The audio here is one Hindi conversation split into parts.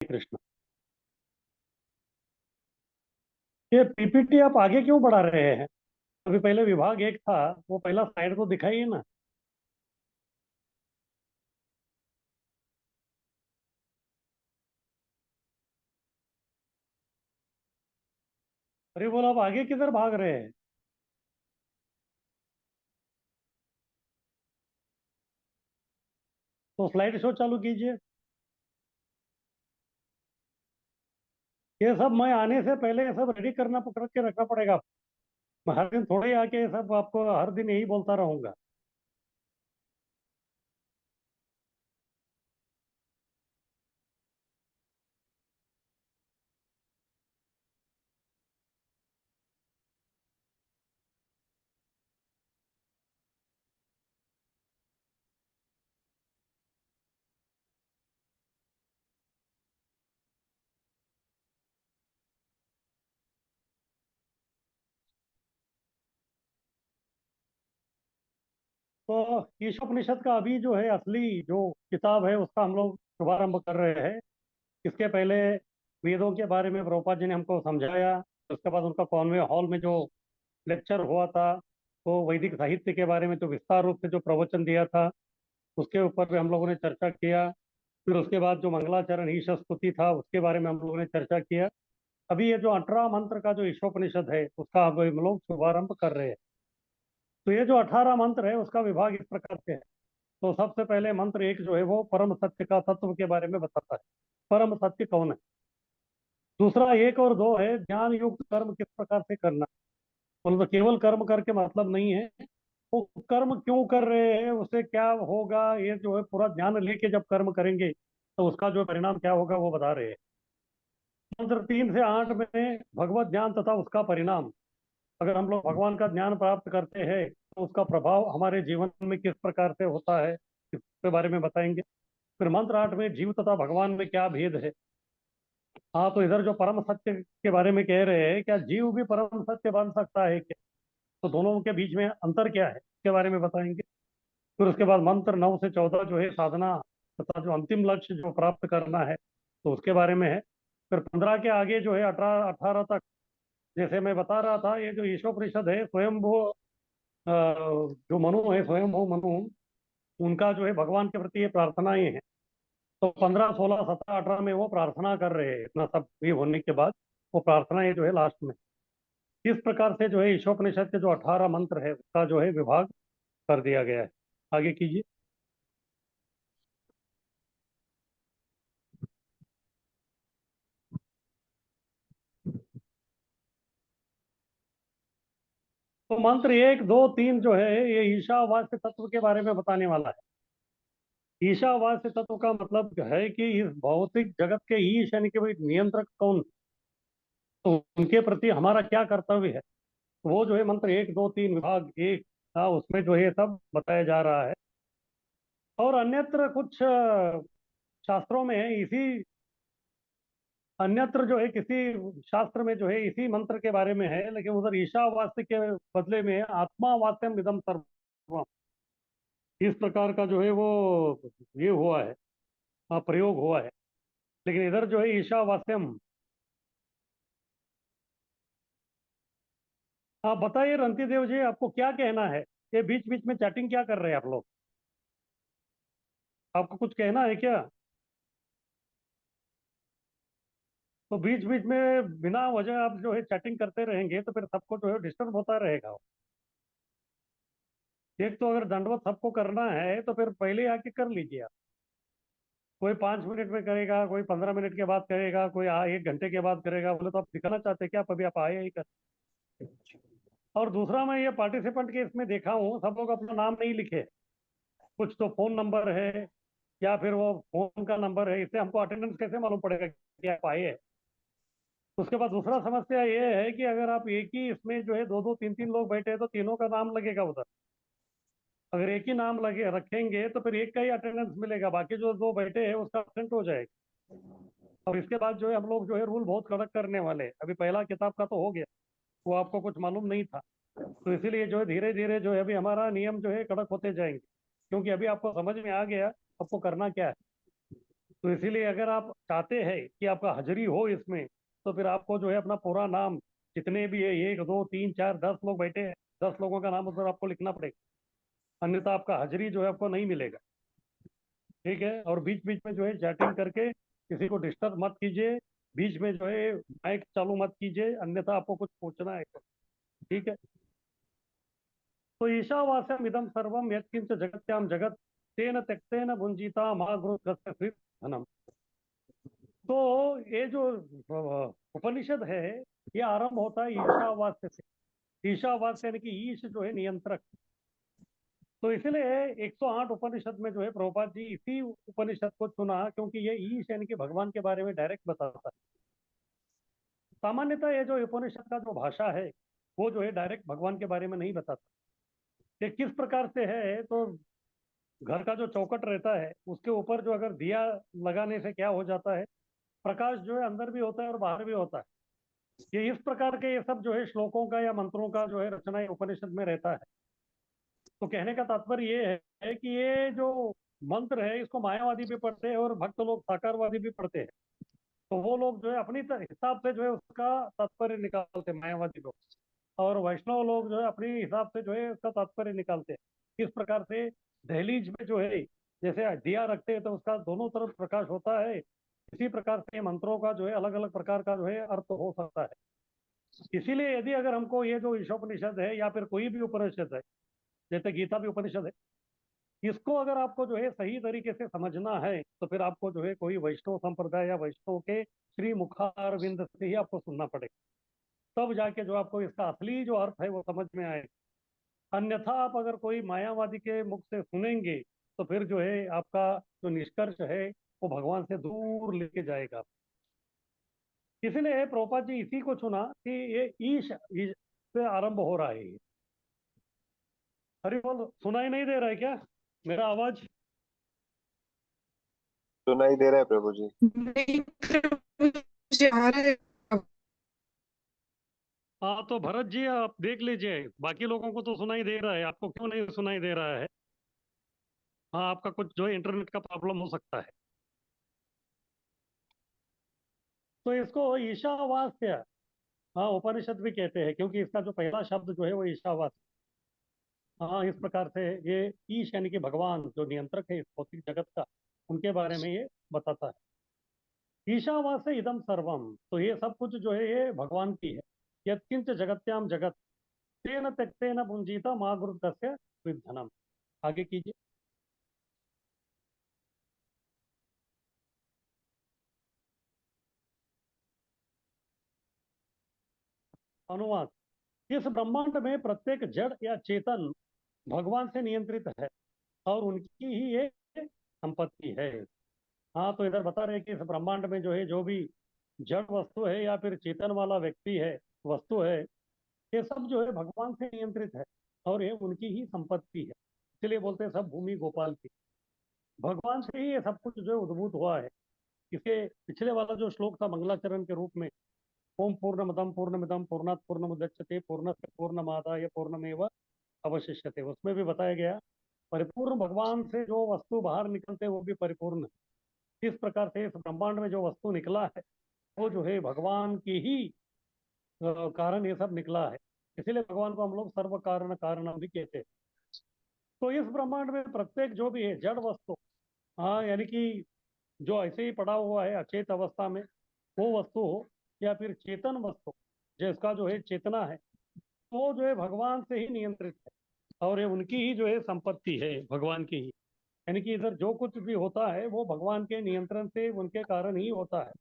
कृष्ण। ये पीपीटी आप आगे क्यों बढ़ा रहे हैं? अभी पहले विभाग एक था, वो पहला साइड तो दिखाइए ना। अरे बोलो, आप आगे किधर भाग रहे हैं? तो स्लाइड शो चालू कीजिए। ये सब मैं आने से पहले ये सब रेडी करना पकड़ के रखना पड़ेगा। मैं हर दिन थोड़े ही आके ये सब आपको हर दिन यही बोलता रहूंगा। तो ईशोपनिषद का अभी जो है असली जो किताब है उसका हम लोग शुभारंभ कर रहे हैं। इसके पहले वेदों के बारे में प्रभुपाद जी ने हमको समझाया। उसके बाद उनका कॉन्वे हॉल में जो लेक्चर हुआ था, वो वैदिक साहित्य के बारे में जो विस्तार रूप से जो प्रवचन दिया था, उसके ऊपर भी हम लोगों ने चर्चा किया। फिर उसके बाद जो मंगलाचरण ईश स्तुति था, उसके बारे में हम लोगों ने चर्चा किया। अभी ये जो 18 मंत्र का जो ईशोपनिषद है, उसका अब हम लोग शुभारंभ कर रहे हैं। तो ये जो 18 मंत्र है, उसका विभाग इस प्रकार से है। तो सबसे पहले मंत्र एक जो है वो परम सत्य का तत्व के बारे में बताता है। परम सत्य कौन है? दूसरा एक और दो है ज्ञान युक्त कर्म किस प्रकार से करना। मतलब तो केवल कर्म करके मतलब नहीं है, वो कर्म क्यों कर रहे हैं, उससे क्या होगा, ये जो है पूरा ध्यान लेके जब कर्म करेंगे तो उसका जो परिणाम क्या होगा वो बता रहे हैं। मंत्र 3 से 8 में भगवत ज्ञान तथा उसका परिणाम। अगर हम लोग भगवान का ज्ञान प्राप्त करते हैं तो उसका प्रभाव हमारे जीवन में किस प्रकार से होता है, इसके बारे में बताएंगे। फिर मंत्र 8 में जीव तथा भगवान में क्या भेद है। हाँ, तो इधर जो परम सत्य के बारे में कह रहे हैं, क्या जीव भी परम सत्य बन सकता है क्या? तो दोनों के बीच में अंतर क्या है, इसके बारे में बताएंगे। फिर उसके बाद मंत्र 9 से 14 जो है साधना तथा जो अंतिम लक्ष्य जो प्राप्त करना है, तो उसके बारे में है। फिर 15 के आगे जो है 18 तक, जैसे मैं बता रहा था, ये जो ईशोपनिषद है स्वयंभू जो मनु है, स्वयंभू मनु, उनका जो है भगवान के प्रति ये प्रार्थनाएं हैं। तो 15 16 17 18 में वो प्रार्थना कर रहे हैं, इतना सब ये होने के बाद वो प्रार्थनाएं जो है लास्ट में। इस प्रकार से जो है ईशोपनिषद के जो 18 मंत्र है उसका जो है विभाग कर दिया गया है। आगे कीजिए। तो मंत्र 1 2 3 जो है ये ईशावास्य तत्व के बारे में बताने वाला है। ईशावास्य तत्व का मतलब है कि इस भौतिक जगत के ईश यानी कि भाई नियंत्रक कौन, तो उनके प्रति हमारा क्या कर्तव्य है। तो वो जो है मंत्र 1 2 3 विभाग एक था, उसमें जो है ये सब बताया जा रहा है। और अन्यत्र कुछ शास्त्रों में इसी, अन्यत्र जो है किसी शास्त्र में जो है इसी मंत्र के बारे में है, लेकिन उधर ईशावास्य के बदले में आत्मावास्यम इदम सर्वम, इस प्रकार का जो है वो ये हुआ है, प्रयोग हुआ है। लेकिन इधर जो है ईशावास्यम। आप बताइए रंती देव जी, आपको क्या कहना है? ये बीच बीच में चैटिंग क्या कर रहे हैं आप लोग? आपको कुछ कहना है क्या? तो बीच बीच में बिना वजह आप जो है चैटिंग करते रहेंगे तो फिर सबको जो है डिस्टर्ब होता रहेगा। एक तो अगर दंडवत सबको करना है तो फिर पहले आके कर लीजिए आप। कोई 5 मिनट में करेगा, कोई 15 मिनट के बाद करेगा, कोई 1 घंटे के बाद करेगा। बोले तो आप दिखाना चाहते हैं क्या आप अभी आप आए ही कर। और दूसरा, मैं ये पार्टिसिपेंट के इसमें देखा हूँ सब लोग अपना नाम नहीं लिखे। कुछ तो फोन नंबर है या फिर वो फोन का नंबर है, इससे हमको अटेंडेंस कैसे मालूम पड़ेगा कि आप आए हैं। उसके बाद दूसरा समस्या ये है कि अगर आप एक ही इसमें जो है दो दो तीन तीन लोग बैठे हैं तो तीनों का नाम लगेगा उधर। अगर एक ही नाम लगे रखेंगे तो फिर एक का ही अटेंडेंस मिलेगा, बाकी जो दो बैठे हैं उसका absent हो जाएगा। और इसके बाद जो है हम लोग जो है रूल बहुत कड़क करने वाले हैं। अभी पहला किताब का तो हो गया, वो आपको कुछ मालूम नहीं था। तो इसीलिए जो है धीरे धीरे जो है अभी हमारा नियम जो है कड़क होते जाएंगे, क्योंकि अभी आपको समझ में आ गया आपको करना क्या है। तो इसीलिए अगर आप चाहते हैं कि आपका हाजिरी हो इसमें, तो फिर आपको जो है अपना पूरा नाम, जितने भी है, 1 2 3 4 10 लोग बैठे हैं, 10 लोगों का नाम उधर आपको लिखना पड़ेगा, अन्यथा आपका हाजिरी जो है आपको नहीं मिलेगा। ठीक है, और बीच बीच में जो है चैटिंग करके किसी को डिस्टर्ब मत कीजिए, बीच में जो है माइक चालू मत कीजिए, अन्यथा आपको कुछ पूछना है तो। ठीक है। तो ईशावास्यम इदम सर्वम यत्किंच जगत्याम जगत तेन त्यक्तेन भुंजीता महागुरु धनम। तो ये जो उपनिषद है, ये आरंभ होता है ईशावास्य से। ईशावास्य यानी कि ईश जो है नियंत्रक। तो इसलिए 108 उपनिषद में जो है प्रभुपाद जी इसी उपनिषद को चुना, क्योंकि ये ईश यानी कि भगवान के बारे में डायरेक्ट बताता है। सामान्यतः ये जो उपनिषद का जो भाषा है, वो जो है डायरेक्ट भगवान के बारे में नहीं बताता। ये किस प्रकार से है, तो घर का जो चौखट रहता है उसके ऊपर जो अगर दिया लगाने से क्या हो जाता है, प्रकाश जो है अंदर भी होता है और बाहर भी होता है। ये इस प्रकार के ये सब जो है श्लोकों का या मंत्रों का जो है रचना ये उपनिषद में रहता है। तो कहने का तात्पर्य ये है कि ये जो मंत्र है इसको मायावादी भी पढ़ते हैं और भक्त लोग साकारवादी भी पढ़ते हैं। तो वो लोग जो है अपनी हिसाब से जो है उसका तात्पर्य निकालते हैं, मायावादी लोग। और वैष्णव लोग जो है अपने हिसाब से जो है उसका तात्पर्य निकालते हैं। इस प्रकार से दहलीज में जो है जैसे दिया रखते हैं तो उसका दोनों तरफ प्रकाश होता है, इसी प्रकार से मंत्रों का जो है अलग अलग प्रकार का जो है अर्थ हो सकता है। इसीलिए यदि अगर हमको ये जो ईशोपनिषद है या फिर कोई भी उपनिषद है, जैसे गीता भी उपनिषद है, इसको अगर आपको जो है सही तरीके से समझना है, तो फिर आपको जो है कोई वैष्णव संप्रदाय या वैष्णव के श्री मुखारविंद से ही आपको सुनना पड़ेगा। तब जाके जो आपको इसका असली जो अर्थ है वो समझ में आएगा। अन्यथा आप अगर कोई मायावादी के मुख से सुनेंगे, तो फिर जो है आपका जो निष्कर्ष है वो भगवान से दूर लेके जाएगा। इसलिए प्रभुपाद जी इसी को चुना कि ये ईश से आरंभ हो रहा है। हरि बोल, सुनाई नहीं दे रहा है क्या मेरा आवाज? सुनाई दे रहा है प्रभु जी। नहीं प्रभु जी, आ रहा है। हाँ, तो भरत जी आप देख लीजिए, बाकी लोगों को तो सुनाई दे रहा है, आपको क्यों नहीं सुनाई दे रहा है? हाँ, आपका कुछ जो है इंटरनेट का प्रॉब्लम हो सकता है। तो इसको ईशावास्य, हाँ, उपनिषद भी कहते हैं, क्योंकि इसका जो पहला शब्द जो है वो ईशावास्य। हाँ, इस प्रकार से ये ईश यानी कि भगवान जो नियंत्रक है इस भौतिक जगत का, उनके बारे में ये बताता है। ईशावास्य इदम सर्वम, तो ये सब कुछ जो है ये भगवान की है। यत्किंच जगत्याम जगत तेन त्यक्तेन भुंजीता माँ गुरु तस्य विद्धनम। आगे कीजिए। अनुवाद। इस ब्रह्मांड में प्रत्येक जड़ या चेतन भगवान से नियंत्रित है और उनकी ही ये संपत्ति है। हाँ, तो इधर बता रहे हैं कि इस ब्रह्मांड में जो है जो भी जड़ वस्तु है या फिर चेतन वाला व्यक्ति है, वस्तु है, ये सब जो है भगवान से नियंत्रित है और ये उनकी ही संपत्ति है। इसलिए बोलते हैं सब भूमि गोपाल की। भगवान से ही ये सब कुछ जो है उद्भूत हुआ है। इसके पिछले वाला जो श्लोक था मंगलाचरण के रूप में, ओम पूर्णमदम पूर्णमिदम पूर्णात पूर्णमुदच्यते पूर्णस्य पूर्णमादाय पूर्णमेव अवशिष्यते, उसमें भी बताया गया परिपूर्ण भगवान से जो वस्तु बाहर निकलते हैं वो भी परिपूर्ण है। इस प्रकार से इस ब्रह्मांड में जो वस्तु निकला है वो जो है भगवान की ही कारण ये सब निकला है। इसीलिए भगवान को हम लोग सर्व कारण कारणम भी कहते हैं। तो इस ब्रह्मांड में प्रत्येक जो भी है जड़ वस्तु, हाँ, यानी कि जो ऐसे ही पड़ा हुआ है अचेत अवस्था में, वो वस्तु हो या फिर चेतन वस्तु जिसका जो है चेतना है, वो जो है भगवान से ही नियंत्रित है और ये उनकी ही जो है संपत्ति है, भगवान की ही। यानी कि इधर जो कुछ भी होता है वो भगवान के नियंत्रण से उनके कारण ही होता है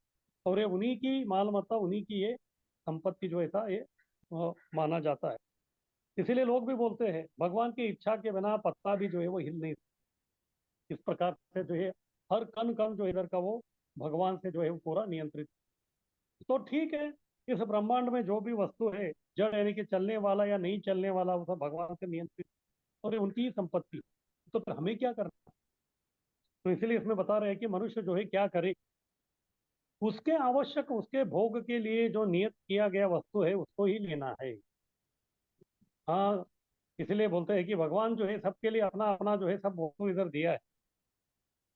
और ये उन्हीं की मालमत्ता, उन्हीं की ये संपत्ति जो ऐसा ये माना जाता है। इसीलिए लोग भी बोलते हैं भगवान की इच्छा के बिना पत्ता भी जो है वो हिल नहीं सकता। इस प्रकार से जो है हर कण कण जो इधर का वो भगवान से जो है वो पूरा नियंत्रित। तो ठीक है, इस ब्रह्मांड में जो भी वस्तु है, जड़ यानी कि चलने वाला या नहीं चलने वाला, वो सब भगवान से नियंत्रित और ये उनकी ही संपत्ति। तो फिर हमें क्या करना? तो इसलिए इसमें बता रहे हैं कि मनुष्य जो है क्या करे, उसके आवश्यक, उसके भोग के लिए जो नियत किया गया वस्तु है उसको ही लेना है। हाँ, इसलिए बोलते हैं कि भगवान जो है सबके लिए अपना अपना जो है सब वस्तु इधर दिया है।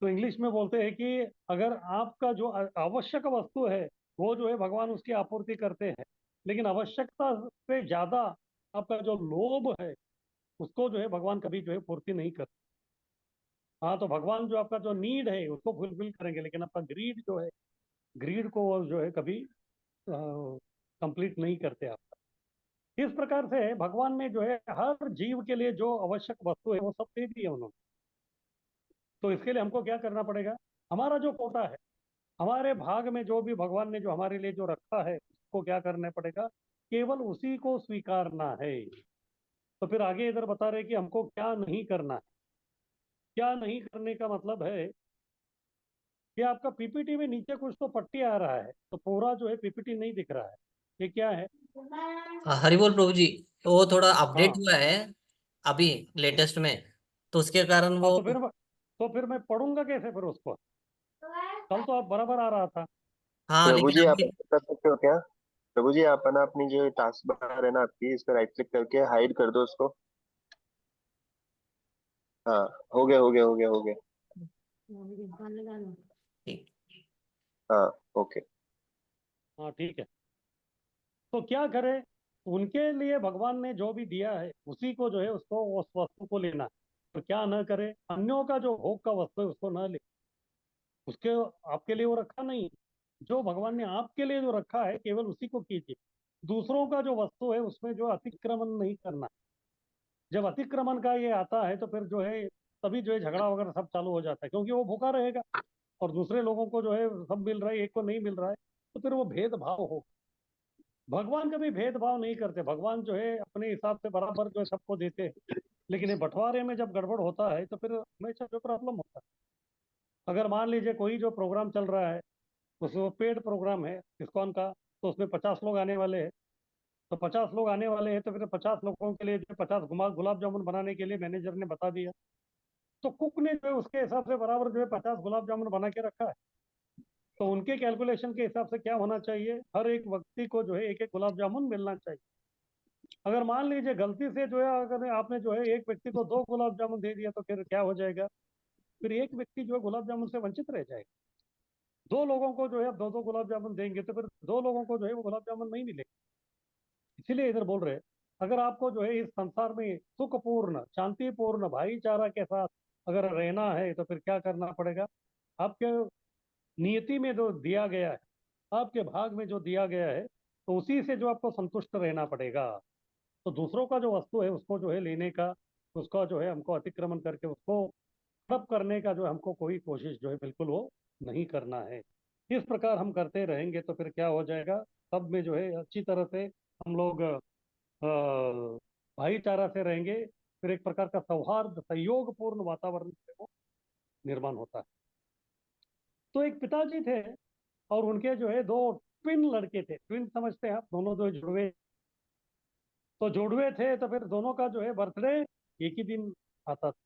तो इंग्लिश में बोलते हैं कि अगर आपका जो आवश्यक वस्तु है वो जो है भगवान उसकी आपूर्ति करते हैं, लेकिन आवश्यकता से ज्यादा आपका जो लोभ है उसको जो है भगवान कभी जो है पूर्ति नहीं करते। हाँ, तो भगवान जो आपका जो नीड है उसको फुलफिल करेंगे, लेकिन आपका ग्रीड जो है, ग्रीड को वो जो है कभी कंप्लीट नहीं करते आप। इस प्रकार से भगवान ने जो है हर जीव के लिए जो आवश्यक वस्तु है वो सब दे दी है उन्होंने। तो इसके लिए हमको क्या करना पड़ेगा? हमारा जो कोटा है, हमारे भाग में जो भी भगवान ने जो हमारे लिए जो रखा है उसको क्या करना पड़ेगा? केवल उसी को स्वीकारना है। तो फिर आगे इधर बता रहे कि हमको क्या नहीं करना है। क्या नहीं करने का मतलब है कि आपका पीपीटी में नीचे कुछ तो पट्टी आ रहा है, तो पूरा जो है पीपीटी नहीं दिख रहा है। ये क्या है? हरि बोल प्रभु जी। तो वो थोड़ा अपडेट हाँ। हुआ है अभी लेटेस्ट में, तो उसके कारण हाँ, वो। तो फिर मैं पढ़ूंगा कैसे फिर उसको? कल तो आप बराबर आ रहा था। हाँ प्रभु लेकिन जी, आप अभी। ऐसा कर सकते हो क्या? प्रभु जी, आप है ना अपनी जो टास्क बार है ना आपकी, इस पर राइट क्लिक करके हाइड कर दो उसको। हाँ, हो गया हो गया हो गया हो गया। ठीक। हाँ, ओके। हाँ, ठीक है। तो क्या करें? उनके लिए भगवान ने जो भी दिया है उसी को जो है उसको उस वस्तु को लेना है। तो क्या न करे? अन्यों का जो भोग का वस्तु है उसको न ले। उसके आपके लिए वो रखा नहीं। जो भगवान ने आपके लिए जो रखा है केवल उसी को कीजिए। दूसरों का जो वस्तु है उसमें जो अतिक्रमण नहीं करना। जब अतिक्रमण का ये आता है तो फिर जो है तभी जो है झगड़ा वगैरह सब चालू हो जाता है, क्योंकि वो भूखा रहेगा और दूसरे लोगों को जो है सब मिल रहा है, एक को नहीं मिल रहा है। तो फिर वो भेदभाव हो। भगवान कभी भेदभाव नहीं करते। भगवान जो है अपने हिसाब से बराबर जो है सबको देते हैं। लेकिन ये बंटवारे में जब गड़बड़ होता है तो फिर हमेशा जो प्रॉब्लम होता है। अगर मान लीजिए कोई जो प्रोग्राम चल रहा है, उसमें पेड प्रोग्राम है इस्कॉन का, तो उसमें 50 लोग आने वाले हैं। तो 50 लोग आने वाले हैं तो फिर 50 लोगों के लिए जो 50 गुलाब जामुन बनाने के लिए मैनेजर ने बता दिया। तो कुक ने जो है उसके हिसाब से बराबर जो है 50 गुलाब जामुन बना के रखा है। तो उनके कैलकुलेशन के हिसाब से क्या होना चाहिए? हर एक व्यक्ति को जो है एक एक गुलाब जामुन मिलना चाहिए। अगर मान लीजिए गलती से जो है अगर आपने जो है एक व्यक्ति को 2 गुलाब जामुन दे दिया तो फिर क्या हो जाएगा? फिर एक व्यक्ति जो है गुलाब जामुन से वंचित रह जाएगा। दो लोगों को जो है आप दो दो गुलाब जामुन देंगे तो फिर दो लोगों को जो है वो गुलाब जामुन नहीं मिलेगा। इसीलिए इधर बोल रहे हैं, अगर आपको जो है इस संसार में सुखपूर्ण शांतिपूर्ण भाईचारा के साथ अगर रहना है तो फिर क्या करना पड़ेगा? आपके नियति में जो दिया गया है, आपके भाग में जो दिया गया है, तो उसी से जो आपको संतुष्ट रहना पड़ेगा। तो दूसरों का जो वस्तु है उसको जो है लेने का, उसका जो है हमको अतिक्रमण करके उसको हड़प करने का जो है हमको कोई कोशिश जो है बिल्कुल वो नहीं करना है। इस प्रकार हम करते रहेंगे तो फिर क्या हो जाएगा? सब में जो है अच्छी तरह से हम लोग भाईचारा से रहेंगे। फिर एक प्रकार का सौहार्द सहयोगपूर्ण वातावरण जो है वो निर्माण होता है। तो एक पिताजी थे और उनके जो है दो ट्विन लड़के थे। ट्विन समझते हैं आप? दोनों जो जुड़वे। तो जुड़वे थे तो फिर दोनों का जो है बर्थडे एक ही दिन आता था।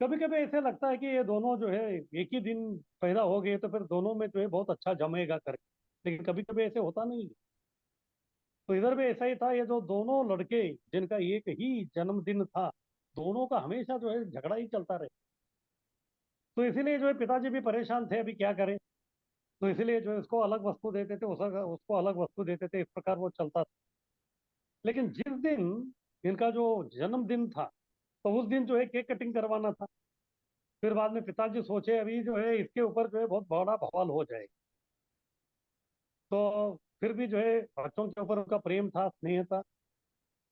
कभी कभी ऐसे लगता है कि ये दोनों जो है एक ही दिन पैदा हो गए तो फिर दोनों में जो है बहुत अच्छा जमेगा करके, लेकिन कभी कभी ऐसे होता नहीं है। तो इधर भी ऐसा ही था। ये जो दोनों लड़के जिनका एक ही जन्मदिन था, दोनों का हमेशा जो है झगड़ा ही चलता रहे। तो इसीलिए जो है पिताजी भी परेशान थे, अभी क्या करें। तो इसीलिए जो है उसको अलग वस्तु देते थे, उसको अलग वस्तु देते थे। इस प्रकार वो चलता था। लेकिन जिस दिन इनका जो जन्मदिन था तो उस दिन जो है केक कटिंग करवाना था। फिर बाद में पिताजी सोचे अभी जो है इसके ऊपर जो है बहुत बड़ा बवाल हो जाएगा। तो फिर भी जो है बच्चों के ऊपर उनका प्रेम था, स्नेह था।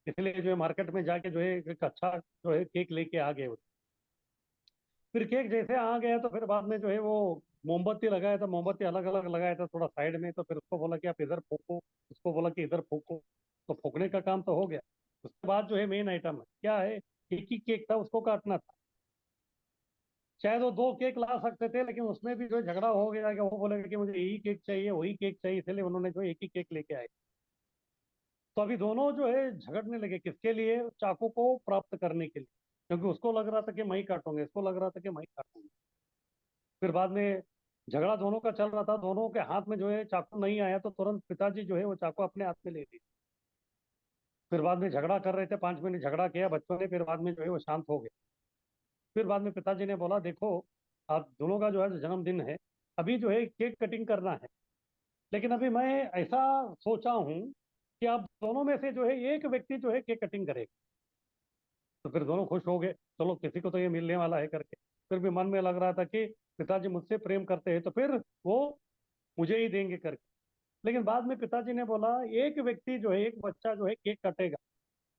इसलिए जो है मार्केट में जाके जो है एक अच्छा जो है केक लेके आ गए। फिर केक जैसे आ गया तो फिर बाद में जो है वो मोमबत्ती लगाया था। मोमबत्ती अलग अलग लगाया था थोड़ा साइड में। तो फिर उसको बोला कि आप इधर फूको, उसको बोला कि इधर फूको। तो फूकने का काम तो हो गया। उसके बाद जो है मेन आइटम है क्या है? एक ही केक था, उसको काटना था। शायद वो दो केक ला सकते थे, लेकिन उसमें भी जो है झगड़ा हो गया कि वो बोलेगा कि मुझे यही केक चाहिए, वही केक चाहिए। इसलिए उन्होंने जो है एक ही केक लेके आए। तो अभी दोनों जो है झगड़ने लगे किसके लिए? चाकू को प्राप्त करने के लिए। क्योंकि उसको लग रहा था कि मैं ही काटूंगा, इसको लग रहा था कि मैं ही काटूंगा। फिर बाद में झगड़ा दोनों का चल रहा था, दोनों के हाथ में जो है चाकू नहीं आया तो तुरंत पिताजी जो है वो चाकू अपने हाथ में ले ली। फिर बाद में झगड़ा कर रहे थे, 5 मिनट झगड़ा किया बच्चों ने, फिर बाद में जो है वो शांत हो गए। फिर बाद में पिताजी ने बोला देखो, आप दोनों का जो है जन्मदिन है, अभी जो है केक कटिंग करना है। लेकिन अभी मैं ऐसा सोचा हूँ कि आप दोनों में से जो है एक व्यक्ति जो है केक कटिंग करेगा। तो फिर दोनों खुश हो गए, चलो किसी को तो ये मिलने वाला है करके। फिर भी मन में लग रहा था कि पिताजी मुझसे प्रेम करते हैं तो फिर वो मुझे ही देंगे करके। लेकिन बाद में पिताजी ने बोला, एक व्यक्ति जो है, एक बच्चा जो है केक काटेगा,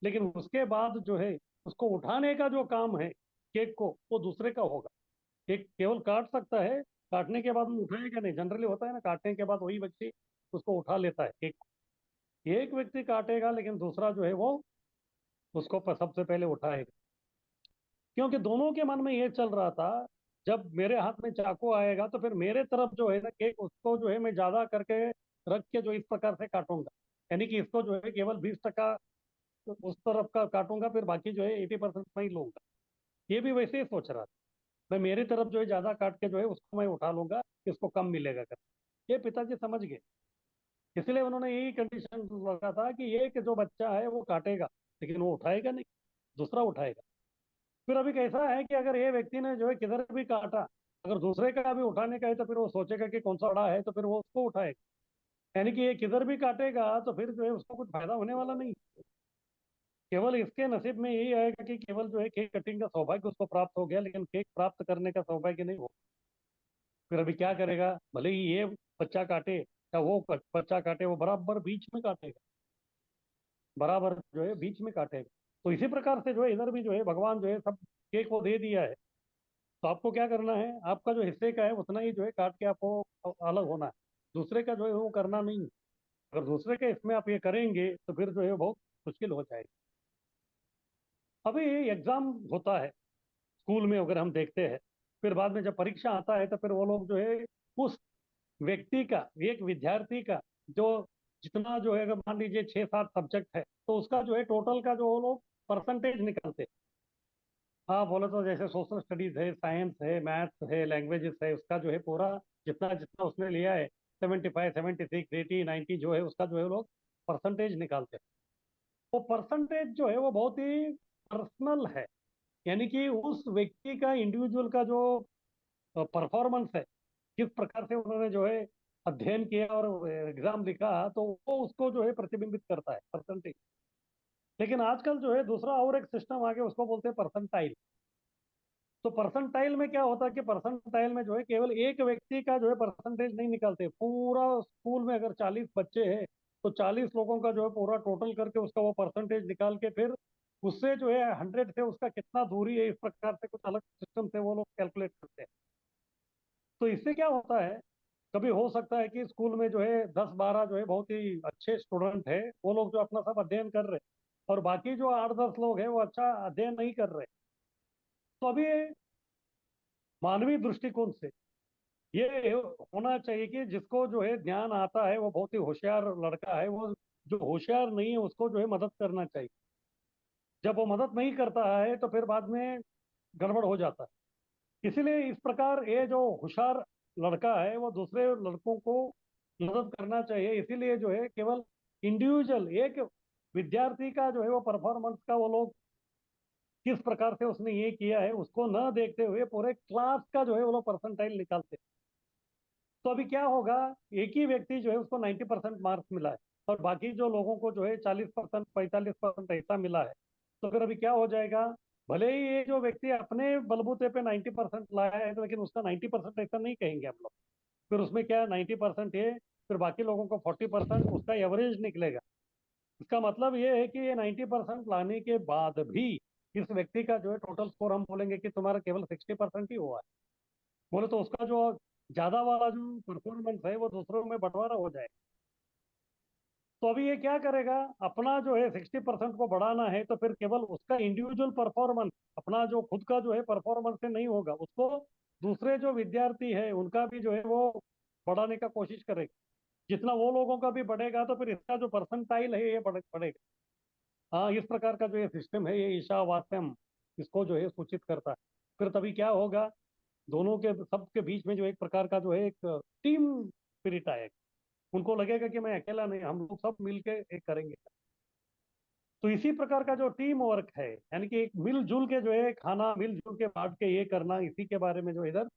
लेकिन उसके बाद जो है उसको उठाने का जो काम है केक को, वो दूसरे का होगा। केक केवल काट सकता है, काटने के बाद वो उठाएगा नहीं। जनरली होता है ना, काटने के बाद वही व्यक्ति उसको उठा लेता है केक को। एक व्यक्ति काटेगा लेकिन दूसरा जो है वो उसको सबसे पहले उठाएगा। क्योंकि दोनों के मन में ये चल रहा था, जब मेरे हाथ में चाकू आएगा तो फिर मेरे तरफ जो है ना केक, उसको जो है मैं ज्यादा करके रख के जो इस प्रकार से काटूंगा। यानी कि इसको जो है केवल 20% उस तरफ का काटूंगा, फिर बाकी जो है 80% मैं ही लूंगा। ये भी वैसे ही सोच रहा था, मैं मेरी तरफ जो है ज्यादा काट के जो है उसको मैं उठा लूंगा, इसको कम मिलेगा कर। ये पिताजी समझ गए, इसलिए उन्होंने यही कंडीशन लगा था कि ये कि जो बच्चा है वो काटेगा, लेकिन वो उठाएगा नहीं, दूसरा उठाएगा। फिर अभी कैसा है कि अगर ये व्यक्ति ने जो है किधर भी काटा, अगर दूसरे का भी उठाने का है तो फिर वो सोचेगा कि कौन सा बड़ा है, तो फिर वो उसको उठाएगा। यानी कि ये किधर भी काटेगा तो फिर जो है उसको कुछ फायदा होने वाला नहीं। केवल इसके नसीब में यही आएगा कि केवल जो है केक कटिंग का सौभाग्य उसको प्राप्त हो गया, लेकिन केक प्राप्त करने का सौभाग्य नहीं हो। फिर अभी क्या करेगा, भले ही ये बच्चा काटे या वो बच्चा काटे, वो बराबर बीच में काटेगा, बराबर जो है बीच में काटेगा। तो इसी प्रकार से जो है इधर भी जो है भगवान जो है सब केक को दे दिया है। तो आपको क्या करना है, आपका जो हिस्से का है उतना ही जो है काट के आपको अलग होना है। दूसरे का जो है वो करना नहीं है। अगर दूसरे के इसमें आप ये करेंगे तो फिर जो है बहुत मुश्किल हो जाएगी। अभी एग्जाम होता है स्कूल में, अगर हम देखते हैं, फिर बाद में जब परीक्षा आता है तो फिर वो लोग जो है उस व्यक्ति का, एक विद्यार्थी का जो जितना जो है, अगर मान लीजिए 6-7 सब्जेक्ट है तो उसका जो है टोटल का जो वो लोग परसेंटेज निकालते हैं। हाँ, बोले तो जैसे सोशल स्टडीज है, साइंस है, मैथ्स है, लैंग्वेजेस है, उसका जो है पूरा जितना जितना उसने लिया है, 75, 76, 80, 90 जो है उसका जो है वो लोग परसेंटेज निकालते हैं। वो परसेंटेज जो है वो बहुत ही पर्सनल है। यानी कि उस व्यक्ति का, इंडिविजुअल का जो परफॉर्मेंस है, किस प्रकार से उन्होंने जो है अध्ययन किया और एग्जाम लिखा, तो वो उसको जो है प्रतिबिंबित करता है परसेंटेज। लेकिन आजकल जो है दूसरा और एक सिस्टम आ गया, उसको बोलते हैं परसेंटाइल। तो परसेंटाइल में क्या होता है कि परसेंटाइल में जो है केवल एक व्यक्ति का जो है परसेंटेज नहीं निकालते, पूरा स्कूल में अगर 40 बच्चे हैं तो 40 लोगों का जो है पूरा टोटल करके उसका वो परसेंटेज निकाल के फिर उससे जो है 100 से उसका कितना दूरी है, इस प्रकार से कुछ अलग सिस्टम से वो लोग कैलकुलेट करते हैं। तो इससे क्या होता है, कभी हो सकता है कि स्कूल में जो है 10-12 जो है बहुत ही अच्छे स्टूडेंट है, वो लोग जो अपना सब अध्ययन कर रहे हैं, और बाकी जो 8-10 लोग हैं वो अच्छा अध्ययन नहीं कर रहे। तो अभी मानवीय दृष्टिकोण से ये होना चाहिए कि जिसको जो है ज्ञान आता है, वो बहुत ही होशियार लड़का है, वो जो होशियार नहीं है उसको जो है मदद करना चाहिए। जब वो मदद नहीं करता है तो फिर बाद में गड़बड़ हो जाता है। इसीलिए इस प्रकार ये जो होशियार लड़का है वो दूसरे लड़कों को मदद करना चाहिए। इसीलिए जो है केवल इंडिविजुअल एक विद्यार्थी का जो है वो परफॉर्मेंस का वो लोग किस प्रकार से उसने ये किया है उसको न देखते हुए पूरे क्लास का जो है वो लोग परसेंटाइल निकालते हैं। तो अभी क्या होगा, एक ही व्यक्ति जो है उसको 90% मार्क्स मिला है और बाकी जो लोगों को जो है 40%, 45% ऐसा मिला है। तो फिर अभी क्या हो जाएगा, भले ही ये जो व्यक्ति अपने बलबूते पे 90% लाया है, लेकिन उसका 90% ऐसा नहीं कहेंगे हम लोग। फिर उसमें क्या है, 90% ये, फिर बाकी लोगों को 40% उसका एवरेज निकलेगा। इसका मतलब ये है कि ये 90% लाने के बाद भी इस व्यक्ति का जो है टोटल स्कोर हम बोलेंगे कि तुम्हारा केवल 60% ही हुआ है। बोले तो उसका जो ज्यादा वाला जो परफॉर्मेंस है वो दूसरों में बंटवारा हो जाएगा। तो अभी ये क्या करेगा, अपना जो है 60% को बढ़ाना है तो फिर केवल उसका इंडिविजुअल परफॉर्मेंस, अपना जो खुद का जो है परफॉर्मेंस से नहीं होगा, उसको दूसरे जो विद्यार्थी है उनका भी जो है वो बढ़ाने का कोशिश करेगा। जितना वो लोगों का भी बढ़ेगा तो फिर इसका जो परसेंटाइल है ये बढ़ेगा। हाँ, इस प्रकार का जो ये सिस्टम है, ये ईशावास्यम इसको जो है सूचित करता है। फिर तभी क्या होगा, दोनों के सबके बीच में जो एक प्रकार का जो है एक टीम स्पिरिट आएगा। उनको लगेगा कि मैं अकेला नहीं, हम लोग सब मिलके एक करेंगे। तो इसी प्रकार का जो टीम वर्क है, यानी कि एक मिलजुल के जो है खाना, मिलजुल के बांट के ये करना, इसी के बारे में जो इधर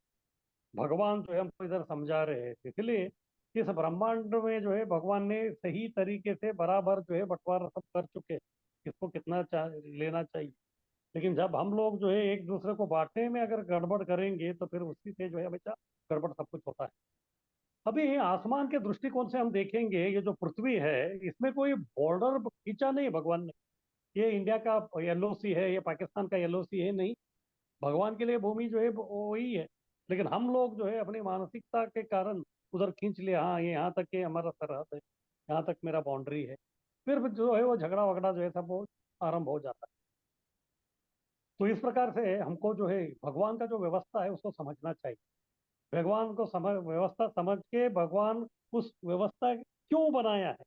भगवान जो है हमको इधर समझा रहे हैं। इसलिए इस ब्रह्मांड में जो है भगवान ने सही तरीके से बराबर जो है बंटवारा सब कर चुके हैं, किसको कितना लेना चाहिए। लेकिन जब हम लोग जो है एक दूसरे को बांटने में अगर गड़बड़ करेंगे तो फिर उसी से जो है हमेशा गड़बड़ सब कुछ होता है। अभी आसमान के दृष्टिकोण से हम देखेंगे, ये जो पृथ्वी है इसमें कोई बॉर्डर खींचा नहीं भगवान ने। ये इंडिया का येलो सी है, ये पाकिस्तान का येलो सी है, नहीं। भगवान के लिए भूमि जो है वो वही है। लेकिन हम लोग जो है अपनी मानसिकता के कारण उधर खींच लिया, हाँ ये यहाँ तक के हमारा सरहद है, यहाँ तक मेरा बाउंड्री है। फिर जो है वो झगड़ा वगड़ा जो है सब वो आरंभ हो जाता है। तो इस प्रकार से हमको जो है भगवान का जो व्यवस्था है उसको समझना चाहिए। भगवान को समझ व्यवस्था समझ के भगवान उस व्यवस्था क्यों बनाया है,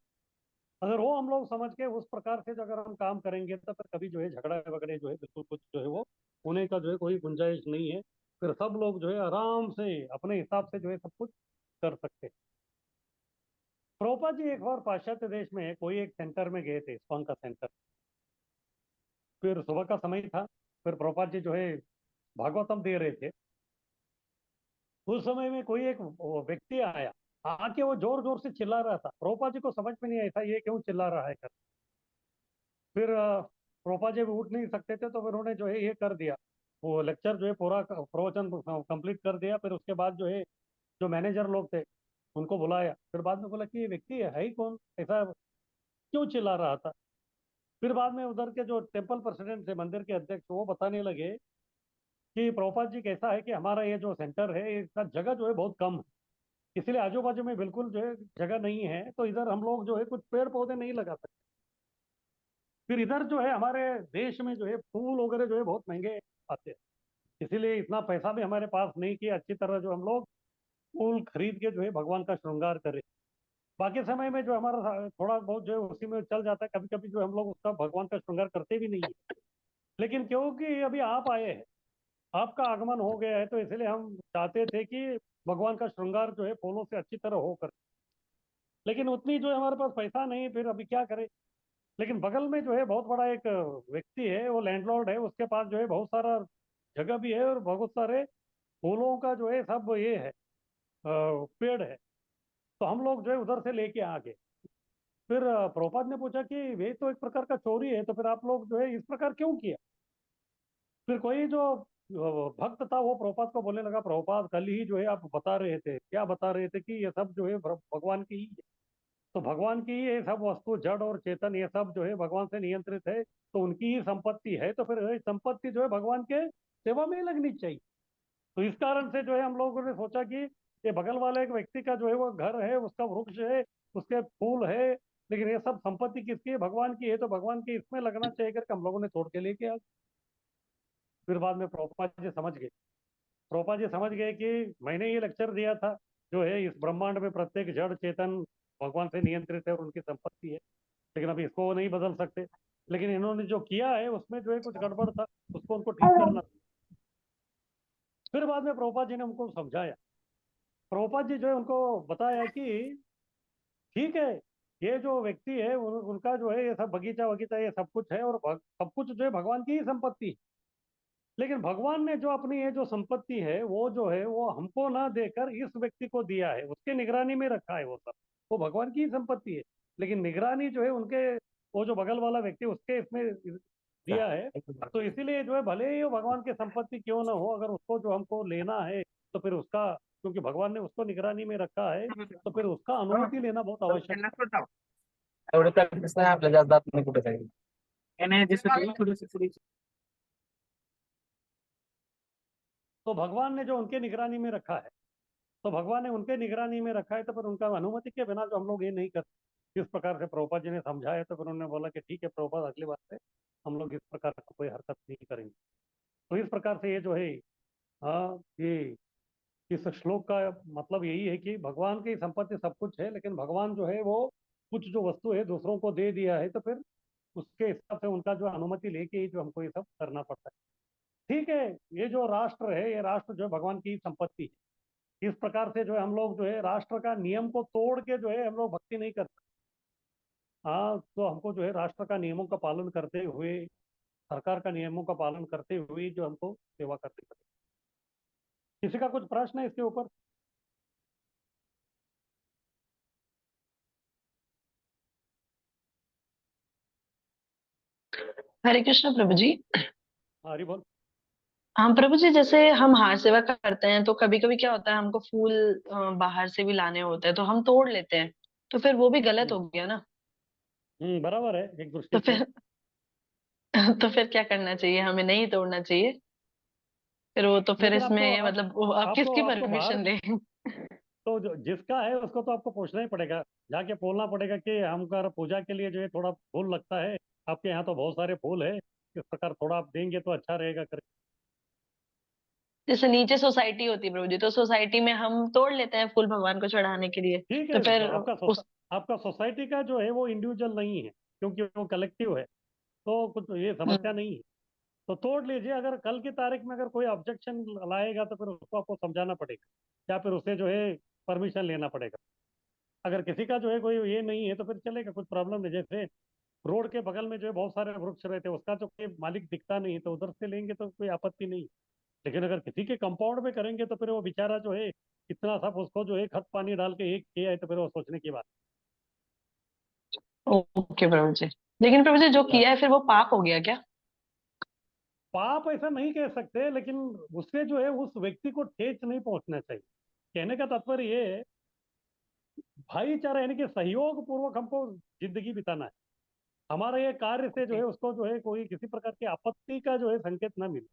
अगर वो हम लोग समझ के उस प्रकार से जो अगर हम काम करेंगे तो फिर कभी जो है झगड़ा वगड़े जो है बिल्कुल कुछ जो है वो होने का जो है कोई गुंजाइश नहीं है। फिर सब लोग जो है आराम से अपने हिसाब से जो है सब कुछ कर सकते हैं। प्रभुपाद जी एक बार पाश्चात्य देश में कोई एक सेंटर में गए थे, इस्कॉन का सेंटर। फिर सुबह का समय था। फिर प्रभुपाद जी जो है भागवतम दे रहे थे। उस समय में कोई एक व्यक्ति आया, आके वो जोर जोर से चिल्ला रहा था। प्रभुपाद जी को समझ में नहीं आया था ये क्यों चिल्ला रहा है कर। फिर प्रोपा जब उठ नहीं सकते थे तो फिर उन्होंने जो है ये कर दिया, वो लेक्चर जो है पूरा प्रवचन कंप्लीट कर दिया। फिर उसके बाद जो है जो मैनेजर लोग थे उनको बुलाया। फिर बाद में बोला कि ये व्यक्ति है ही कौन, ऐसा क्यों चिल्ला रहा था। फिर बाद में उधर के जो टेम्पल प्रेसिडेंट थे, मंदिर के अध्यक्ष, वो बताने लगे कि प्रभुपाद जी कैसा है कि हमारा ये जो सेंटर है इसका जगह जो है बहुत कम है, इसलिए आजू बाजू में बिल्कुल जो है जगह नहीं है, तो इधर हम लोग जो है कुछ पेड़ पौधे नहीं लगा सकते। फिर इधर जो है हमारे देश में जो है फूल वगैरह जो है बहुत महंगे आते हैं, इसीलिए इतना पैसा भी हमारे पास नहीं कि अच्छी तरह जो हम लोग फूल खरीद के जो है भगवान का श्रृंगार करें। बाकी समय में जो हमारा थोड़ा बहुत जो है उसी में चल जाता है, कभी कभी जो हम लोग उसका भगवान का श्रृंगार करते भी नहीं है। लेकिन क्योंकि अभी आप आए हैं, आपका आगमन हो गया है, तो इसलिए हम चाहते थे कि भगवान का श्रृंगार जो है फूलों से अच्छी तरह हो कर। लेकिन उतनी जो है हमारे पास पैसा नहीं, फिर अभी क्या करें। लेकिन बगल में जो है बहुत बड़ा एक व्यक्ति है, वो लैंडलॉर्ड है, उसके पास जो है बहुत सारा जगह भी है और बहुत सारे फूलों का जो है सब ये है, पेड़ है। तो हम लोग जो है उधर से लेके आ गए। फिर प्रभुपाद ने पूछा कि ये तो एक प्रकार का चोरी है, तो फिर आप लोग जो है इस प्रकार क्यों किया। फिर कोई जो भक्त था वो प्रभुपाद को बोलने लगा, प्रभुपाद कल ही जो है आप बता रहे थे, क्या बता रहे थे कि ये सब जो है भगवान की ही है। तो भगवान की ये सब वस्तु जड़ और चेतन ये सब जो है भगवान से नियंत्रित है, तो उनकी ही संपत्ति है, तो फिर ये संपत्ति जो है भगवान के सेवा में ही लगनी चाहिए। तो इस कारण से जो है हम लोगों ने सोचा कि ये बगल वाले एक व्यक्ति का जो है वो घर है, उसका वृक्ष है, उसके फूल है, लेकिन ये सब संपत्ति किसकी है, भगवान की है, तो भगवान की इसमें लगना चाहिए करके हम लोगों ने तोड़ के लेके आ गए। फिर बाद में प्रभुपाद जी समझ गए। प्रभुपाद जी समझ गए कि मैंने ये लेक्चर दिया था जो है इस ब्रह्मांड में प्रत्येक जड़ चेतन भगवान से नियंत्रित है और उनकी संपत्ति है, लेकिन अब इसको वो नहीं बदल सकते। लेकिन इन्होंने जो किया है उसमें जो है कुछ गड़बड़ था, उसको उनको ठीक करना था। फिर बाद में प्रभुपाद जी ने उनको समझाया। प्रभुपाद जी जो है उनको बताया कि ठीक है, ये जो व्यक्ति है उनका जो है ये सब बगीचा वगीचा ये सब कुछ है और सब कुछ जो है भगवान की ही संपत्ति है। लेकिन भगवान ने जो अपनी ये जो संपत्ति है वो जो है वो हमको ना देकर इस व्यक्ति को दिया है, उसके निगरानी में रखा है वो सब। वो भगवान की ही संपत्ति है, लेकिन निगरानी जो है उनके वो जो बगल वाला व्यक्ति उसके इसमें दिया है। तो इसीलिए जो है भले ही वो भगवान की संपत्ति क्यों ना हो, अगर उसको जो हमको लेना है तो फिर उसका, क्योंकि भगवान ने उसको निगरानी में रखा है, तो फिर उसका अनुमति लेना बहुत आवश्यक है। एवढं तर कसं आहे आपल्या जास्त जात नाही कुठे काही नाही दिसत थोडीशी तो भगवान ने जो उनके निगरानी में रखा है, तो भगवान ने उनके निगरानी में रखा है, तो फिर उनका अनुमति के बिना जो हम लोग ये नहीं करते। इस प्रकार से प्रभुपाद जी ने समझाया, तो फिर उन्होंने बोला कि ठीक है प्रभुपाद, अगली बार से हम लोग इस प्रकार का कोई हरकत नहीं करेंगे। तो इस प्रकार से ये जो है, हाँ, ये इस श्लोक का मतलब यही है कि भगवान की संपत्ति सब कुछ है, लेकिन भगवान जो है वो कुछ जो वस्तु है दूसरों को दे दिया है, तो फिर उसके हिसाब से उनका जो अनुमति लेके ही जो हमको ये सब करना पड़ता है। ठीक है, ये जो राष्ट्र है, ये राष्ट्र जो है भगवान की संपत्ति है। इस प्रकार से जो है हम लोग जो है राष्ट्र का नियम को तोड़ के जो है हम लोग भक्ति नहीं कर सकते। हाँ, तो हमको जो है राष्ट्र का नियमों का पालन करते हुए, सरकार का नियमों का पालन करते हुए जो हमको सेवा करनी पड़ेगी। किसी का कुछ प्रश्न है इसके ऊपर? हरे कृष्ण प्रभु जी। हरी बोल। हाँ प्रभु जी, जैसे हम हार सेवा करते हैं तो कभी कभी क्या होता है, हमको फूल बाहर से भी लाने होते हैं तो हम तोड़ लेते हैं, तो फिर वो भी गलत हम्म। हो गया ना। बराबर है एक दृष्टि तो से। फिर तो फिर क्या करना चाहिए, हमें नहीं तोड़ना चाहिए? फिर वो तो फिर लेकिन आपको इसमें मतलब वो आप आपको किसकी आपको बाहर, परमिशन लें? तो जिसका है उसको तो आपको पूछना ही पड़ेगा, जाके बोलना पड़ेगा कि हम कर पूजा के लिए जो है थोड़ा फूल लगता है, आपके यहाँ तो बहुत सारे फूल है, इस प्रकार थोड़ा आप देंगे तो अच्छा रहेगा कर। जैसे नीचे सोसाइटी होती है प्रभु जी, तो सोसाइटी में हम तोड़ लेते हैं फूल भगवान को चढ़ाने के लिए। ठीक तो है। फिर उस आपका सोसाइटी का जो है वो इंडिविजुअल नहीं है, क्योंकि वो कलेक्टिव है, तो कुछ ये समस्या हम्म, नहीं है। तो तोड़ लीजिए। अगर कल की तारीख में अगर कोई ऑब्जेक्शन लाएगा तो फिर उसको आपको समझाना पड़ेगा, या फिर उससे जो है परमिशन लेना पड़ेगा। अगर किसी का जो है कोई ये नहीं है तो फिर चलेगा, कुछ प्रॉब्लम नहीं। जैसे रोड के बगल में जो है बहुत सारे वृक्ष रहते हैं, उसका जो कोई मालिक दिखता नहीं तो उधर से लेंगे तो कोई आपत्ति नहीं। लेकिन अगर किसी के कंपाउंड में करेंगे तो फिर वो बेचारा जो है इतना सब उसको जो है खत पानी डाल के एक किया है, तो फिर वो सोचने की बात ओके प्रभु जी। लेकिन प्रभु जी, जो है। किया है फिर वो पाप हो गया क्या? पाप ऐसा नहीं कह सकते, लेकिन उससे जो है उस व्यक्ति को ठेस नहीं पहुंचना चाहिए। कहने का तात्पर्य ये है, भाईचारा यानी कि सहयोग पूर्वक हमको जिंदगी बिताना है। हमारा ये कार्य से जो ओके। है उसको जो है कोई किसी प्रकार की आपत्ति का जो है संकेत ना मिले।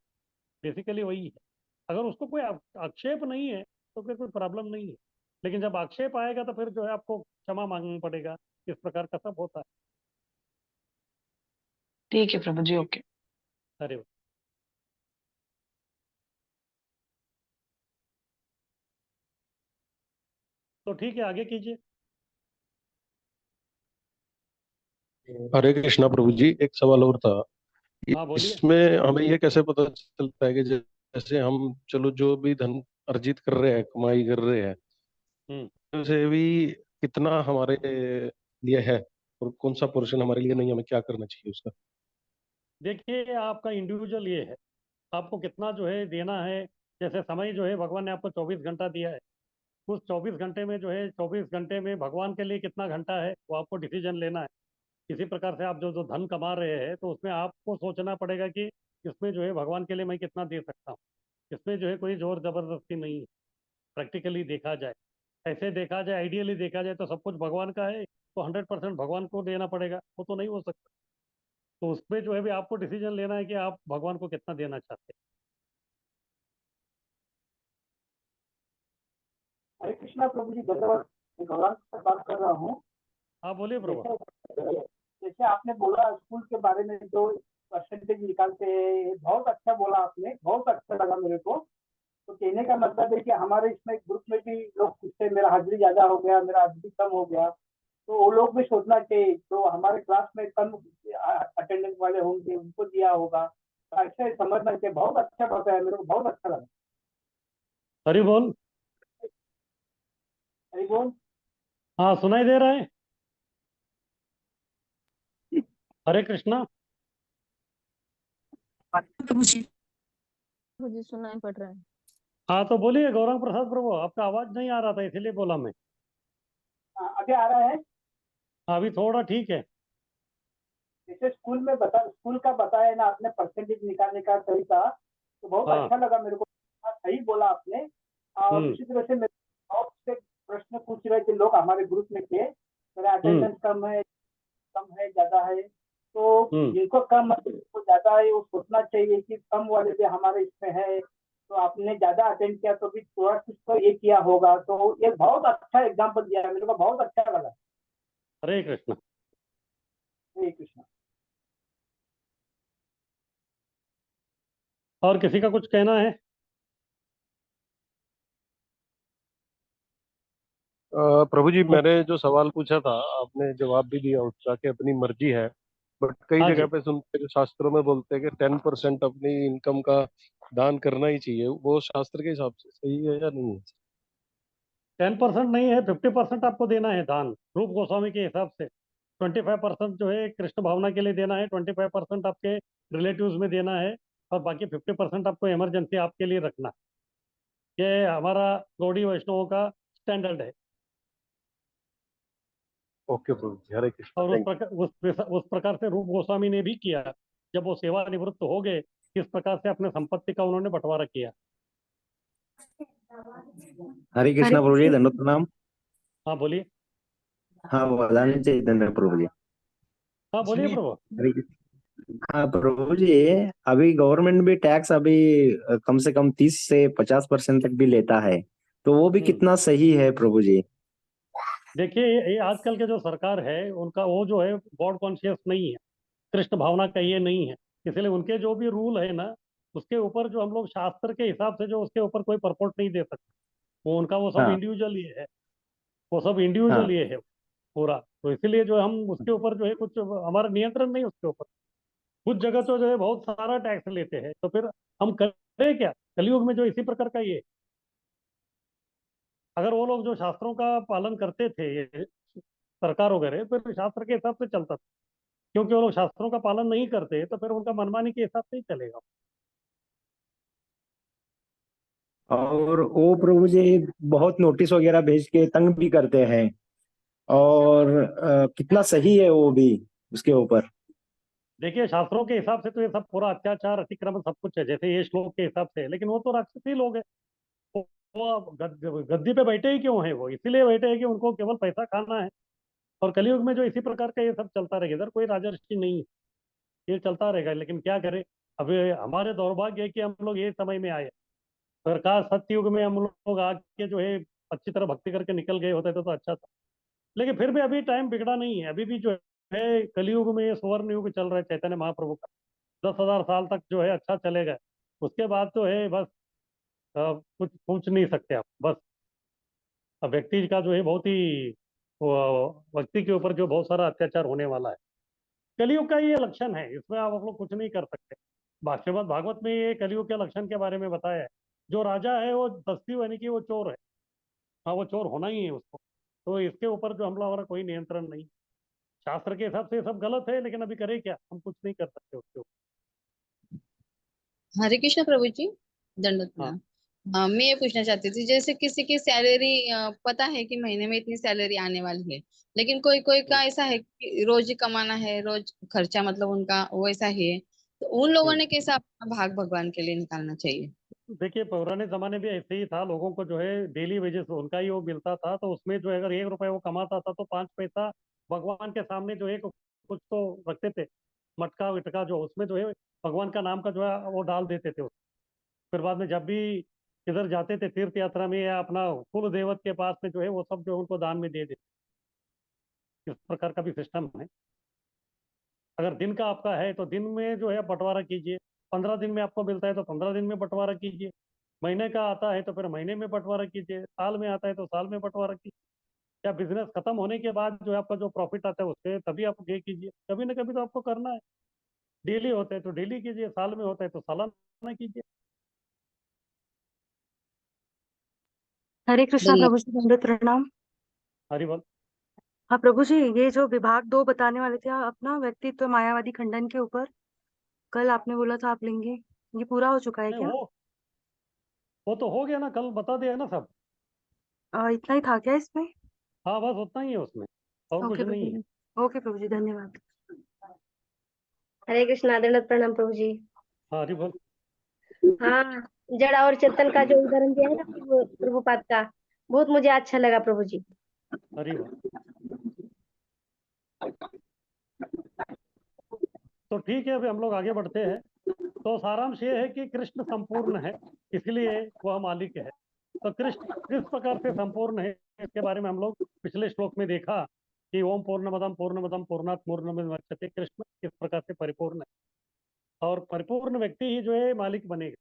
बेसिकली वही है। अगर उसको कोई आक्षेप नहीं है तो फिर कोई प्रॉब्लम नहीं है। लेकिन जब आक्षेप आएगा तो फिर जो है आपको क्षमा मांगना पड़ेगा। इस प्रकार का सब होता है। ठीक है प्रभु जी, ओके। अरे वाह। तो ठीक है, आगे कीजिए। हरे कृष्णा प्रभु जी, एक सवाल और था। हाँ बोलिए। इसमें हमें ये कैसे पता चलता है कि जैसे हम चलो जो भी धन अर्जित कर रहे हैं, कमाई कर रहे हैं, हम्म। उसे भी कितना हमारे लिए है और कौन सा पोर्शन हमारे लिए नहीं, हमें क्या करना चाहिए उसका? देखिए, आपका इंडिविजुअल ये है, आपको कितना जो है देना है। जैसे समय जो है भगवान ने आपको 24 घंटा दिया है, उस 24 घंटे में जो है 24 घंटे में भगवान के लिए कितना घंटा है वो आपको डिसीजन लेना है। इसी प्रकार से आप जो जो धन कमा रहे हैं तो उसमें आपको सोचना पड़ेगा कि इसमें जो है भगवान के लिए मैं कितना दे सकता हूँ। इसमें जो है कोई जोर जबरदस्ती नहीं है। प्रैक्टिकली देखा जाए, ऐसे देखा जाए, आइडियली देखा जाए तो सब कुछ भगवान का है, तो 100% भगवान को देना पड़ेगा, वो तो नहीं हो सकता। तो उसमें जो है भी आपको डिसीजन लेना है कि आप भगवान को कितना देना चाहते हरे कृष्णा प्रभु जी, धन्यवाद। मैं गौरांग से बात कर रहा हूँ। हैं। आप बोलिए प्रभु। जैसे जैसे आपने बोला स्कूल के बारे में जो परसेंटेज निकालते हैं, बहुत अच्छा बोला आपने, बहुत अच्छा लगा मेरे को। तो कहने का मतलब है कि हमारे इसमें ग्रुप में भी लोग पूछते, मेरा हाजिरी ज्यादा हो गया, मेरा हाजिरी कम हो गया, तो वो लोग भी सोचना चाहिए तो हमारे क्लास में कम अटेंडेंस वाले होंगे उनको दिया होगा, तो ऐसे समझना चाहिए। बहुत अच्छा बताया, मेरे को बहुत अच्छा लगा। हरि बोल। हरि बोल। हाँ, सुनाई दे रहा है। हरे कृष्णा। प्रभु जी। मुझे सुनाई पड़ रहा है। हाँ तो बोलिए गौरंग प्रसाद प्रभु, आपका आवाज नहीं आ रहा था इसीलिए बोला मैं। अभी आ रहा है। हाँ, अभी थोड़ा ठीक है। जैसे स्कूल का बताया ना आपने, परसेंटेज निकालने का तरीका, तो बहुत हाँ। अच्छा लगा मेरे को। सही बोला आपने। और हम्म। उसी तरह से मेरे बहुत से प्रश्न पूछ रहे थे लोग हमारे ग्रुप में थे, मेरा हम्म। अटेंडेंस कम है ज्यादा है। तो हम्म। जिनको कम है जिनको ज्यादा है, वो सोचना चाहिए कि कम वाले भी हमारे इसमें है, तो आपने ज्यादा अटेंड किया तो भी थोड़ा कुछ तो ये किया होगा। तो ये बहुत अच्छा एग्जाम्पल दिया, मेरे को बहुत अच्छा लगा। हरे कृष्णा। हरे कृष्णा। और किसी का कुछ कहना है? प्रभु जी, मैंने जो सवाल पूछा था आपने जवाब भी दिया उसका कि अपनी मर्जी है, बट कई हाँ जगह जी। पे सुनते हैं कि शास्त्रों में बोलते हैं कि 10% अपनी इनकम का दान करना ही चाहिए। वो शास्त्र के हिसाब से सही है या नहीं है? 10% नहीं है, 50% आपको देना है दान, रूप गोस्वामी के हिसाब से। 25% जो है कृष्ण भावना के लिए देना है, 25% आपके रिलेटिव्स में देना है, और बाकी 50% आपको इमरजेंसी आपके लिए रखना है। ये हमारा गौड़ी वैष्णवों का स्टैंडर्ड है। ओके प्रभु जी, हरे कृष्ण। और उस प्रकार से रूप गोस्वामी ने भी किया। जब वो सेवानिवृत्त हो गए, इस प्रकार से अपने संपत्ति का उन्होंने बंटवारा किया। हरे कृष्णा प्रभु जी, दंडवत प्रणाम। हाँ बोलिए। हाँ, वरदान चैतन्य प्रभु जी। हाँ बोलिए प्रभु। हरे कृष्ण। हाँ प्रभु जी, अभी गवर्नमेंट भी टैक्स अभी कम से कम 30 से 50% तक भी लेता है, तो वो भी कितना सही है प्रभु जी? देखिए, ये आजकल के जो सरकार है उनका वो जो है गॉड कॉन्शियस नहीं है, कृष्ण भावना का ये नहीं है। इसलिए उनके जो भी रूल है ना, उसके ऊपर जो हम लोग शास्त्र के हिसाब से जो उसके ऊपर कोई परपोर्ट नहीं दे सकते। वो उनका वो सब हाँ इंडिविजुअल ये है, वो सब इंडिविजुअल हाँ। ये है पूरा। तो इसीलिए जो हम उसके ऊपर जो है कुछ हमारा नियंत्रण नहीं उसके ऊपर। कुछ जगह तो जो है बहुत सारा टैक्स लेते हैं, तो फिर हम करें क्या? कलयुग में जो इसी प्रकार का ये, अगर वो लोग जो शास्त्रों का पालन करते थे ये सरकार वगैरह, फिर शास्त्र के हिसाब से चलता था। क्योंकि वो लोग शास्त्रों का पालन नहीं करते, तो फिर उनका मनमानी के हिसाब से ही चलेगा। और वो प्रभु जी बहुत नोटिस वगैरह भेज के तंग भी करते हैं, और कितना सही है वो भी उसके ऊपर? देखिए, शास्त्रों के हिसाब से तो ये सब पूरा अत्याचार अतिक्रमण सब कुछ है, जैसे ये श्लोक के हिसाब से है, लेकिन वो तो राक्षसी लोग हैं। वो गद्दी पे बैठे ही क्यों हैं? वो इसीलिए बैठे हैं कि उनको केवल पैसा खाना है। और कलयुग में जो इसी प्रकार का ये सब चलता रहेगा, इधर कोई राजर्षि नहीं है, ये चलता रहेगा। लेकिन क्या करें, अभी हमारे दौर्भाग्य है कि हम लोग ये समय में आए। सरकार सत्युग में हम लोग आके जो है अच्छी तरह भक्ति करके निकल गए होते तो अच्छा था। लेकिन फिर भी अभी टाइम बिगड़ा नहीं है, अभी भी जो है कलयुग में ये स्वर्ण युग चल रहा है चैतन्य महाप्रभु का। 10,000 साल तक जो है अच्छा चलेगा। उसके बाद तो है बस, कुछ पूछ नहीं सकते आप बस। अब व्यक्ति का जो है बहुत ही व्यक्ति के ऊपर जो बहुत सारा अत्याचार होने वाला है। कलयुग का ये लक्षण है, इसमें आप लोग कुछ नहीं कर सकते। श्रीमद् भागवत में ये कलयुग के लक्षण के बारे में बताया है। जो राजा है वो दस्यु यानी कि वो चोर है। हाँ, वो चोर होना ही है उसको। तो इसके ऊपर जो हम लोग, हमारा कोई नियंत्रण नहीं। शास्त्र के हिसाब से ये सब गलत है, लेकिन अभी करे क्या, हम कुछ नहीं कर सकते उसके ऊपर। हरे कृष्ण प्रभु जी, दंडवत हाँ। प्रणाम। मैं ये पूछना चाहती थी, जैसे किसी की सैलरी पता है कि महीने में इतनी सैलरी आने वाली है, लेकिन कोई कोई का ऐसा है कि रोज ही कमाना है, रोज खर्चा मतलब उनका वैसा ही है, तो उन लोगों हम्म। ने कैसा अपना भाग भगवान के लिए निकालना चाहिए? देखिए, पुराने जमाने में ऐसे ही था, लोगों को जो है डेली वेजेस उनका ही वो मिलता था। तो उसमें जो है अगर 1 रुपए वो कमाता था तो 5 पैसा भगवान के सामने जो है कुछ तो रखते थे, मटका विटका, जो उसमें जो है भगवान का नाम का जो है वो डाल देते थे। फिर बाद में जब भी इधर जाते थे तीर्थ यात्रा में या अपना कुल देवत के पास में जो है वो सब जो है उनको दान में दे देते। इस प्रकार का भी सिस्टम है। अगर दिन का आपका है तो दिन में जो है बंटवारा कीजिए। 15 दिन में आपको मिलता है तो 15 दिन में बंटवारा कीजिए। महीने का आता है तो फिर महीने में बंटवारा कीजिए। साल में आता है तो साल में बंटवारा कीजिए। या बिजनेस खत्म होने के बाद जो है आपका जो प्रॉफिट आता है उससे तभी आप ये कीजिए। कभी ना कभी तो आपको करना है। डेली होता है तो डेली कीजिए, साल में होता है तो सालाना कीजिए। हरे कृष्णा धन्यवाद। प्रभु जी, दंडवत प्रणाम। हरी बोल। हाँ प्रभु जी, ये जो विभाग 2 बताने वाले थे आप ना, व्यक्तित्व मायावादी खंडन के ऊपर, कल आपने बोला था आप लेंगे, ये पूरा हो चुका है नहीं, क्या? वो तो हो गया ना, कल बता दिया ना सब। इतना ही था क्या इसमें? हाँ, बस उतना ही है उसमें, और कुछ ओके नहीं प्रभु है। जी। ओके प्रभु जी, धन्यवाद। हरे कृष्णा, दंडवत प्रणाम प्रभु जी। हाँ, हरी बोल। हाँ, जड़ा और चेतन का जो उदाहरण दिया है ना प्रभुपाद का, बहुत मुझे अच्छा लगा प्रभु जी। हरी बोल। तो ठीक है, अभी हम लोग आगे बढ़ते हैं। तो सारांश ये है कि कृष्ण संपूर्ण है, इसलिए वह मालिक है। तो कृष्ण किस प्रकार से संपूर्ण है, इसके बारे में हम लोग पिछले श्लोक में देखा कि ओम पूर्णमदम पूर्णात् पूर्णमुदच्यते। कृष्ण किस प्रकार से परिपूर्ण है, और परिपूर्ण व्यक्ति ही जो है मालिक बनेगा।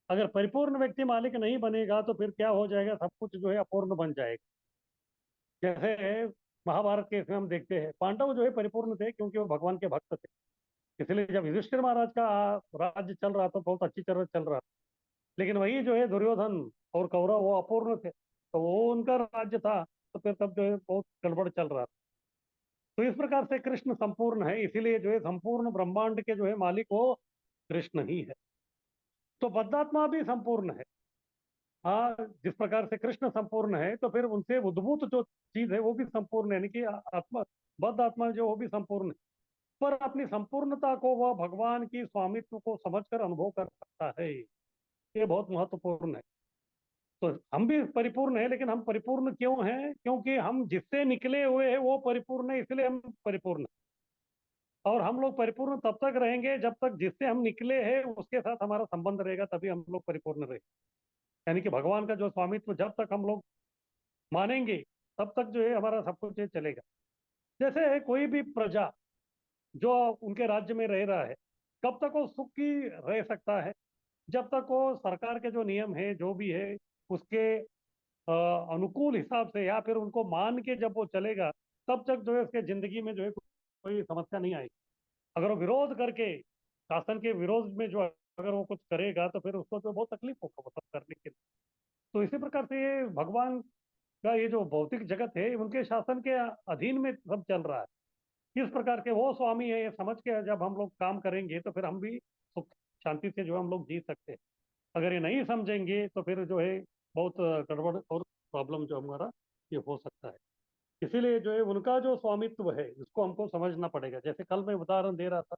अगर परिपूर्ण व्यक्ति मालिक नहीं बनेगा तो फिर क्या हो जाएगा, सब कुछ जो है अपूर्ण बन जाएगा। जैसे महाभारत के इसमें हम देखते हैं, पांडव जो है परिपूर्ण थे क्योंकि वो भगवान के भक्त थे। इसलिए जब युधिष्ठिर महाराज का राज्य चल रहा था, बहुत अच्छी तरह चल रहा था। लेकिन वही जो है दुर्योधन और कौरव वो अपूर्ण थे, तो वो उनका राज्य था, तो फिर तब जो है बहुत गड़बड़ चल रहा था। तो इस प्रकार से कृष्ण संपूर्ण है, इसीलिए जो है संपूर्ण ब्रह्मांड के जो है मालिक वो कृष्ण ही है। तो बद्धात्मा भी संपूर्ण है। हाँ, जिस प्रकार से कृष्ण संपूर्ण है तो फिर उनसे उद्भूत जो चीज है वो भी संपूर्ण है, यानी कि आत्मा, बद्ध आत्मा जो वो भी संपूर्ण है। पर अपनी संपूर्णता को वह भगवान की स्वामित्व को समझकर अनुभव कर सकता है, ये बहुत महत्वपूर्ण है। तो हम भी परिपूर्ण है, लेकिन हम परिपूर्ण क्यों हैं? क्योंकि हम जिससे निकले हुए हैं वो परिपूर्ण है, इसलिए हम परिपूर्ण हैं। और हम लोग परिपूर्ण तब तक रहेंगे जब तक जिससे हम निकले हैं उसके साथ हमारा संबंध रहेगा, तभी हम लोग परिपूर्ण रहेंगे। यानी कि भगवान का जो स्वामित्व जब तक हम लोग मानेंगे तब तक जो है हमारा सब कुछ ये चलेगा। जैसे है कोई भी प्रजा जो उनके राज्य में रह रहा है, कब तक वो सुखी रह सकता है? जब तक वो सरकार के जो नियम है जो भी है उसके अनुकूल हिसाब से या फिर उनको मान के जब वो चलेगा, तब तक जो है उसके जिंदगी में जो है कोई समस्या नहीं आएगी। अगर वो विरोध करके, शासन के विरोध में जो अगर वो कुछ करेगा तो फिर उसको तो बहुत तकलीफ होगा वो सब करने के लिए। तो इसी प्रकार से ये भगवान का ये जो भौतिक जगत है उनके शासन के अधीन में सब चल रहा है। इस प्रकार के वो स्वामी है, ये समझ के जब हम लोग काम करेंगे तो फिर हम भी सुख शांति से जो है हम लोग जी सकते हैं। अगर ये नहीं समझेंगे तो फिर जो है बहुत गड़बड़ और प्रॉब्लम जो हमारा ये हो सकता है। इसीलिए जो है उनका जो स्वामित्व है इसको हमको समझना पड़ेगा। जैसे कल मैं उदाहरण दे रहा था,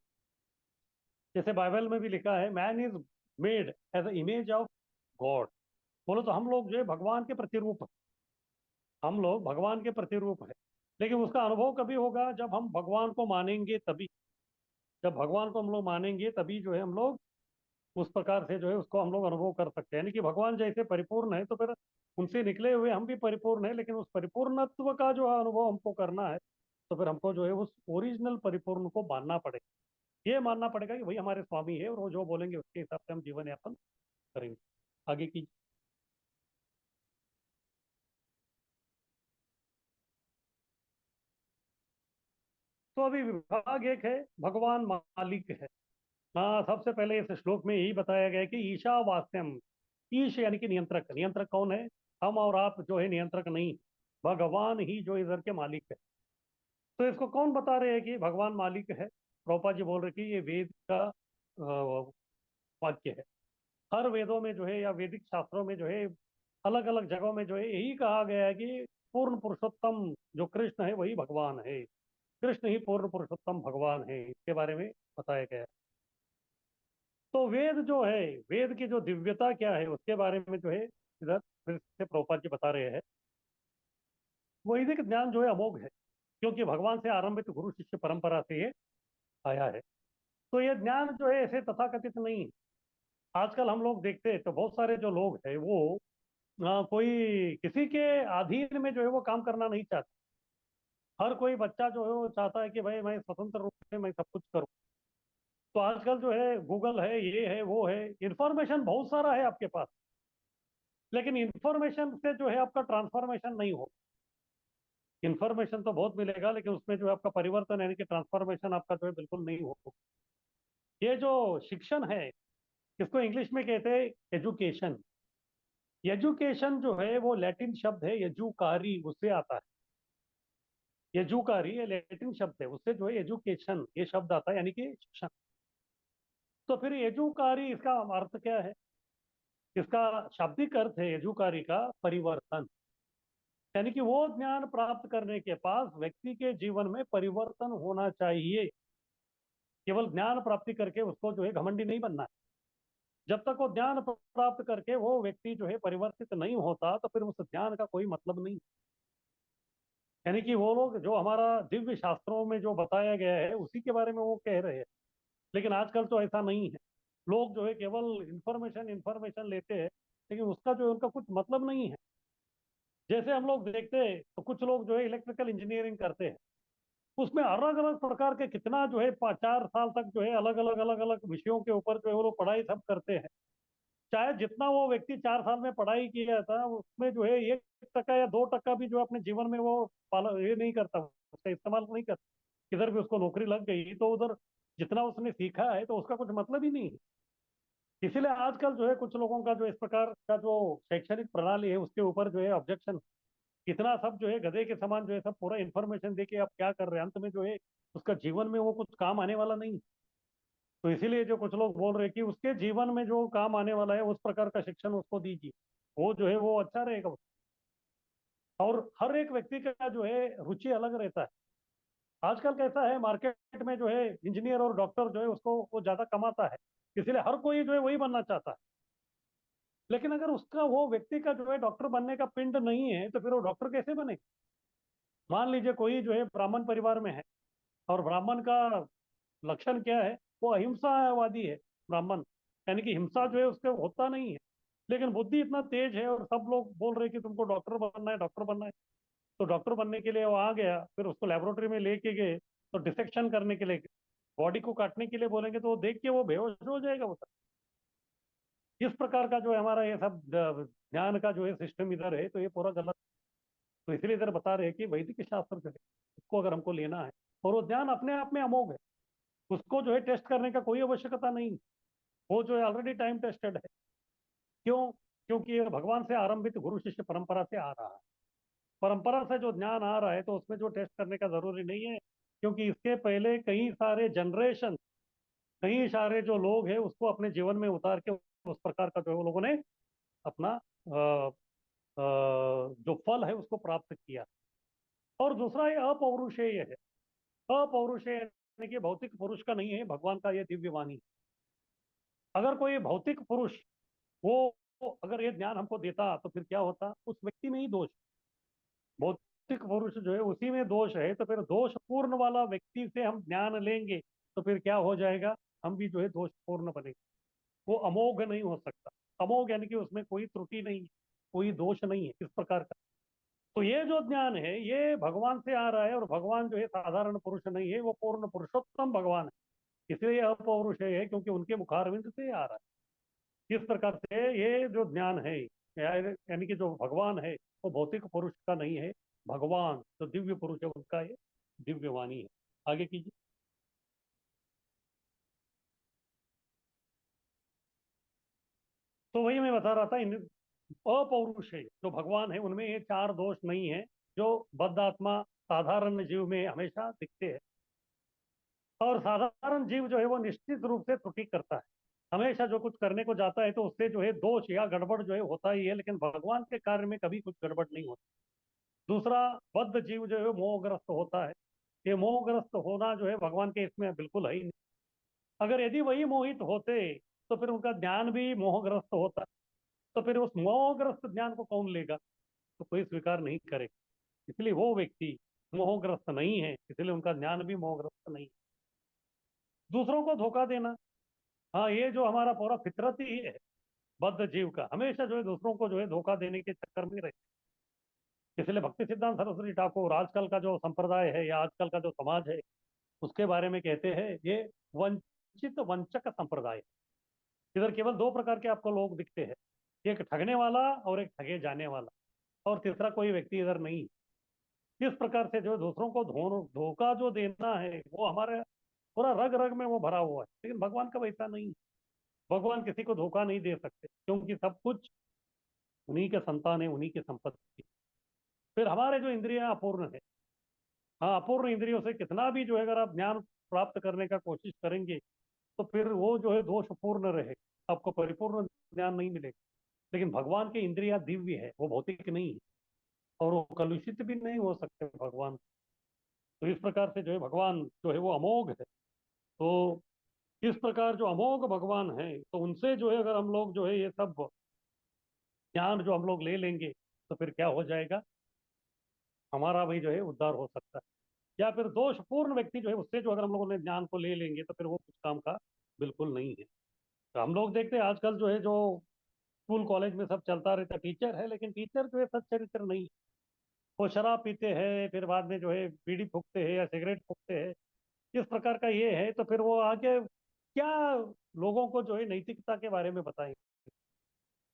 जैसे बाइबल में भी लिखा है man is made as a image of God. बोलो तो हम लोग जो है भगवान के प्रतिरूप हैं, हम लोग भगवान के प्रतिरूप हैं। लेकिन उसका अनुभव कभी होगा जब हम भगवान को मानेंगे तभी। जब भगवान को हम लोग मानेंगे तभी जो है हम लोग उस प्रकार से जो है उसको हम लोग अनुभव कर सकते हैं। यानी कि भगवान जैसे परिपूर्ण है तो फिर उनसे निकले हुए हम भी परिपूर्ण है, लेकिन उस परिपूर्णत्व का जो अनुभव हमको करना है तो फिर हमको जो है उस ओरिजिनल परिपूर्ण को मानना पड़ेगा। ये मानना पड़ेगा कि वही हमारे स्वामी है और वो जो बोलेंगे उसके हिसाब से हम जीवन यापन करेंगे। आगे की। तो अभी विभाग एक है, भगवान मालिक है। हाँ, सबसे पहले इस श्लोक में यही बताया गया है कि ईशावास्यम। ईश यानी कि नियंत्रक। नियंत्रक कौन है? हम और आप जो है नियंत्रक नहीं, भगवान ही जो इधर के मालिक है। तो इसको कौन बता रहे हैं कि भगवान मालिक है? प्रभुपाद जी बोल रहे कि ये वेद का वाक्य है। हर वेदों में जो है या वैदिक शास्त्रों में जो है अलग अलग जगहों में जो है यही कहा गया है कि पूर्ण पुरुषोत्तम जो कृष्ण है वही भगवान है। कृष्ण ही पूर्ण पुरुषोत्तम भगवान है, इसके बारे में बताया गया है। तो वेद जो है, वेद की जो दिव्यता क्या है उसके बारे में जो है इधर फिर से प्रभुपाद जी बता रहे हैं। वैदिक ज्ञान जो है अमोघ है, क्योंकि भगवान से आरंभित गुरु शिष्य परंपरा से ये आया है। तो ये ज्ञान जो है ऐसे तथाकथित नहीं है। आजकल हम लोग देखते हैं तो बहुत सारे जो लोग हैं वो कोई किसी के अधीन में जो है वो काम करना नहीं चाहते। हर कोई बच्चा जो है वो चाहता है कि भाई मैं स्वतंत्र रूप से मैं सब कुछ करूं। तो आजकल जो है गूगल है, ये है, वो है, इंफॉर्मेशन बहुत सारा है आपके पास, लेकिन इंफॉर्मेशन से जो है आपका ट्रांसफॉर्मेशन नहीं हो। इंफॉर्मेशन तो बहुत मिलेगा लेकिन उसमें जो है आपका परिवर्तन यानी कि ट्रांसफॉर्मेशन आपका जो है बिल्कुल नहीं हो। ये जो शिक्षण है इसको इंग्लिश में कहते हैं एजुकेशन। एजुकेशन जो है वो लैटिन शब्द है एजुकारी, उससे आता है। एजुकारी ये लैटिन शब्द है, उससे जो है एजुकेशन ये शब्द आता है, यानी कि शिक्षण। तो फिर एजुकारी इसका अर्थ क्या है? इसका शाब्दिक अर्थ है एजुकारी का परिवर्तन। यानी कि वो ज्ञान प्राप्त करने के पास व्यक्ति के जीवन में परिवर्तन होना चाहिए। केवल ज्ञान प्राप्ति करके उसको जो है घमंडी नहीं बनना है। जब तक वो ज्ञान प्राप्त करके वो व्यक्ति जो है परिवर्तित नहीं होता तो फिर उस ज्ञान का कोई मतलब नहीं। यानी कि वो लोग जो हमारा दिव्य शास्त्रों में जो बताया गया है उसी के बारे में वो कह रहे हैं। लेकिन आजकल तो ऐसा नहीं है। लोग जो है केवल इंफॉर्मेशन इंफॉर्मेशन लेते हैं, लेकिन उसका जो है उनका कुछ मतलब नहीं है। जैसे हम लोग देखते हैं तो कुछ लोग जो है इलेक्ट्रिकल इंजीनियरिंग करते हैं, उसमें अलग अलग प्रकार के कितना जो है 4 साल तक जो है अलग अलग अलग अलग विषयों के ऊपर जो है वो लोग पढ़ाई सब करते हैं। चाहे जितना वो व्यक्ति 4 साल में पढ़ाई किया था उसमें जो है 1% या 2% भी जो अपने जीवन में वो ये नहीं करता, उसका इस्तेमाल नहीं करता। किधर भी उसको नौकरी लग गई तो उधर जितना उसने सीखा है तो उसका कुछ मतलब ही नहीं है। इसीलिए आजकल जो है कुछ लोगों का जो इस प्रकार का जो शैक्षणिक प्रणाली है उसके ऊपर जो है ऑब्जेक्शन। इतना सब जो है गधे के समान जो है सब पूरा इन्फॉर्मेशन दे के आप क्या कर रहे हैं, अंत में जो है उसका जीवन में वो कुछ काम आने वाला नहीं। तो इसीलिए जो कुछ लोग बोल रहे हैं कि उसके जीवन में जो काम आने वाला है उस प्रकार का शिक्षण उसको दीजिए। वो जो है वो अच्छा रहेगा। और हर एक व्यक्ति का जो है रुचि अलग रहता है। आजकल कैसा है, मार्केट में जो है इंजीनियर और डॉक्टर जो है उसको वो ज्यादा कमाता है, इसलिए हर कोई जो है वही बनना चाहता है। लेकिन अगर उसका वो व्यक्ति का जो है डॉक्टर बनने का पिंड नहीं है तो फिर वो डॉक्टर कैसे बने? मान लीजिए कोई जो है ब्राह्मण परिवार में है, और ब्राह्मण का लक्षण क्या है? वो अहिंसावादी है ब्राह्मण, यानी कि हिंसा जो है उसके होता नहीं है। लेकिन बुद्धि इतना तेज है और सब लोग बोल रहे हैं कि तुमको डॉक्टर बनना है, डॉक्टर बनना है। तो डॉक्टर बनने के लिए वो आ गया, फिर उसको लेबोरेटरी में लेके गए तो डिसेक्शन करने के लिए, बॉडी को काटने के लिए बोलेंगे तो वो देख के वो बेहोश हो जाएगा वो सब। इस प्रकार का जो है हमारा ये सब ज्ञान का जो है सिस्टम इधर है, तो ये पूरा गलत। तो इसलिए इधर बता रहे हैं कि वैदिक शास्त्र जो है उसको अगर हमको लेना है, और वो ज्ञान अपने आप में अमोघ है, उसको जो है टेस्ट करने का कोई आवश्यकता नहीं है। वो जो है ऑलरेडी टाइम टेस्टेड है। क्यों? क्योंकि ये भगवान से आरंभित गुरु शिष्य परंपरा से आ रहा है। परंपरा से जो ज्ञान आ रहा है तो उसमें जो टेस्ट करने का जरूरी नहीं है, क्योंकि इसके पहले कई सारे जनरेशन, कई सारे जो लोग हैं उसको अपने जीवन में उतार के उस प्रकार का जो है वो लोगों ने अपना जो फल है उसको प्राप्त किया। और दूसरा ये अपौरुषेय है। अपौरुषेय यानी कि भौतिक पुरुष का नहीं है, भगवान का ये दिव्य वाणी। अगर कोई भौतिक पुरुष वो अगर ये ज्ञान हमको देता तो फिर क्या होता? उस व्यक्ति में ही दोष। भौतिक पुरुष जो है उसी में दोष है, तो फिर दोष पूर्ण वाला व्यक्ति से हम ज्ञान लेंगे तो फिर क्या हो जाएगा? हम भी जो है दोष पूर्ण बनेंगे। वो अमोघ नहीं हो सकता। अमोघ यानी कि उसमें कोई त्रुटि नहीं है, कोई दोष नहीं है इस प्रकार का। तो ये जो ज्ञान है ये भगवान से आ रहा है, और भगवान जो है साधारण पुरुष नहीं है, वो पूर्ण पुरुषोत्तम भगवान है। इसलिए अपौरुषेय है क्योंकि उनके मुखारविंद से आ रहा है। इस प्रकार से ये जो ज्ञान है यानी कि जो भगवान है वो भौतिक पुरुष का नहीं है, भगवान जो दिव्य पुरुष है उसका ये दिव्य वाणी है। आगे कीजिए। तो वही मैं बता रहा था, इन अपौरुष है जो भगवान है उनमें ये चार दोष नहीं है जो बद्ध आत्मा साधारण जीव में हमेशा दिखते हैं। और साधारण जीव जो है वो निश्चित रूप से त्रुटि करता है, हमेशा जो कुछ करने को जाता है तो उससे जो है दोष या गड़बड़ जो है होता ही है, लेकिन भगवान के कार्य में कभी कुछ गड़बड़ नहीं होती। दूसरा, बद्ध जीव जो है मोहग्रस्त होता है। ये मोहग्रस्त होना जो है भगवान के इसमें बिल्कुल है ही नहीं। अगर यदि वही मोहित होते तो फिर उनका ज्ञान भी मोहग्रस्त होता, तो फिर उस मोहग्रस्त ज्ञान को कौन लेगा? तो कोई स्वीकार नहीं करेगा। इसलिए वो व्यक्ति मोहग्रस्त नहीं है, इसलिए उनका ज्ञान भी मोहग्रस्त नहीं है। दूसरों को धोखा देना, हाँ, ये जो हमारा पूरा फितरत ही है बद्ध जीव का, हमेशा जो है दूसरों को जो है धोखा देने के चक्कर में रहते। इसलिए भक्ति सिद्धांत सरस्वती ठाकुर आजकल का जो संप्रदाय है या आजकल का जो समाज है उसके बारे में कहते हैं ये वंचित वंचक संप्रदाय। इधर केवल दो प्रकार के आपको लोग दिखते हैं, एक ठगने वाला और एक ठगे जाने वाला, और तीसरा कोई व्यक्ति इधर नहीं। इस प्रकार से जो दूसरों को धोखा जो देना है वो हमारे पूरा रग रग में वो भरा हुआ है, लेकिन भगवान का वैसा नहीं है। भगवान किसी को धोखा नहीं दे सकते क्योंकि सब कुछ उन्हीं के संतान है, उन्हीं की संपत्ति। फिर हमारे जो इंद्रियां अपूर्ण है, हाँ, अपूर्ण इंद्रियों से कितना भी जो है अगर आप ज्ञान प्राप्त करने का कोशिश करेंगे तो फिर वो जो है दोषपूर्ण रहे, आपको परिपूर्ण ज्ञान नहीं मिलेगा। लेकिन भगवान की इंद्रियां दिव्य है, वो भौतिक नहीं है, और वो कलुषित भी नहीं हो सकते भगवान। तो इस प्रकार से जो है भगवान जो है वो अमोघ है। तो इस प्रकार जो अमोघ भगवान है तो उनसे जो है अगर हम लोग जो है ये सब ज्ञान जो हम लोग ले लेंगे तो फिर क्या हो जाएगा? हमारा भी जो है उद्धार हो सकता है। या फिर दोषपूर्ण व्यक्ति जो है उससे जो अगर हम लोगों ने ज्ञान को ले लेंगे तो फिर वो कुछ काम का बिल्कुल नहीं है। तो हम लोग देखते हैं आजकल जो है जो स्कूल कॉलेज में सब चलता रहता है, टीचर है लेकिन टीचर जो है सच्चरित्र नहीं है। वो शराब पीते हैं, फिर बाद में जो है बीड़ी फूकते हैं या सिगरेट फूकते हैं, इस प्रकार का ये है। तो फिर वो आगे क्या लोगों को जो है नैतिकता के बारे में बताएंगे?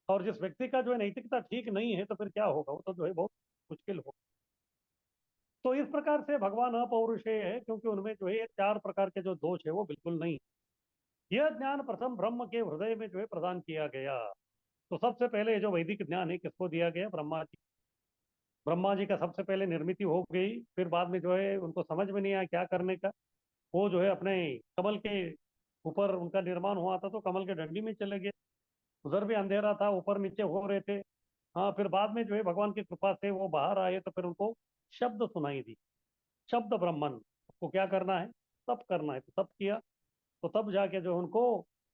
और जिस व्यक्ति का जो है नैतिकता ठीक नहीं है तो फिर क्या होगा? वो तो जो है बहुत मुश्किल होगा। तो इस प्रकार से भगवान अपौरुषेय है क्योंकि उनमें जो है ये चार प्रकार के जो दोष है वो बिल्कुल नहीं। यह ज्ञान प्रथम ब्रह्म के हृदय में जो है प्रदान किया गया। तो सबसे पहले जो वैदिक ज्ञान है किसको दिया गया? ब्रह्मा जी। ब्रह्मा जी का सबसे पहले निर्मिति हो गई, फिर बाद में जो है उनको समझ में नहीं आया क्या करने का। वो जो है अपने कमल के ऊपर उनका निर्माण हुआ था तो कमल के डंडी में चले गए। उधर भी अंधेरा था, ऊपर नीचे हो रहे थे, हाँ, फिर बाद में जो है भगवान की कृपा से वो बाहर आए तो फिर उनको शब्द सुनाई दी, शब्द ब्रह्मन को क्या करना है, तप करना है, तो तप किया। तो तब जाके जो उनको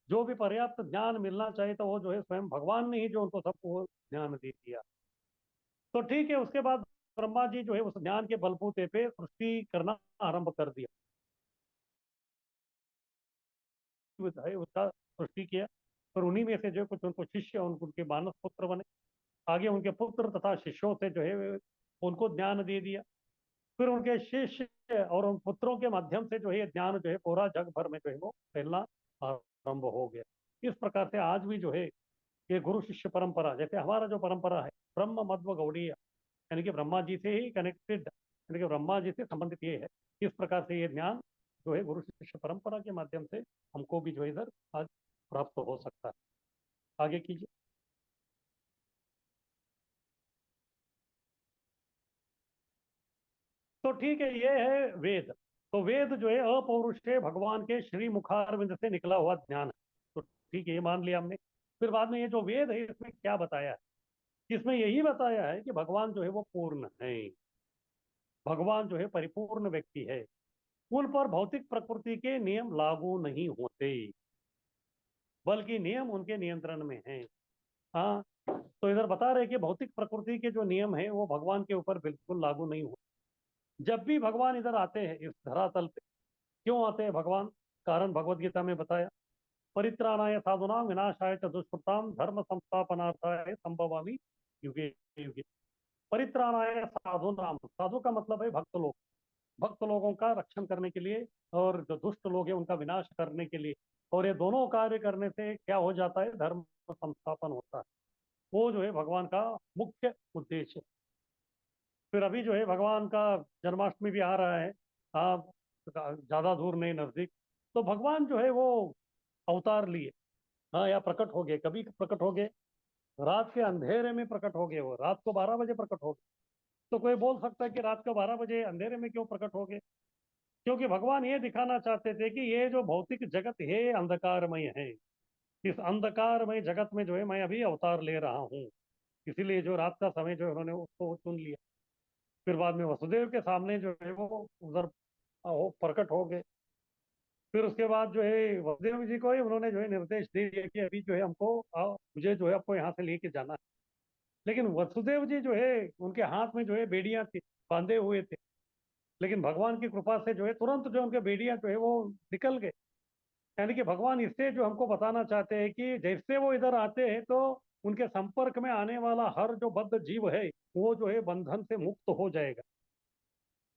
जो भी पर्याप्त ज्ञान मिलना चाहिए तो वो जो है स्वयं भगवान ने ही जो उनको सबको ज्ञान दे दिया। तो ठीक है, उसके बाद ब्रह्मा जी जो है उस ज्ञान के बलबूते पे सृष्टि करना आरंभ कर दिया, है उसका सृष्टि किया। और उन्हीं में से जो है कुछ उनको शिष्य उनके मानस पुत्र बने। आगे उनके पुत्र तथा शिष्यों से जो है उनको ज्ञान दे दिया। फिर उनके शिष्य और उन पुत्रों के माध्यम से जो है ये ज्ञान जो है पूरा जग भर में जो है वो फैलना आरंभ हो गया। इस प्रकार से आज भी जो है ये गुरु शिष्य परंपरा, जैसे हमारा जो परंपरा है ब्रह्म मध्व गौड़ीय, यानी कि ब्रह्मा जी से ही कनेक्टेड, यानी कि ब्रह्मा जी से संबंधित ये है। इस प्रकार से ये ज्ञान जो है गुरु शिष्य परंपरा के माध्यम से हमको भी जो है इधर आज प्राप्त हो सकता है। आगे कीजिए। तो ठीक है, ये है वेद। तो वेद जो है अपौरुषेय भगवान के श्री मुखारविंद से निकला हुआ ज्ञान है। तो ठीक है, ये मान लिया हमने। फिर बाद में ये जो वेद है इसमें क्या बताया है, इसमें यही बताया है कि भगवान जो है वो पूर्ण है, भगवान जो है परिपूर्ण व्यक्ति है, उन पर भौतिक प्रकृति के नियम लागू नहीं होते, बल्कि नियम उनके नियंत्रण में हैं। हाँ, तो इधर बता रहे कि भौतिक प्रकृति के जो नियम है वो भगवान के ऊपर बिल्कुल लागू नहीं होते। जब भी भगवान इधर आते हैं इस धरातल पे, क्यों आते हैं भगवान, कारण भगवत गीता में बताया, परित्राणाय साधुनां विनाशाय च दुष्कृतां धर्म संस्थापनार्थाय संभवामि युगे युगे। परित्राणाय साधुनां, साधु का मतलब है भक्त लोग, भक्त लोगों का रक्षण करने के लिए, और जो दुष्ट लोग हैं उनका विनाश करने के लिए। और ये दोनों कार्य करने से क्या हो जाता है, धर्म संस्थापन होता है। वो जो है भगवान का मुख्य उद्देश्य। फिर अभी जो है भगवान का जन्माष्टमी भी आ रहा है, आप ज्यादा दूर नहीं, नजदीक। तो भगवान जो है वो अवतार लिए, हाँ, या प्रकट हो गए, कभी प्रकट हो गए, रात के अंधेरे में प्रकट हो गए, वो रात को 12 बजे प्रकट हो गए। तो कोई बोल सकता है कि रात को 12 बजे अंधेरे में क्यों प्रकट हो गए, क्योंकि भगवान ये दिखाना चाहते थे कि ये जो भौतिक जगत है अंधकारमय है, इस अंधकारमय जगत में जो है मैं अभी अवतार ले रहा हूँ, इसीलिए जो रात का समय जो है उन्होंने उसको चुन लिया। फिर बाद में वसुदेव के सामने जो है वो उधर प्रकट हो गए। फिर उसके बाद जो है वसुदेव जी को ही उन्होंने जो है निर्देश दे दिया कि अभी जो है हमको मुझे जो है आपको यहाँ से लेके जाना है। लेकिन वसुदेव जी जो है उनके हाथ में जो है बेड़ियां थी, बांधे हुए थे। लेकिन भगवान की कृपा से जो है तुरंत जो उनके बेड़ियां जो है वो निकल गए। यानी कि भगवान इससे जो हमको बताना चाहते हैं कि जैसे वो इधर आते हैं तो उनके संपर्क में आने वाला हर जो बद्ध जीव है वो जो है बंधन से मुक्त हो जाएगा।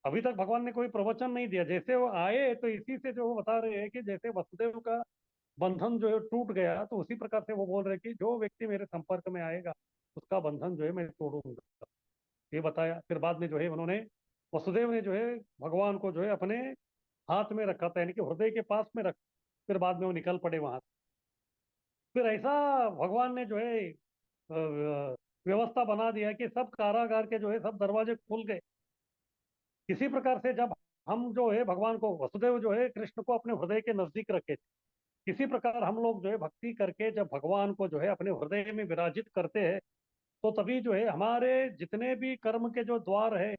अभी तक भगवान ने कोई प्रवचन नहीं दिया, जैसे वो आए तो इसी से जो वो बता रहे हैं कि जैसे वसुदेव का बंधन जो है टूट गया, तो उसी प्रकार से वो बोल रहे हैं कि जो व्यक्ति मेरे संपर्क में आएगा उसका बंधन जो है मैं तोड़ूंगा, ये बताया। फिर बाद में जो है उन्होंने, वसुदेव ने जो है भगवान को जो है अपने हाथ में रखा था, यानी कि हृदय के पास में रख। फिर बाद में वो निकल पड़े वहां से। फिर ऐसा भगवान ने जो है व्यवस्था बना दिया कि सब कारागार के जो है सब दरवाजे खुल गए। इसी प्रकार से जब हम जो है भगवान को, वसुदेव जो है कृष्ण को अपने हृदय के नजदीक रखे थे, इसी प्रकार हम लोग जो है भक्ति करके जब भगवान को जो है अपने हृदय में विराजित करते हैं, तो तभी जो है हमारे जितने भी कर्म के जो द्वार है,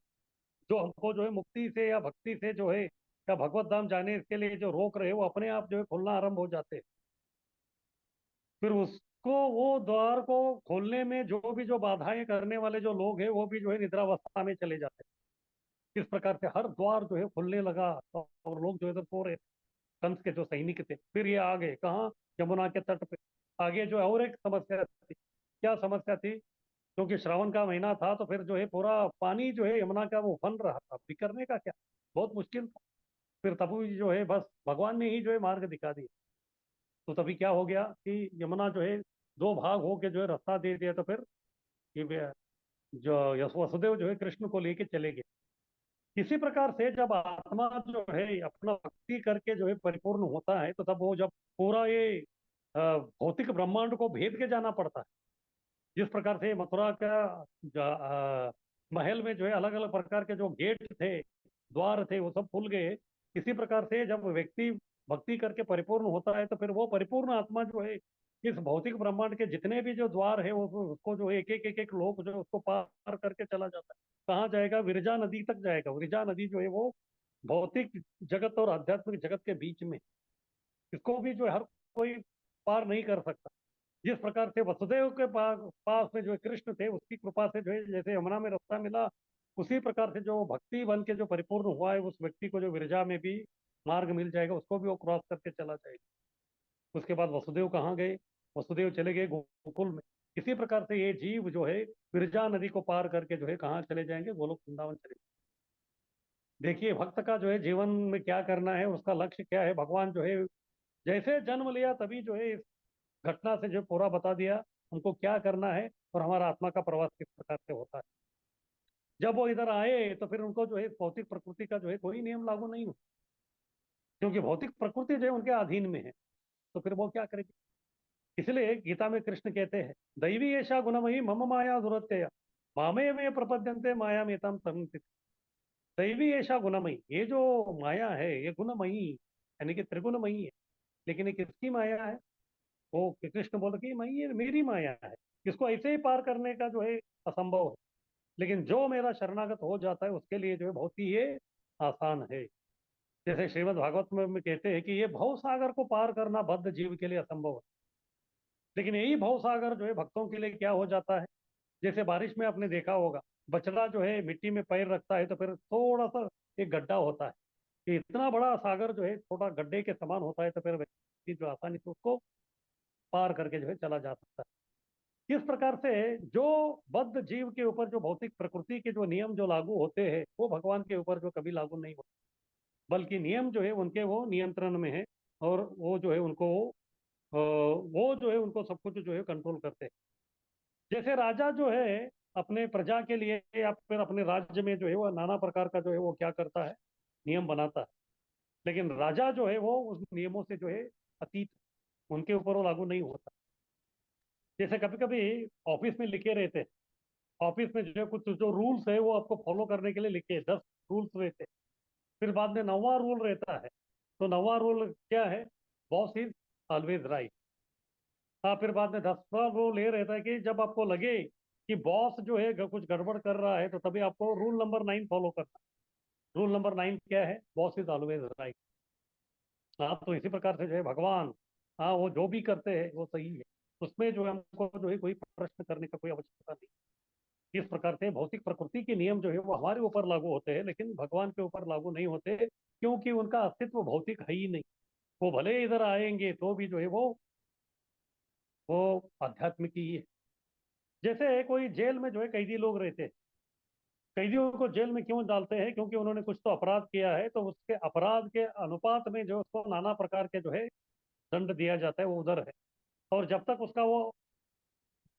जो हमको जो है मुक्ति से या भक्ति से जो है या भगवत धाम जाने के लिए जो रोक रहे हैं, वो अपने आप जो है खुलना आरंभ हो जाते हैं। फिर उसको, वो द्वार को खोलने में जो भी जो बाधाएं करने वाले जो लोग हैं वो भी जो है निद्रावस्था में चले जाते हैं। इस प्रकार से हर द्वार जो है खुलने लगा और लोग जो इधर सो रहे थे, कंस के जो सैनिक थे। फिर ये आ गए कहाँ, यमुना के तट पे। आगे जो है और एक समस्या थी, क्या समस्या थी, क्योंकि श्रावण का महीना था तो फिर जो है पूरा पानी जो है यमुना का वो उफन रहा था, अभी करने का क्या, बहुत मुश्किल था। फिर तब जो है बस भगवान ने ही जो है मार्ग दिखा दिया। तो तभी क्या हो गया कि यमुना जो है दो भाग हो के जो है रास्ता दे दिया। तो फिर ये जो वसुदेव जो है कृष्ण को लेके चले गए। इसी प्रकार से जब आत्मा जो है अपना भक्ति करके जो है परिपूर्ण होता है, तो तब वो जब पूरा ये भौतिक ब्रह्मांड को भेद के जाना पड़ता है। जिस प्रकार से मथुरा का महल में जो है अलग अलग प्रकार के जो गेट थे, द्वार थे, वो सब खुल गए। इसी प्रकार से जब व्यक्ति भक्ति करके परिपूर्ण होता है तो फिर वो परिपूर्ण आत्मा जो है इस भौतिक ब्रह्मांड के जितने भी जो द्वार है वो उसको जो है एक एक लोग जो है उसको पार करके चला जाता है। कहाँ जाएगा? विरजा नदी तक जाएगा। विरजा नदी जो है वो भौतिक जगत और आध्यात्मिक जगत के बीच में, इसको भी जो है हर कोई पार नहीं कर सकता। जिस प्रकार से वसुदेव के पास में जो है कृष्ण थे, उसकी कृपा से जो है जैसे यमुना में रास्ता मिला, उसी प्रकार से जो भक्ति बन के जो परिपूर्ण हुआ है उस व्यक्ति को जो विरजा में भी मार्ग मिल जाएगा, उसको भी वो क्रॉस करके चला जाएगा। उसके बाद वसुदेव कहाँ गए? वसुदेव चले गए गोकुल में। इसी प्रकार से ये जीव जो है विरजा नदी को पार करके जो है कहाँ चले जाएंगे? गोलोक वृंदावन चले। देखिए भक्त का जो है जीवन में क्या करना है, उसका लक्ष्य क्या है। भगवान जो है जैसे जन्म लिया तभी जो है इस घटना से जो पूरा बता दिया हमको क्या करना है और हमारा आत्मा का प्रवास किस प्रकार से होता है। जब वो इधर आए तो फिर उनको जो है भौतिक प्रकृति का जो है कोई नियम लागू नहीं हो, क्योंकि भौतिक प्रकृति जो है उनके अधीन में है। तो फिर वो क्या करेगी? इसलिए गीता में कृष्ण कहते हैं, दैवी ऐसा गुणमयी मम माया दुरत्यय मामे में प्रपद्यन्ते माया में तम संति। दैवी ऐसा गुणमयी, ये जो माया है ये गुणमयी यानी कि त्रिगुणमयी है। लेकिन ये किसकी माया है? वो कृष्ण बोल कि मैं ये मेरी माया है, इसको ऐसे ही पार करने का जो है असंभव है। लेकिन जो मेरा शरणागत हो जाता है उसके लिए जो है बहुत ही ये आसान है। जैसे श्रीमद् भागवत में कहते हैं कि ये भव सागर को पार करना बद्ध जीव के लिए असंभव है, लेकिन यही भव सागर जो है भक्तों के लिए क्या हो जाता है। जैसे बारिश में आपने देखा होगा, बछड़ा जो है मिट्टी में पैर रखता है तो फिर थोड़ा सा एक गड्ढा होता है, कि इतना बड़ा सागर जो है छोटा गड्ढे के समान होता है, तो फिर व्यक्ति जो आसानी से उसको पार करके जो है चला जा सकता है। इस प्रकार से जो बद्ध जीव के ऊपर जो भौतिक प्रकृति के जो नियम जो लागू होते हैं वो भगवान के ऊपर जो कभी लागू नहीं होते, बल्कि नियम जो है उनके वो नियंत्रण में है, और वो जो है उनको वो जो है उनको सब कुछ जो है कंट्रोल करते हैं। जैसे राजा जो है अपने प्रजा के लिए या फिर अपने राज्य में जो है वो नाना प्रकार का जो है वो क्या करता है, नियम बनाता है। लेकिन राजा जो है वो उस नियमों से जो है अतीत, उनके ऊपर वो लागू नहीं होता। जैसे कभी कभी ऑफिस में लिखे रहते हैं, ऑफिस में जो है कुछ जो रूल्स है वो आपको फॉलो करने के लिए लिखे 10 रूल्स रहते हैं। फिर बाद में 9वां रूल रहता है। तो 9वां रूल क्या है? Boss is always right. हाँ, फिर बाद में 10वां रूल ये रहता है कि जब आपको लगे कि बॉस जो है कुछ गड़बड़ कर रहा है तो तभी आपको रूल नंबर 9 फॉलो करना है। रूल नंबर 9 क्या है? Boss is always right. हाँ, तो इसी प्रकार से जो है भगवान, हाँ वो जो भी करते हैं वो सही है, उसमें जो है हमको जो है कोई प्रश्न करने का कोई आवश्यकता नहीं। इस प्रकार से भौतिक प्रकृति के नियम जो है वो हमारे ऊपर लागू होते हैं, लेकिन भगवान के ऊपर लागू नहीं होते, क्योंकि उनका अस्तित्व भौतिक है ही नहीं। वो भले इधर आएंगे तो भी जो है वो आध्यात्मिक ही है। जैसे कोई जेल में जो है कैदी लोग रहते हैं, कैदियों को जेल में क्यों डालते हैं? क्योंकि उन्होंने कुछ तो अपराध किया है, तो उसके अपराध के अनुपात में जो उसको नाना प्रकार के जो है दंड दिया जाता है, वो उधर है। और जब तक उसका वो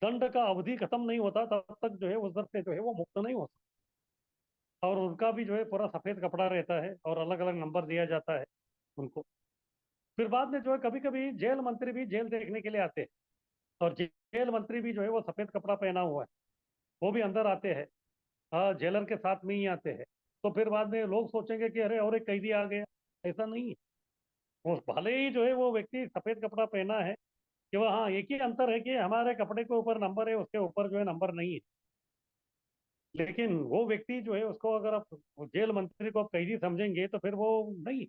दंड का अवधि खत्म नहीं होता तब तक जो है उस दर से जो है वो मुक्त नहीं हो सकता। और उनका भी जो है पूरा सफेद कपड़ा रहता है और अलग अलग नंबर दिया जाता है उनको। फिर बाद में जो है कभी कभी जेल मंत्री भी जेल देखने के लिए आते हैं, और जेल मंत्री भी जो है वो सफेद कपड़ा पहना हुआ है, वो भी अंदर आते हैं। हाँ, जेलर के साथ में ही आते हैं। तो फिर बाद में लोग सोचेंगे कि अरे और एक कैदी आ गया। ऐसा नहीं है। वो भले ही जो है वो व्यक्ति सफेद कपड़ा पहना है, कि वो, हाँ एक ही अंतर है कि हमारे कपड़े के ऊपर नंबर है, उसके ऊपर जो है नंबर नहीं है। लेकिन वो व्यक्ति जो है उसको अगर आप जेल मंत्री को आप कैदी समझेंगे तो फिर वो नहीं।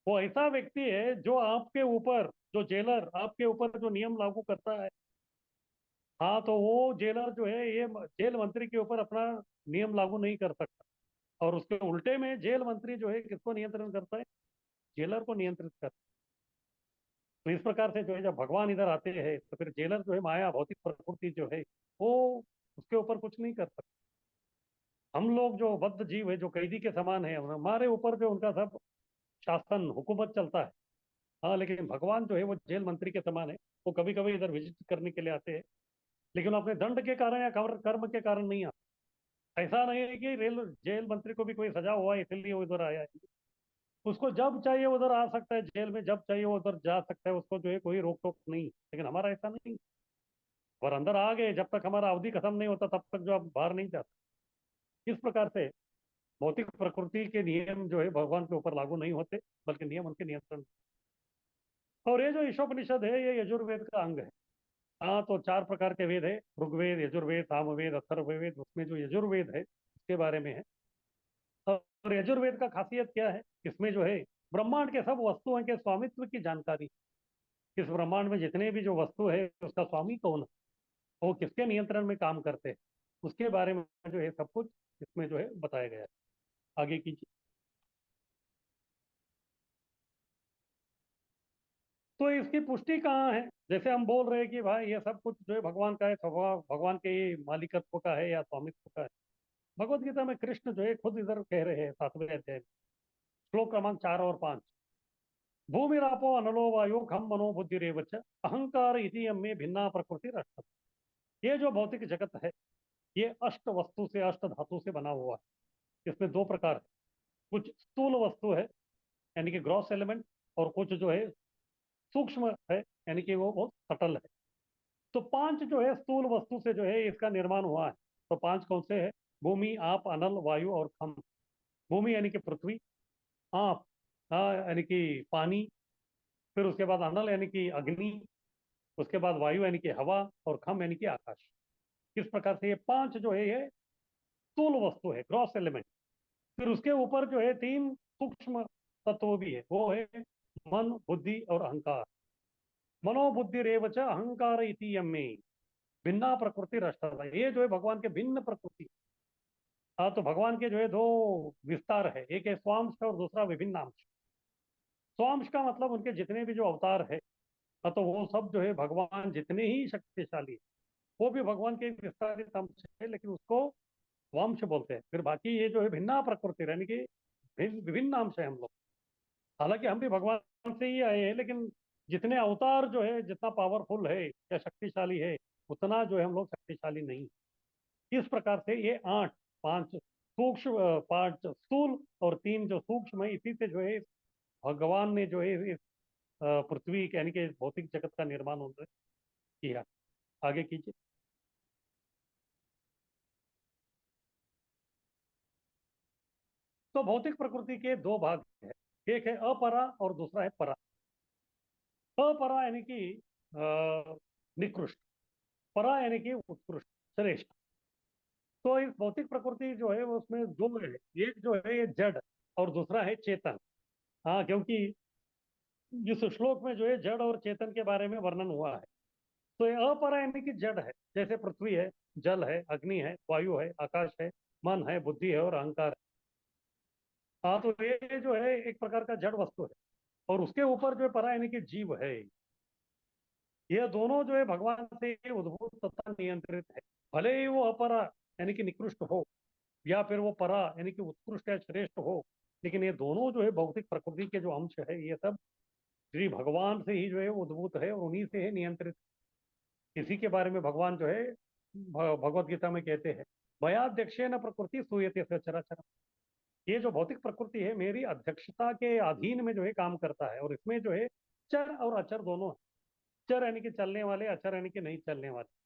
वो ऐसा व्यक्ति है जो आपके ऊपर, जो जेलर आपके ऊपर जो नियम लागू करता है, हाँ तो वो जेलर जो है ये जेल मंत्री के ऊपर अपना नियम लागू नहीं कर सकता। और उसके उल्टे में जेल मंत्री जो है किसको नियंत्रण करता है? जेलर को नियंत्रित करता है। तो इस प्रकार से जो है जब भगवान इधर आते हैं तो फिर जेलर जो है माया भौतिक प्रकृति जो है वो उसके ऊपर कुछ नहीं कर सकता। हम लोग जो बद्ध जीव है, जो कैदी के समान है, हमारे ऊपर जो उनका सब शासन हुकूमत चलता है। हाँ, लेकिन भगवान जो है वो जेल मंत्री के समान है। वो कभी कभी इधर विजिट करने के लिए आते हैं, लेकिन वो अपने दंड के कारण या कर्म के कारण नहीं आते। ऐसा नहीं है कि जेल मंत्री को भी कोई सजा हुआ है इसलिए वो इधर आया है। उसको जब चाहिए उधर आ सकता है, जेल में जब चाहिए वो उधर जा सकता है, उसको जो है कोई रोक टोक नहीं। लेकिन हमारा ऐसा नहीं। और अंदर आ गए, जब तक हमारा अवधि खत्म नहीं होता तब तक जो आप बाहर नहीं जाते। इस प्रकार से भौतिक प्रकृति के नियम जो है भगवान के ऊपर लागू नहीं होते, बल्कि नियम उनके नियंत्रण। और ये जो ईशोपनिषद है ये यजुर्वेद का अंग है। हाँ, तो 4 प्रकार के वेद है, ऋग्वेद, यजुर्वेद, सामवेद, अथर्ववेद। उसमें जो यजुर्वेद है उसके बारे में है। और यजुर्वेद का खासियत क्या है, इसमें जो है ब्रह्मांड के सब वस्तुओं के स्वामित्व की जानकारी, इस ब्रह्मांड में जितने भी जो वस्तु है उसका स्वामी कौन है, वो किसके नियंत्रण में काम करते हैं, उसके बारे में जो है सब कुछ इसमें जो है बताया गया है। आगे कीजिए। तो इसकी पुष्टि कहाँ है? जैसे हम बोल रहे हैं कि भाई ये सब कुछ जो है भगवान का है, स्वभाव भगवान के ही मालिकत्व का है या स्वामित्व का है। भगवत गीता में कृष्ण जो है खुद इधर कह रहे हैं 7वें अध्याय में, श्लोक क्रमांक 4 और 5। भूमिरापो अनलो वायु खम मनो बुद्धिरेव च अहंकार इति यम्मे भिन्ना प्रकृति रष्ट। ये जो भौतिक जगत है ये अष्ट वस्तु से, अष्ट धातु से बना हुआ है। इसमें 2 प्रकार है, कुछ स्थूल वस्तु है यानी कि ग्रॉस एलिमेंट, और कुछ जो है सूक्ष्म है यानी कि वो बहुत सटल है। तो 5 जो है स्थूल वस्तु से जो है इसका निर्माण हुआ है। तो 5 कौन से है? भूमि, आप, अनल, वायु और खम। भूमि यानी कि पृथ्वी, आप यानी कि पानी, फिर उसके बाद अनल यानी कि अग्नि, उसके बाद वायु यानी कि हवा, और खम यानी कि आकाश। इस प्रकार से ये 5 जो है ये स्थूल वस्तु है, ग्रॉस एलिमेंट। फिर उसके ऊपर जो है 3 सूक्ष्म तत्व भी है, वो है मन, बुद्धि और अहंकार। मनोबुद्धि रेवच अहंकार इति यम्मे भिन्ना प्रकृति रष्टा। ये जो है भगवान के भिन्न प्रकृति। हाँ, तो भगवान के जो है 2 विस्तार है, एक है स्वांश और दूसरा विभिन्नांश। स्वांश का मतलब उनके जितने भी जो अवतार है, हाँ, तो वो सब जो है भगवान जितने ही शक्तिशाली है वो भी भगवान के एक विस्तारित अंश है, लेकिन उसको वांश बोलते हैं। फिर बाकी ये जो है भिन्ना प्रकृति यानी कि विभिन्न अंश है हम लोग। हालांकि हम भी भगवान से ही आए हैं, लेकिन जितने अवतार जो है, जितना पावरफुल है या शक्तिशाली है, उतना जो है हम लोग शक्तिशाली नहीं। इस प्रकार से ये 8, 5 सूक्ष्म, 5 स्थूल और 3 जो सूक्ष्म है, इसी से जो है भगवान ने जो है इस पृथ्वी यानी कि भौतिक जगत का निर्माण उन्होंने किया। आगे कीजिए। तो भौतिक प्रकृति के 2 भाग है, एक है अपरा और दूसरा है परा। अपरा यानी कि निकृष्ट, परा यानी कि उत्कृष्ट, श्रेष्ठ। तो इस भौतिक प्रकृति जो है उसमें 2 है, एक जो है ये जड़ और दूसरा है चेतन। हाँ, क्योंकि इस श्लोक में जो है जड़ और चेतन के बारे में वर्णन हुआ है। तो ये अपरा यानी कि जड़ है, जैसे पृथ्वी है, जल है, अग्नि है, वायु है, आकाश है, मन है, बुद्धि है और अहंकार है। हाँ, तो ये जो है एक प्रकार का जड़ वस्तु है। और उसके ऊपर जो है परा यानी कि जीव है। ये दोनों जो है भगवान से उद्भूत तथा नियंत्रित है। भले ही वो अपरा यानी कि निकृष्ट हो, या फिर वो परा यानी कि उत्कृष्ट या श्रेष्ठ हो, लेकिन ये दोनों जो है भौतिक प्रकृति के जो अंश है ये सब श्री भगवान से ही जो है उद्भूत है और उन्हीं से है नियंत्रित। इसी के बारे में भगवान जो है भगवत गीता में कहते हैं, मयाध्यक्षेन प्रकृति सूयते सचराचर। ये जो भौतिक प्रकृति है मेरी अध्यक्षता के अधीन में जो है काम करता है, और इसमें जो है चर और अचर दोनों है। चर यानी कि चलने वाले, अचर यानी कि नहीं चलने वाले।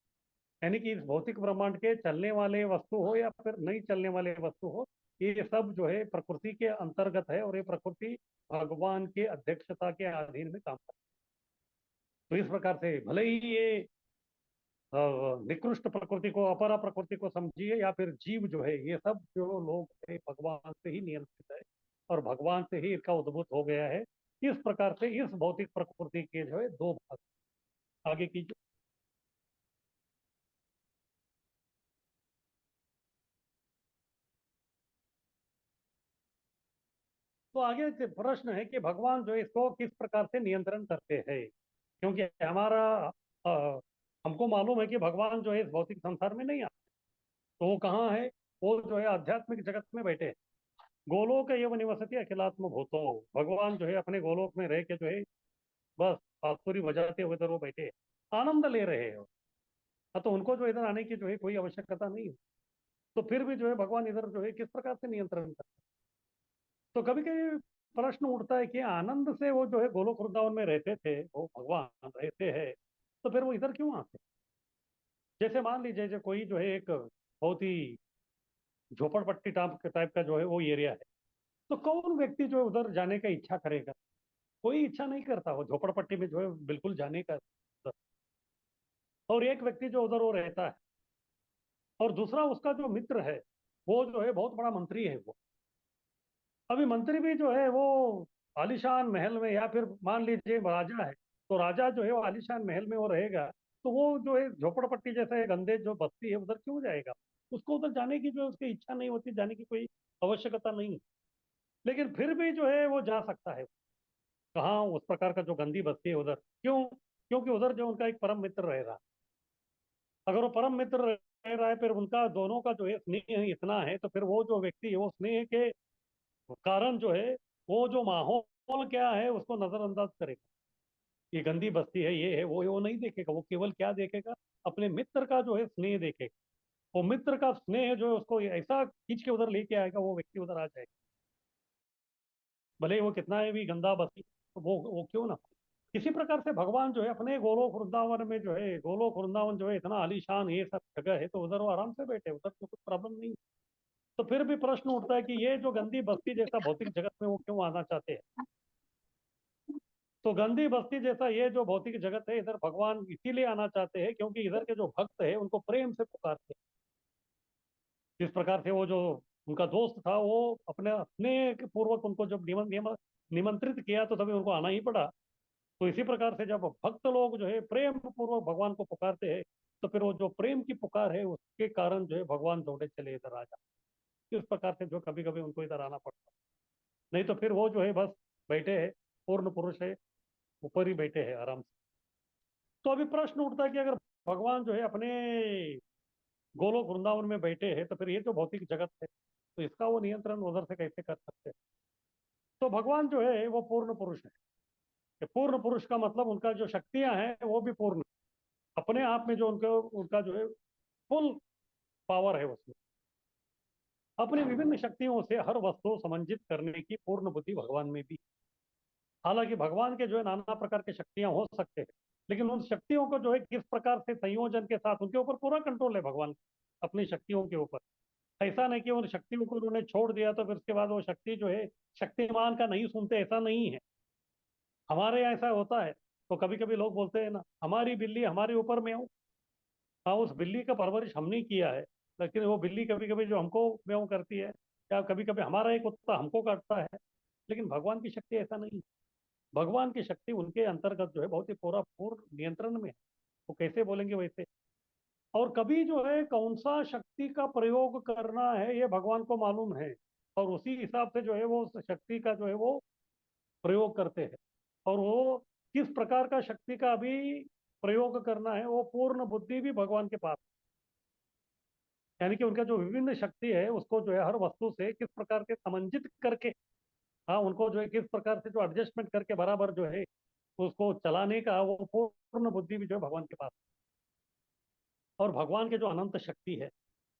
यानी कि इस भौतिक ब्रह्मांड के चलने वाले वस्तु हो या फिर नहीं चलने वाले वस्तु हो, ये सब जो है प्रकृति के अंतर्गत है, और ये प्रकृति भगवान के अध्यक्षता के अधीन में काम करती है। तो इस प्रकार से भले ही ये निकृष्ट प्रकृति को, अपरा प्रकृति को समझिए, या फिर जीव जो है, ये सब जो लोग है भगवान से ही नियंत्रित है और भगवान से ही इसका उद्भूत हो गया है। इस प्रकार से इस भौतिक प्रकृति के जो है 2 भाग। आगे कीजिए। तो आगे से प्रश्न है कि भगवान जो है इसको किस प्रकार से नियंत्रण करते हैं, क्योंकि हमारा अ, हमको मालूम है कि भगवान जो है इस भौतिक संसार में नहीं आते। तो वो कहाँ है? वो जो है आध्यात्मिक जगत में बैठे हैं। गोलोक एवं निवसति अखिलात्म भूतो। भगवान जो है अपने गोलोक में रह के जो है बस बांसुरी बजाते हुए इधर वो बैठे हैं, आनंद ले रहे हैं। तो उनको जो इधर आने की जो है कोई आवश्यकता नहीं है। तो फिर भी जो है भगवान इधर जो है किस प्रकार से नियंत्रण करते हैं? तो कभी कभी प्रश्न उठता है कि आनंद से वो जो है गोलोक वृंदावन में रहते थे, वो भगवान रहते हैं, तो फिर वो इधर क्यों आते? जैसे मान लीजिए जो कोई जो है एक बहुत ही झोपड़पट्टी टाइप का जो है वो एरिया है, तो कौन व्यक्ति जो है उधर जाने का इच्छा करेगा? कोई इच्छा नहीं करता वो झोपड़पट्टी में जो है बिल्कुल जाने का। और एक व्यक्ति जो उधर वो रहता है, और दूसरा उसका जो मित्र है वो जो है बहुत बड़ा मंत्री है वो। अभी मंत्री भी जो है वो आलीशान महल में, या फिर मान लीजिए राजा है, तो राजा जो है वो आलीशान महल में वो रहेगा, तो वो जो है झोपड़पट्टी जैसा एक अंधे जो बस्ती है उधर क्यों जाएगा? उसको उधर जाने की जो है उसकी इच्छा नहीं होती, जाने की कोई आवश्यकता नहीं। लेकिन फिर भी जो है वो जा सकता है कहाँ, उस प्रकार का जो गंदी बस्ती है उधर। क्यों? क्योंकि उधर जो उनका एक परम मित्र रह रहा, अगर वो परम मित्र रह रहा है, फिर उनका दोनों का जो है स्नेह इतना है, तो फिर वो जो व्यक्ति है वो स्नेह के कारण जो है वो जो माहौल क्या है उसको नजरअंदाज करेगा। ये गंदी बस्ती है, ये है, वो नहीं देखेगा। वो केवल क्या देखेगा? अपने मित्र का जो है स्नेह देखेगा। वो मित्र का स्नेह जो है उसको ऐसा खींच के उधर लेके आएगा, वो व्यक्ति उधर आ जाएगा, भले ही वो कितना है भी गंदा बस्ती, तो वो क्यों ना। इसी प्रकार से भगवान जो है अपने गोलोक वृंदावन में जो है, गोलोक वृंदावन जो है इतना आलीशान ये सब जगह है, तो उधर वो आराम से बैठे, उधर तो कुछ प्रॉब्लम नहीं। तो फिर भी प्रश्न उठता है कि ये जो गंदी बस्ती जैसा भौतिक जगत में वो क्यों आना चाहते हैं? तो गंदी बस्ती जैसा ये जो भौतिक जगत है इधर भगवान इसीलिए आना चाहते हैं क्योंकि इधर के जो भक्त है उनको प्रेम से पुकारते हैं। जिस प्रकार से वो जो उनका दोस्त था वो अपने स्नेह पूर्वक उनको जब निमंत्रित किया तो तभी उनको आना ही पड़ा। तो इसी प्रकार से जब भक्त लोग जो है प्रेम पूर्वक भगवान को पुकारते हैं, तो फिर वो जो प्रेम की पुकार है उसके कारण जो है भगवान दौड़े चले इधर आ जाते। इस प्रकार से जो कभी कभी उनको इधर आना पड़ता, नहीं तो फिर वो जो है बस बैठे हैं, पूर्ण पुरुष है, ऊपर ही बैठे हैं आराम से। तो अभी प्रश्न उठता है कि अगर भगवान जो है अपने गोलोक वृंदावन में बैठे हैं, तो फिर ये जो भौतिक जगत है तो इसका वो नियंत्रण उधर से कैसे कर सकते हैं? तो भगवान जो है वो पूर्ण पुरुष है। ये पूर्ण पुरुष का मतलब उनका जो शक्तियां हैं वो भी पूर्ण, अपने आप में जो उनको उनका जो है फुल पावर है उसमें। अपनी विभिन्न शक्तियों से हर वस्तु समंजित करने की पूर्ण बुद्धि भगवान में भी। हालांकि भगवान के जो है नाना प्रकार की शक्तियां हो सकते हैं, लेकिन उन शक्तियों को जो है किस प्रकार से संयोजन के साथ, उनके ऊपर पूरा कंट्रोल है भगवान अपनी शक्तियों के ऊपर। ऐसा नहीं कि उन शक्तियों को उन्होंने छोड़ दिया तो फिर उसके बाद वो शक्ति जो है शक्तिमान का नहीं सुनते, ऐसा नहीं है। हमारे यहाँ ऐसा होता है, तो कभी कभी लोग बोलते हैं ना, हमारी बिल्ली हमारे ऊपर म्याऊं। हाँ, उस बिल्ली का परवरिश हमने किया है, लेकिन वो बिल्ली कभी कभी जो हमको म्याऊं करती है, या कभी कभी हमारा एक कुत्ता हमको काटता है। लेकिन भगवान की शक्ति ऐसा नहीं है। भगवान की शक्ति उनके अंतर्गत जो है बहुत ही पूरा पूर्ण नियंत्रण में है। वो कैसे बोलेंगे वैसे। और कभी जो है कौन सा शक्ति का प्रयोग करना है ये भगवान को मालूम है, और उसी हिसाब से जो है वो उस शक्ति का जो है वो प्रयोग करते हैं। और वो किस प्रकार का शक्ति का भी प्रयोग करना है वो पूर्ण बुद्धि भी भगवान के पास है। यानी कि उनका जो विभिन्न शक्ति है उसको जो है हर वस्तु से किस प्रकार के समंजित करके, हाँ, उनको जो है किस प्रकार से जो एडजस्टमेंट करके बराबर जो है उसको चलाने का वो पूर्ण बुद्धि भी जो है भगवान के पास। और भगवान के जो अनंत शक्ति है,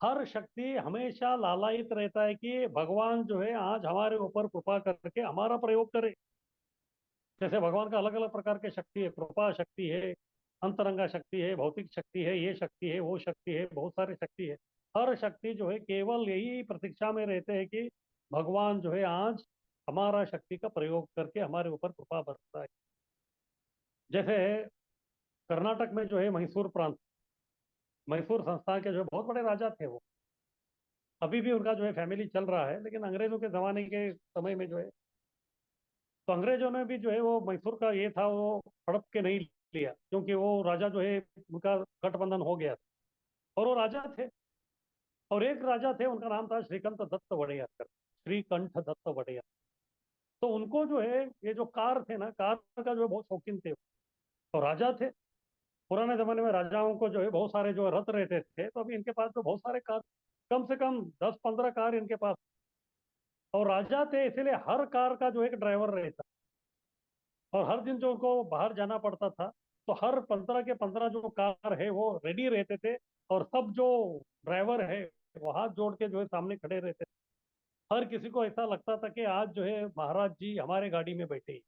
हर शक्ति हमेशा लालायित रहता है कि भगवान जो है आज हमारे ऊपर कृपा करके हमारा प्रयोग करे। जैसे भगवान का अलग अलग प्रकार के शक्ति है, कृपा शक्ति है, अंतरंगा शक्ति है, भौतिक शक्ति है, ये शक्ति है, वो शक्ति है, बहुत सारी शक्ति है। हर शक्ति जो है केवल यही प्रतीक्षा में रहते हैं कि भगवान जो है आज हमारा शक्ति का प्रयोग करके हमारे ऊपर कृपा बरसता है। जैसे कर्नाटक में जो है मैसूर प्रांत, मैसूर संस्थान के जो है बहुत बड़े राजा थे वो। अभी भी उनका जो है फैमिली चल रहा है, लेकिन अंग्रेजों के जमाने के समय में जो है, तो अंग्रेजों ने भी जो है वो मैसूर का ये था वो हड़प के नहीं लिया, क्योंकि वो राजा जो है उनका गठबंधन हो गया था, और वो राजा थे। और एक राजा थे उनका नाम था श्रीकंठ दत्त वड़ैयार, श्रीकंठ दत्त वड़ैयार। तो उनको जो है ये जो कार थे ना, कार का जो है बहुत शौकीन थे। तो राजा थे, पुराने जमाने में राजाओं को जो है बहुत सारे जो रथ रहते थे, तो अभी इनके पास जो बहुत सारे कार, कम से कम 10-15 कार इनके पास। और राजा थे इसीलिए हर कार का जो एक ड्राइवर रहता, और हर दिन जो उनको बाहर जाना पड़ता था, तो हर 15 के 15 जो कार है वो रेडी रहते थे। और सब जो ड्राइवर है वो हाथ जोड़ के जो है सामने खड़े रहते थे। हर किसी को ऐसा लगता था कि आज जो है महाराज जी हमारे गाड़ी में बैठे,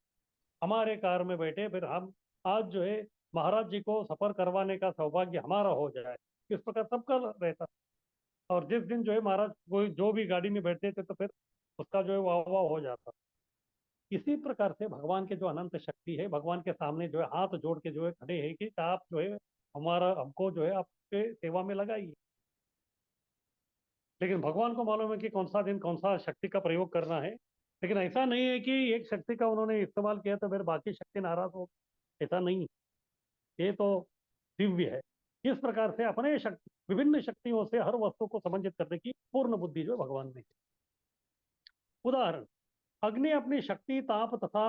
हमारे कार में बैठे, फिर हम आज जो है महाराज जी को सफर करवाने का सौभाग्य हमारा हो जाए। इस प्रकार सबका रहता। और जिस दिन जो है महाराज कोई जो भी गाड़ी में बैठते थे तो फिर उसका जो है वाह वाह हो जाता। इसी प्रकार से भगवान के जो अनंत शक्ति है, भगवान के सामने जो है हाथ जोड़ के जो है खड़े हैं कि आप जो है हमारा हमको जो है आपके सेवा में लगाइए। लेकिन भगवान को मालूम है कि कौन सा दिन कौन सा शक्ति का प्रयोग करना है। लेकिन ऐसा नहीं है कि एक शक्ति का उन्होंने इस्तेमाल किया तो फिर बाकी शक्ति नाराज हो, ऐसा नहीं। ये तो दिव्य है। इस प्रकार से अपने शक्ति विभिन्न शक्तियों से हर वस्तु को समन्वित करने की पूर्ण बुद्धि जो है भगवान में है। उदाहरण, अग्नि अपनी शक्ति ताप तथा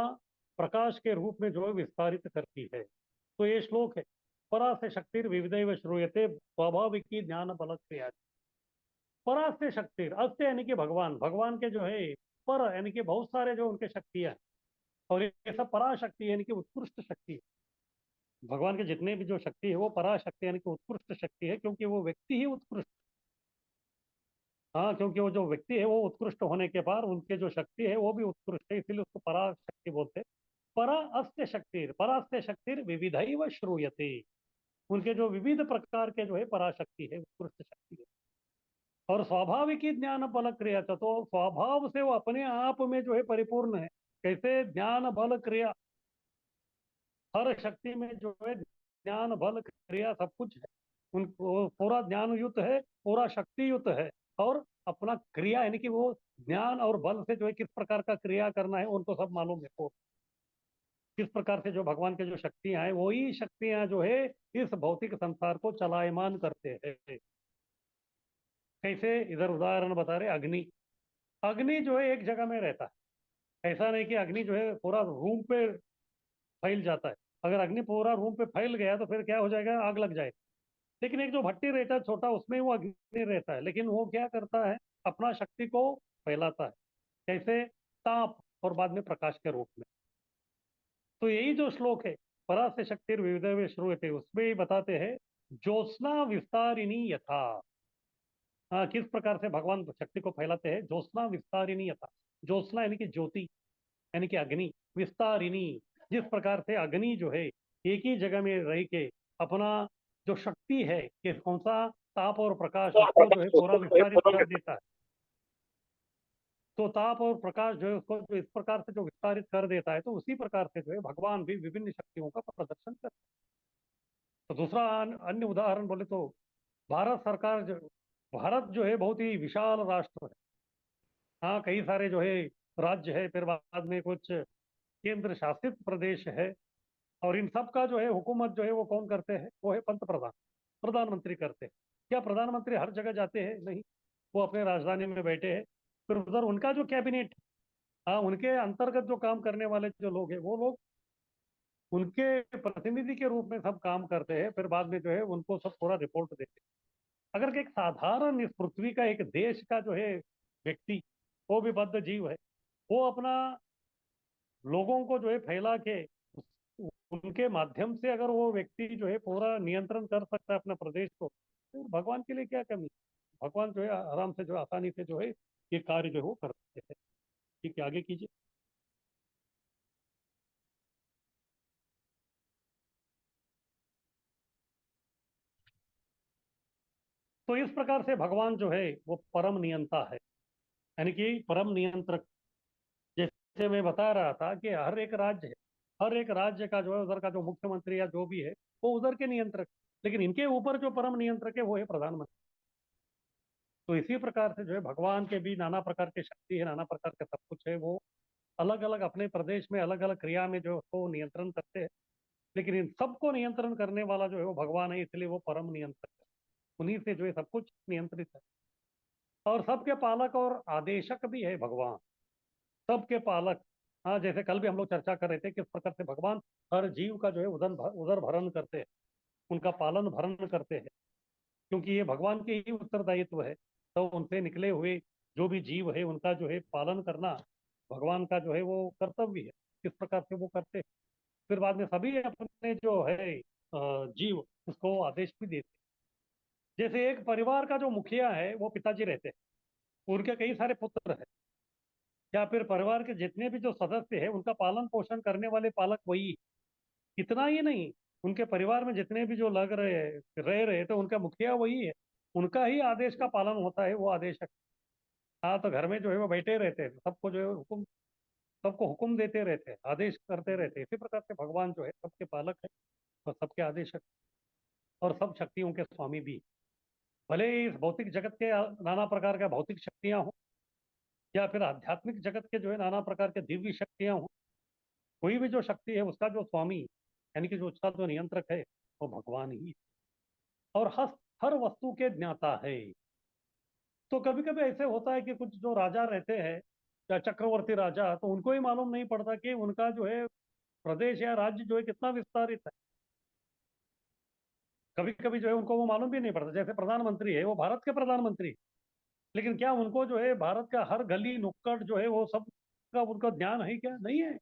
प्रकाश के रूप में जो है विस्तारित करती है। तो ये श्लोक है, परा से शक्ति विविधैव श्रूयते स्वाभाविकी ज्ञान बल क्रिया। परा से शक्ति, अस्त यानी कि भगवान, भगवान के जो है पर यानी कि बहुत सारे जो उनके शक्तियां हैं, और ये सब पराशक्ति यानी कि उत्कृष्ट शक्ति है। भगवान के जितने भी जो शक्ति है वो पराशक्ति यानी कि उत्कृष्ट शक्ति है, क्योंकि वो व्यक्ति ही उत्कृष्ट। हाँ, क्योंकि वो जो व्यक्ति है वो उत्कृष्ट होने के बाद उनके जो शक्ति है वो भी उत्कृष्ट है, इसीलिए उसको पराशक्ति बोलते हैं। परा अस्त्य शक्ति, परास्त्य शक्ति विविधैव श्रूयते, उनके जो विविध प्रकार के जो है पराशक्ति है, उत्कृष्ट शक्ति है। और स्वाभाविक ज्ञान बल क्रिया, तो स्वभाव से वो अपने आप में जो है परिपूर्ण है। कैसे? ज्ञान बल क्रिया, हर शक्ति में जो है ज्ञान बल क्रिया सब कुछ है, उनको पूरा ज्ञान युक्त है, पूरा शक्ति युक्त है। और अपना क्रिया यानी कि वो ज्ञान और बल से जो है किस प्रकार का क्रिया करना है उनको सब मालूम है। वो किस प्रकार से जो भगवान के जो शक्तियां हैं वही शक्तियां जो है इस भौतिक संसार को चलायमान करते हैं। कैसे? इधर उदाहरण बता रहे, अग्नि। अग्नि जो है एक जगह में रहता है, ऐसा नहीं कि अग्नि जो है पूरा रूम पे फैल जाता है। अगर अग्नि पूरा रूम पे फैल गया तो फिर क्या हो जाएगा? आग लग जाएगी। लेकिन एक जो भट्टी रहता है छोटा, उसमें वो अग्नि रहता है, लेकिन वो क्या करता है? अपना शक्ति को फैलाता है। कैसे? ताप और बाद में प्रकाश के रूप में। तो यही जो श्लोक है, परा से शक्ति विविधैव श्रूयते, उसमें ही बताते हैं ज्योत्स्ना विस्तारिणी यथा। किस प्रकार से भगवान शक्ति को फैलाते हैं? ज्योत्स्ना विस्तारिणी यथा। ज्योत्स्ना यानी कि ज्योति यानी कि अग्नि, विस्तारिणी जिस प्रकार से अग्नि जो है एक ही जगह में रह के अपना जो शक्ति है कि कौन सा ताप और प्रकाश उसको जो है पूरा विस्तारित कर देता है। तो ताप और प्रकाश जो है उसको जो इस प्रकार से जो विस्तारित कर देता है, तो उसी प्रकार से जो है भगवान भी विभिन्न शक्तियों का प्रदर्शन करते हैं। तो दूसरा अन्य उदाहरण बोले तो भारत सरकार भारत जो है बहुत ही विशाल राष्ट्र है। हाँ, कई सारे जो है राज्य है, फिर बाद में कुछ केंद्र शासित प्रदेश है, और इन सब का जो है हुकूमत जो है वो कौन करते हैं? वो है पंत प्रधान, प्रधानमंत्री करते हैं। क्या प्रधानमंत्री हर जगह जाते हैं? नहीं, वो अपने राजधानी में बैठे हैं। फिर उधर उनका जो कैबिनेट, हाँ, उनके अंतर्गत जो काम करने वाले जो लोग हैं वो लोग उनके प्रतिनिधि के रूप में सब काम करते हैं। फिर बाद में जो है उनको सब पूरा रिपोर्ट देते हैं। अगर एक साधारण इस पृथ्वी का एक देश का जो है व्यक्ति, वो भी बद्ध जीव है, वो अपना लोगों को जो है फैला के उनके माध्यम से अगर वो व्यक्ति जो है पूरा नियंत्रण कर सकता है अपने प्रदेश को, तो भगवान के लिए क्या कमी? भगवान जो है आराम से जो है आसानी से जो है ये कार्य जो है वो करते हैं। ठीक है, आगे कीजिए। तो इस प्रकार से भगवान जो है वो परम नियंता है, यानी कि परम नियंत्रक। जैसे मैं बता रहा था कि हर एक राज्य है, हर एक राज्य का जो है उधर का जो मुख्यमंत्री या जो भी है वो उधर के नियंत्रक, लेकिन इनके ऊपर जो परम नियंत्रक है वो है प्रधानमंत्री। तो इसी प्रकार से जो है भगवान के भी नाना प्रकार की शक्ति है, नाना प्रकार का सब कुछ है। वो अलग अलग अपने प्रदेश में अलग अलग क्रिया में जो उसको नियंत्रण करते हैं, लेकिन इन सबको नियंत्रण करने वाला जो है वो भगवान है, इसलिए वो परम नियंत्रक है। उन्हीं से जो है सब कुछ नियंत्रित है, और सबके पालक और आदेशक भी है भगवान, सबके पालक। हाँ, जैसे कल भी हम लोग चर्चा कर रहे थे किस प्रकार से भगवान हर जीव का जो है उदर भरण करते हैं, उनका पालन भरण करते हैं, क्योंकि ये भगवान के ही उत्तरदायित्व है। तो उनसे निकले हुए जो भी जीव है उनका जो है पालन करना भगवान का जो है वो कर्तव्य है। किस प्रकार से वो करते हैं, फिर बाद में सभी अपने जो है जीव उसको आदेश भी देते हैं। जैसे एक परिवार का जो मुखिया है वो पिताजी रहते हैं, उनके कई सारे पुत्र हैं, या फिर परिवार के जितने भी जो सदस्य हैं उनका पालन पोषण करने वाले पालक वही। इतना ही नहीं, उनके परिवार में जितने भी जो रह रहे तो उनका मुखिया वही है, उनका ही आदेश का पालन होता है, वो आदेशक। हाँ, तो घर में जो है वो बैठे रहते हैं, सबको जो है हुक्म सबको हुक्म देते रहते हैं, आदेश करते रहते हैं। इसी प्रकार से भगवान जो है सबके पालक है और सबके आदेशक और सब शक्तियों के स्वामी भी। भले ही इस भौतिक जगत के नाना प्रकार का भौतिक शक्तियां हों या फिर आध्यात्मिक जगत के जो है नाना प्रकार के दिव्य शक्तियां हों, कोई भी जो शक्ति है उसका जो स्वामी यानी कि जो उसका जो नियंत्रक है वो भगवान ही है और हर वस्तु के ज्ञाता है। तो कभी कभी ऐसे होता है कि कुछ जो राजा रहते हैं या चक्रवर्ती राजा, तो उनको ही मालूम नहीं पड़ता कि उनका जो है प्रदेश या राज्य जो है कितना विस्तारित है। कभी कभी जो है उनको वो मालूम भी नहीं पड़ता। जैसे प्रधानमंत्री है, वो भारत के प्रधानमंत्री है, लेकिन क्या उनको जो है भारत का हर गली नुक्कड़ जो है वो सब का उनको ज्ञान है? क्या नहीं है।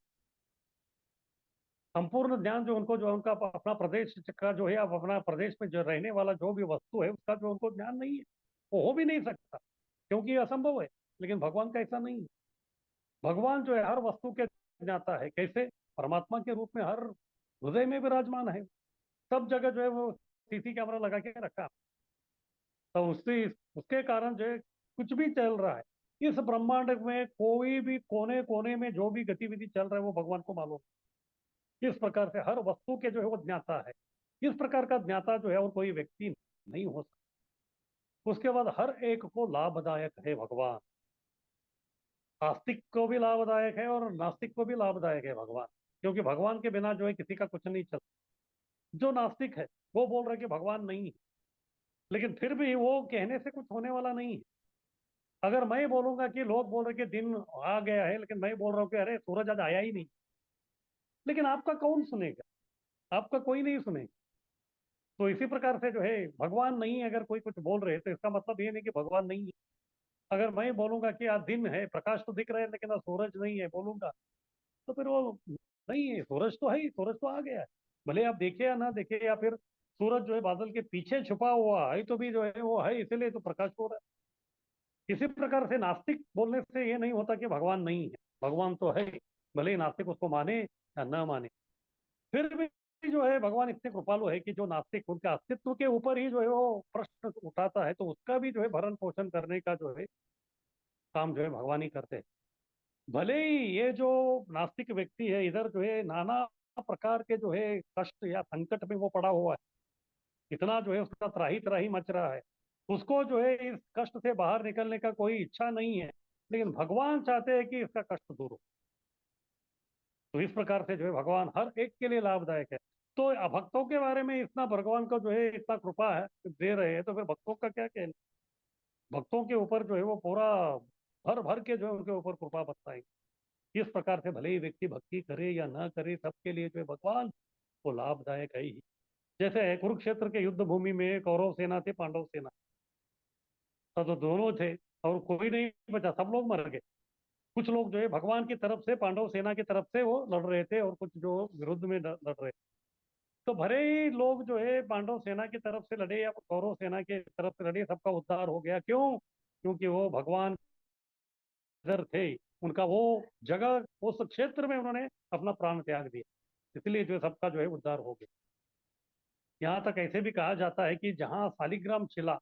संपूर्ण ज्ञान जो उनको जो उनका अपना प्रदेश का जो है, अब अपना प्रदेश में जो रहने वाला जो भी वस्तु है उसका जो उनको ज्ञान नहीं है, वो हो भी नहीं सकता क्योंकि ये असंभव है। लेकिन भगवान का ऐसा नहीं है। भगवान जो है हर वस्तु के ज्ञाता है। कैसे? परमात्मा के रूप में हर हृदय में विराजमान है, सब जगह जो है वो सीसी कैमरा लगा के रखा। तो उसके कारण जो है कुछ भी चल रहा है इस ब्रह्मांड में, कोई भी कोने कोने में जो भी गतिविधि चल रहा है वो भगवान को मालूम है। इस प्रकार से हर वस्तु के जो है वो ज्ञाता है। इस प्रकार का ज्ञाता जो है और कोई व्यक्ति नहीं हो सकता। उसके बाद हर एक को लाभदायक है भगवान। आस्तिक को भी लाभदायक है और नास्तिक को भी लाभदायक है भगवान, क्योंकि भगवान के बिना जो है किसी का कुछ नहीं चलता। जो नास्तिक है वो बोल रहे कि भगवान नहीं है, लेकिन फिर भी वो कहने से कुछ होने वाला नहीं है। अगर मैं बोलूंगा कि लोग बोल रहे कि दिन आ गया है, लेकिन मैं बोल रहा हूँ कि अरे सूरज आज आया ही नहीं, लेकिन आपका कौन सुनेगा? आपका कोई नहीं सुनेगा। तो इसी प्रकार से जो है भगवान नहीं है, अगर कोई कुछ बोल रहे तो इसका मतलब ये नहीं कि भगवान नहीं है। अगर मैं बोलूंगा कि आज दिन है, प्रकाश तो दिख रहा है लेकिन आज सूरज नहीं है बोलूंगा, तो फिर वो नहीं है। सूरज तो है ही, सूरज तो आ गया है, भले आप देखे या ना देखे, या फिर सूरज जो है बादल के पीछे छुपा हुआ है तो भी जो है वो है, इसीलिए तो प्रकाश हो रहा है। इसी प्रकार से नास्तिक बोलने से ये नहीं होता कि भगवान नहीं है। भगवान तो है, भले ही नास्तिक उसको माने या न माने। फिर भी जो है भगवान इतने कृपालु है कि जो नास्तिक उनके अस्तित्व के ऊपर ही जो है वो प्रश्न उठाता है, तो उसका भी जो है भरण पोषण करने का जो है काम जो है भगवान ही करते हैं। भले ही ये जो नास्तिक व्यक्ति है इधर जो है नाना प्रकार के जो है कष्ट या संकट में वो पड़ा हुआ है, इतना जो है उसका त्राही त्राही मच रहा है, उसको जो है इस कष्ट से बाहर निकलने का कोई इच्छा नहीं है, लेकिन भगवान चाहते हैं कि इसका कष्ट दूर हो। तो इस प्रकार से जो है भगवान हर एक के लिए लाभदायक है। तो भक्तों के बारे में इतना भगवान का जो है इतना कृपा है दे रहे हैं, तो फिर भक्तों का क्या कहना? भक्तों के ऊपर जो है वो पूरा भर भर के जो है उनके ऊपर कृपा बरसाएंगे। इस प्रकार से भले ही व्यक्ति भक्ति करे या ना करे, सबके लिए जो है भगवान वो लाभदायक है ही। जैसे कुरुक्षेत्र के युद्ध भूमि में कौरव सेना थी, पांडव सेना, तो दोनों थे और कोई नहीं बचा, सब लोग मर गए। कुछ लोग जो है भगवान की तरफ से, पांडव सेना की तरफ से वो लड़ रहे थे और कुछ जो विरुद्ध में लड़ रहे थे। तो भले ही लोग जो है पांडव सेना की तरफ से लड़े या कौरव सेना की तरफ से लड़े, सबका उद्धार हो गया। क्यों? क्योंकि वो भगवान इधर थे, उनका वो जगह उस क्षेत्र में उन्होंने अपना प्राण त्याग दिया, इसलिए जो है सबका जो है उद्धार हो गया। यहाँ तक ऐसे भी कहा जाता है कि जहाँ शालिग्राम शिला,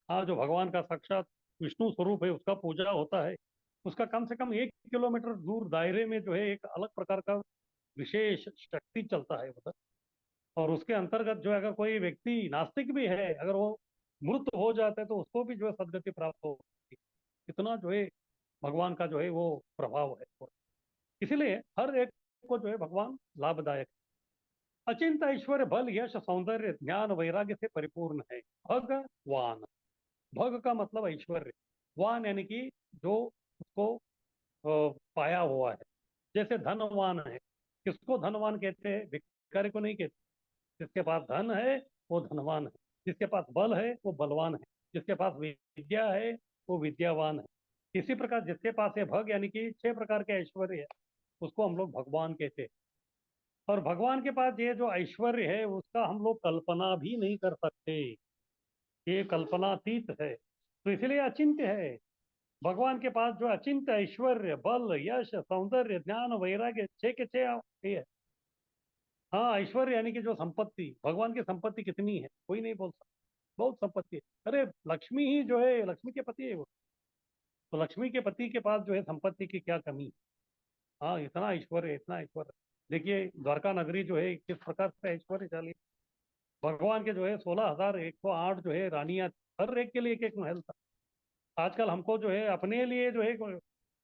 हाँ, जो भगवान का साक्षात विष्णु स्वरूप है, उसका पूजा होता है, उसका कम से कम 1 किलोमीटर दूर दायरे में जो है एक अलग प्रकार का विशेष शक्ति चलता है उधर। और उसके अंतर्गत जो है अगर कोई व्यक्ति नास्तिक भी है, अगर वो मृत हो जाता है तो उसको भी जो है सदगति प्राप्त होती है। इतना जो है भगवान का जो है वो प्रभाव है। इसीलिए हर एक को जो है भगवान लाभदायक है। अचिंत ऐश्वर्य बल यश सौंदर्य ज्ञान वैराग्य से परिपूर्ण है भगवान। भग का मतलब ऐश्वर्य, वान यानी कि जो उसको पाया हुआ है। जैसे धनवान है, किसको धनवान कहते हैं? भिखारी को नहीं कहते। जिसके पास धन है वो धनवान है, जिसके पास बल है वो बलवान है, जिसके पास विद्या है वो विद्यावान है। इसी प्रकार जिसके पास है भग यानी कि 6 प्रकार के ऐश्वर्य है, उसको हम लोग भगवान कहते हैं। और भगवान के पास ये जो ऐश्वर्य है उसका हम लोग कल्पना भी नहीं कर सकते, ये कल्पनातीत है, तो इसलिए अचिंत्य है। भगवान के पास जो अचिंत्य ऐश्वर्य बल यश सौंदर्य ज्ञान वैराग्य 6 के 6 ये है। हाँ, ऐश्वर्य यानी कि जो संपत्ति, भगवान की संपत्ति कितनी है कोई नहीं बोल सकता, बहुत संपत्ति है। अरे लक्ष्मी ही जो है, लक्ष्मी के पति है वो, तो लक्ष्मी के पति के पास जो है संपत्ति की क्या कमी है? हाँ, इतना ऐश्वर्य, इतना ऐश्वर्य। देखिए द्वारका नगरी जो है किस प्रकार से ऐश्वर्यशाली। भगवान के जो है 16,108 जो है रानियां, हर एक के लिए एक एक महल था। आजकल हमको जो है अपने लिए जो है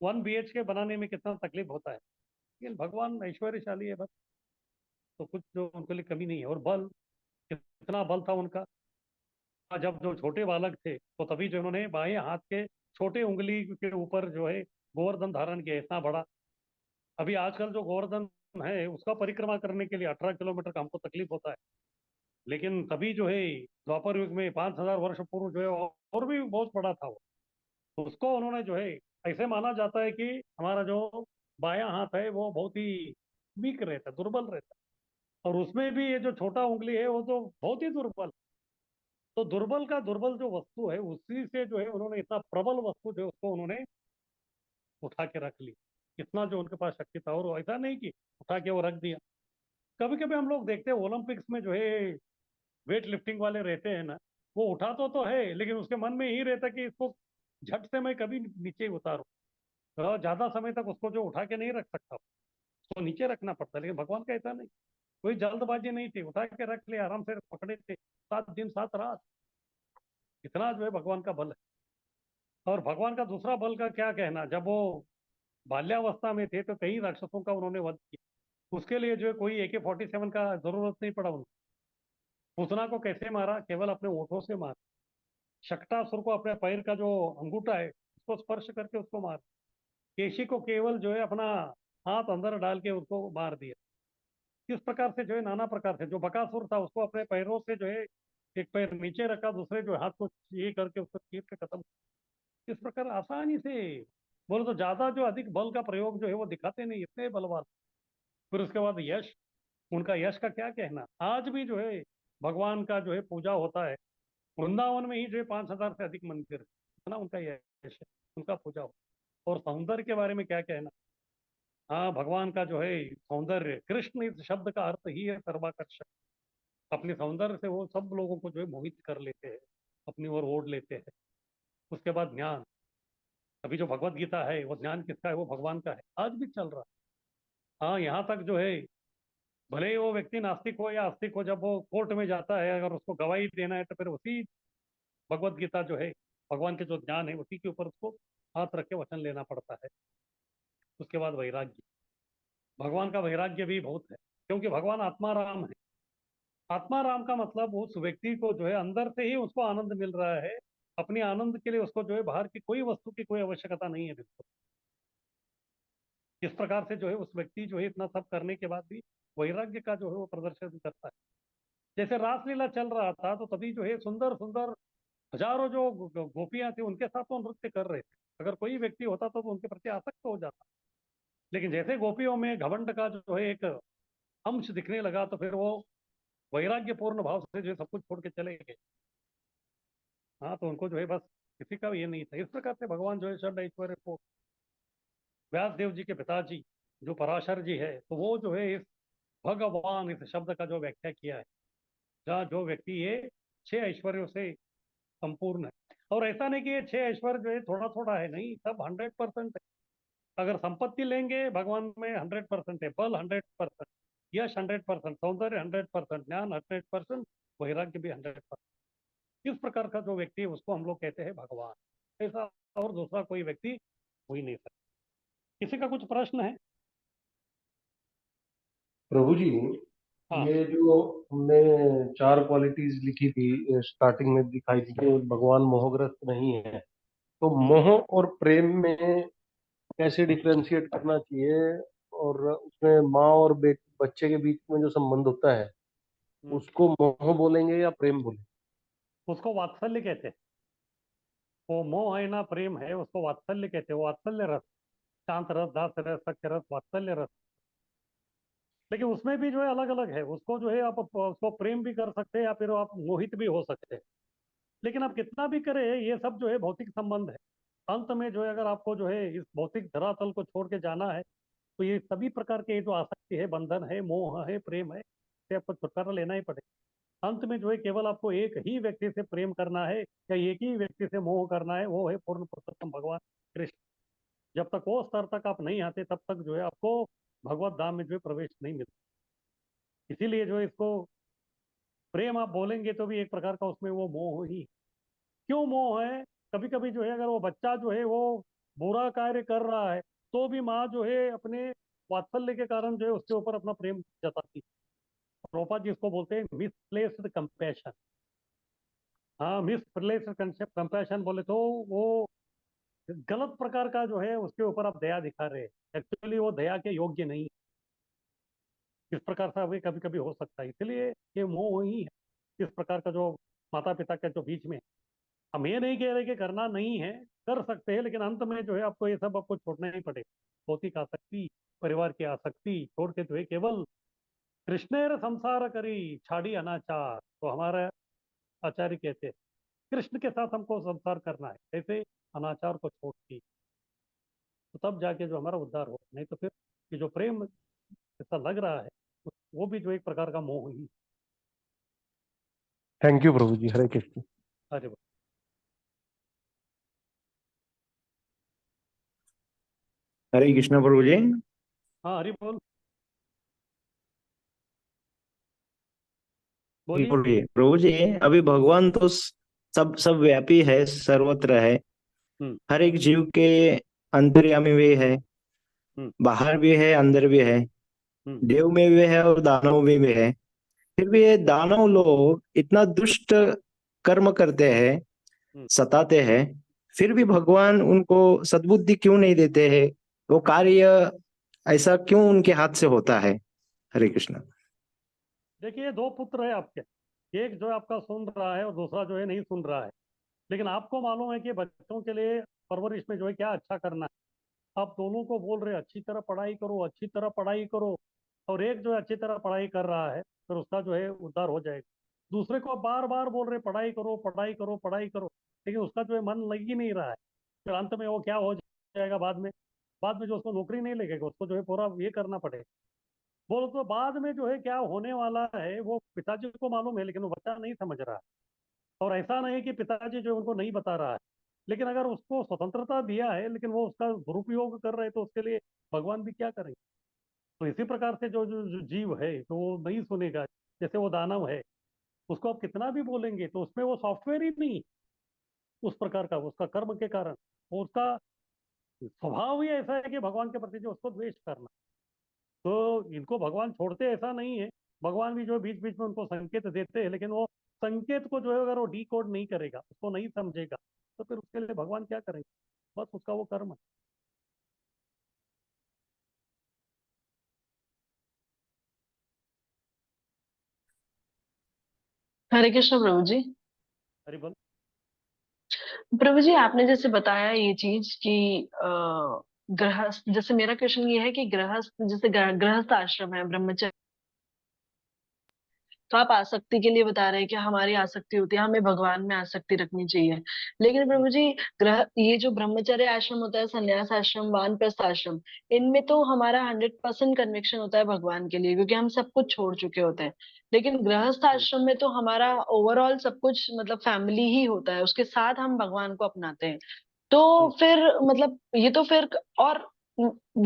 1 BHK बनाने में कितना तकलीफ होता है, लेकिन भगवान ऐश्वर्यशाली है बस। तो कुछ जो उनके लिए कमी नहीं है। और बल, कितना बल था उनका। जब जो छोटे बालक थे तो तभी जो उन्होंने बाएं हाथ के छोटे उंगली के ऊपर जो है गोवर्धन धारण किया, इतना बड़ा। अभी आजकल जो गोवर्धन है उसका परिक्रमा करने के लिए 18 किलोमीटर का हमको तकलीफ होता है, लेकिन तभी जो है द्वापर युग में 5,000 वर्ष पूर्व जो है और भी बहुत बड़ा था वो। तो उसको उन्होंने जो है, ऐसे माना जाता है कि हमारा जो बायां हाथ है वो बहुत ही वीक रहता है, दुर्बल रहता है, और उसमें भी ये जो छोटा उंगली है वो तो बहुत ही दुर्बल। तो दुर्बल का दुर्बल जो वस्तु है उसी से जो है उन्होंने इतना प्रबल वस्तु जो है उसको उन्होंने उठा के रख ली। इतना जो उनके पास शक्ति था, और ऐसा नहीं कि उठा के वो रख दिया। कभी कभी हम लोग देखते हैं ओलंपिक्स में जो है वेट लिफ्टिंग वाले रहते हैं ना, वो उठाता तो है लेकिन उसके मन में यही रहता कि इसको झट से मैं कभी नीचे उतारूं। तो ज्यादा समय तक उसको जो उठा के नहीं रख सकता, उसको नीचे रखना पड़ता है। लेकिन भगवान का ऐसा नहीं, कोई जल्दबाजी नहीं थी, उठा के रख लिया, आराम से पकड़े थे 7 दिन 7 रात। इतना जो है भगवान का बल है। और भगवान का दूसरा बल का क्या कहना, जब वो बाल्यावस्था में थे तो कई राक्षसों का उन्होंने वध किया। उसके लिए जो है कोई AK-47 का जरूरत नहीं पड़ा उनको। पूतना को कैसे मारा, केवल अपने ओठों से मारा। शक्टासुर को अपने पैर का जो अंगूठा है उसको स्पर्श करके उसको मार। केशी को केवल जो है अपना हाथ अंदर डाल के उसको मार दिया। इस प्रकार से जो है नाना प्रकार से, जो बकासुर था उसको अपने पैरों से जो है एक पैर नीचे रखा, दूसरे जो हाथ को ये करके उसको चीर के खत्म। इस प्रकार आसानी से, बोलो तो ज्यादा जो अधिक बल का प्रयोग जो है वो दिखाते नहीं, इतने बलवान। फिर उसके बाद यश, उनका यश का क्या कहना। आज भी जो है भगवान का जो है पूजा होता है। वृंदावन में ही जो है 5,000 से अधिक मंदिर है, इतना उनका यश है, उनका पूजा हो। और सौंदर्य के बारे में क्या कहना। हाँ, भगवान का जो है सौंदर्य, कृष्ण इस शब्द का अर्थ ही है सर्वाकर्षक। अपने सौंदर्य से वो सब लोगों को जो है मोहित कर लेते हैं, अपनी ओर ओढ़ लेते हैं। उसके बाद ज्ञान, अभी जो भगवत गीता है वो ज्ञान किसका है, वो भगवान का है, आज भी चल रहा है। हाँ, यहाँ तक जो है भले ही वो व्यक्ति नास्तिक हो या आस्तिक हो, जब वो कोर्ट में जाता है अगर उसको गवाही देना है तो फिर उसी भगवत गीता जो है, भगवान के जो ज्ञान है उसी के ऊपर उसको हाथ रख के वचन लेना पड़ता है। उसके बाद वैराग्य, भगवान का वैराग्य भी बहुत है, क्योंकि भगवान आत्मा राम है। आत्मा राम का मतलब उस व्यक्ति को जो है अंदर से ही उसको आनंद मिल रहा है। अपने आनंद के लिए उसको जो है बाहर की कोई वस्तु की कोई आवश्यकता नहीं है बिल्कुल। इस प्रकार से जो है उस व्यक्ति जो है इतना सब करने के बाद भी वैराग्य का जो है वो प्रदर्शन करता है। जैसे रासलीला चल रहा था तो तभी जो है सुंदर सुंदर हजारों जो गोपियां थी उनके साथ वो नृत्य कर रहे थे। अगर कोई व्यक्ति होता तो उनके प्रति आसक्त हो जाता। लेकिन जैसे गोपियों में घमंड का जो है एक अंश दिखने लगा तो फिर वो वैराग्यपूर्ण भाव से जो है सब कुछ छोड़ के चले गए। हाँ, तो उनको जो है बस किसी का ये नहीं था। इस प्रकार से भगवान जो है षड ऐश्वर्य को, व्यास देव जी के पिताजी जो पराशर जी है, तो वो जो है इस भगवान इस शब्द का जो व्याख्या किया है, जहाँ जो व्यक्ति ये 6 ऐश्वर्यों से संपूर्ण है। और ऐसा नहीं कि ये 6 ऐश्वर्य जो है थोड़ा थोड़ा है, नहीं, सब 100% है। अगर संपत्ति लेंगे भगवान में 100% है, बल 100%, यश 100%, सौंदर्य 100%, ज्ञान 100%, वैराग्य भी 100%। इस प्रकार का जो व्यक्ति है उसको हम लोग कहते हैं भगवान। ऐसा और दूसरा कोई व्यक्ति हो ही नहीं सकता। किसी का कुछ प्रश्न है? प्रभु जी, हाँ। ये जो हमने 4 क्वालिटीज लिखी थी स्टार्टिंग में दिखाई थी कि भगवान मोहग्रस्त नहीं है, तो मोह और प्रेम में कैसे डिफरेंशिएट करना चाहिए, और उसमें माँ और बच्चे के बीच में जो संबंध होता है उसको मोह बोलेंगे या प्रेम बोलेंगे? उसको वात्सल्य कहते हैं। वो मोह है ना प्रेम है, उसको वात्सल्य कहते हैं। वो वात्सल्य रस, शांत रस, दास रस, सख्य रस, वात्सल्य रस। लेकिन उसमें भी जो है अलग अलग है। उसको जो है आप उसको प्रेम भी कर सकते हैं या फिर आप मोहित भी हो सकते हैं। लेकिन आप कितना भी करें, ये सब जो है भौतिक संबंध है। अंत में जो है अगर आपको जो है इस भौतिक धरातल को छोड़ के जाना है तो ये सभी प्रकार के जो आसक्ति है, बंधन है, मोह है, प्रेम है, से आपको छुटकारा लेना ही पड़ेगा। अंत में जो है केवल आपको एक ही व्यक्ति से प्रेम करना है या एक ही व्यक्ति से मोह करना है, वो है पूर्ण पुरुषोत्तम भगवान कृष्ण। जब तक वो स्तर तक आप नहीं आते तब तक जो है आपको भगवत धाम में जो है प्रवेश नहीं मिलता। इसीलिए जो है इसको प्रेम आप बोलेंगे तो भी एक प्रकार का उसमें वो मोह ही। क्यों मोह है? कभी कभी जो है अगर वो बच्चा जो है वो बुरा कार्य कर रहा है तो भी माँ जो है अपने वात्सल्य के कारण जो है उसके ऊपर अपना प्रेम जताती है। प्रभुपाद जी इसको बोलते हैं मिसप्लेस्ड कंपैशन। हाँ, मिसप्लेस्ड कंपैशन बोले तो वो गलत प्रकार का जो है उसके ऊपर आप दया दिखा रहे हैं। एक्चुअली वो दया के योग्य नहीं। इस प्रकार से अभी कभी कभी हो सकता है, इसलिए ये मोह ही है। इस प्रकार का जो माता पिता के जो बीच में, हम ये नहीं कह रहे कि करना नहीं है, कर सकते हैं, लेकिन अंत में जो है आपको ये सब आपको छोड़ना ही पड़ेगा। भौतिक आसक्ति, परिवार की आसक्ति छोड़ के जो है केवल कृष्णेर संसार करी छाड़ी अनाचार, तो हमारा आचार्य कहते हैं कृष्ण के साथ हमको संसार करना है, ऐसे अनाचार को छोड़ के, तो तब जाके जो हमारा उद्धार हो। नहीं तो फिर ये जो प्रेम ऐसा लग रहा है वो भी जो एक प्रकार का मोह ही। थैंक यू प्रभु जी, हरे कृष्ण। अरे वाह। हरे कृष्ण प्रभु जी। हाँ हरि बोल, बोलिए। बोलिए प्रभु जी। अभी भगवान तो सब व्यापी है, सर्वत्र है। हम्म हर एक जीव के अंतर्यामी भी है, हम्म बाहर भी है, अंदर भी है। हम्म देव में भी है और दानव में भी है। फिर भी ये दानव लोग इतना दुष्ट कर्म करते हैं, हम्म सताते हैं, फिर भी भगवान उनको सद्बुद्धि क्यों नहीं देते हैं? वो कार्य ऐसा क्यों उनके हाथ से होता है? हरे कृष्ण। देखिए, दो पुत्र है आपके, एक जो है आपका सुन रहा है और दूसरा जो है नहीं सुन रहा है। लेकिन आपको मालूम है कि बच्चों के लिए परवरिश में जो है क्या अच्छा करना है। आप दोनों को बोल रहे हैं अच्छी तरह पढ़ाई करो, अच्छी तरह पढ़ाई करो, और एक जो है अच्छी तरह पढ़ाई कर रहा है फिर उसका जो है उद्धार हो जाएगा। दूसरे को बार बार बोल रहे पढ़ाई करो पढ़ाई करो पढ़ाई करो, लेकिन उसका जो है मन लग ही नहीं रहा है। फिर अंत में वो क्या हो जाएगा, बाद में जो उसको नौकरी नहीं लगेगा, उसको जो है पूरा ये करना पड़ेगा। बोलो तो बाद में जो है क्या होने वाला है वो पिताजी को मालूम है, लेकिन वो बच्चा नहीं समझ रहा है। और ऐसा नहीं कि पिताजी जो है उनको नहीं बता रहा है, लेकिन अगर उसको स्वतंत्रता दिया है लेकिन वो उसका दुरुपयोग कर रहे हैं तो उसके लिए भगवान भी क्या करेंगे। तो इसी प्रकार से जो जीव है तो वो नहीं सुनेगा। जैसे वो दानव है, उसको आप कितना भी बोलेंगे तो उसमें वो सॉफ्टवेयर ही नहीं, उस प्रकार का उसका कर्म के कारण। और उसका स्वभाव ही ऐसा है कि भगवान के प्रति जो उसको द्वेष करना। तो इनको भगवान छोड़ते ऐसा नहीं है। भगवान भी जो बीच बीच में उनको संकेत देते हैं, लेकिन वो संकेत को जो है अगर वो डी कोड नहीं करेगा, उसको नहीं समझेगा, तो फिर उसके लिए भगवान क्या करेंगे। बस उसका वो कर्म है। हरे कृष्ण प्रभु जी। हरि बोल। प्रभु जी, आपने जैसे बताया ये चीज कि गृहस्थ, जैसे मेरा क्वेश्चन ये है कि गृहस्थ, जैसे गृहस्थ आश्रम है, ब्रह्मचर्य, तो आप आसक्ति के लिए बता रहे हैं कि हमारी आसक्ति होती है, हमें भगवान में आसक्ति रखनी चाहिए। लेकिन प्रभु जी, ग्रह ये जो ब्रह्मचर्य आश्रम होता है, संन्यास आश्रम, वानप्रस्थ आश्रम, इनमें तो हमारा 100% कन्विक्शन होता है भगवान के लिए, क्योंकि हम सब कुछ छोड़ चुके होते हैं। लेकिन गृहस्थ आश्रम में तो हमारा ओवरऑल सब कुछ, मतलब फैमिली ही होता है, उसके साथ हम भगवान को अपनाते हैं। तो फिर मतलब ये तो फिर, और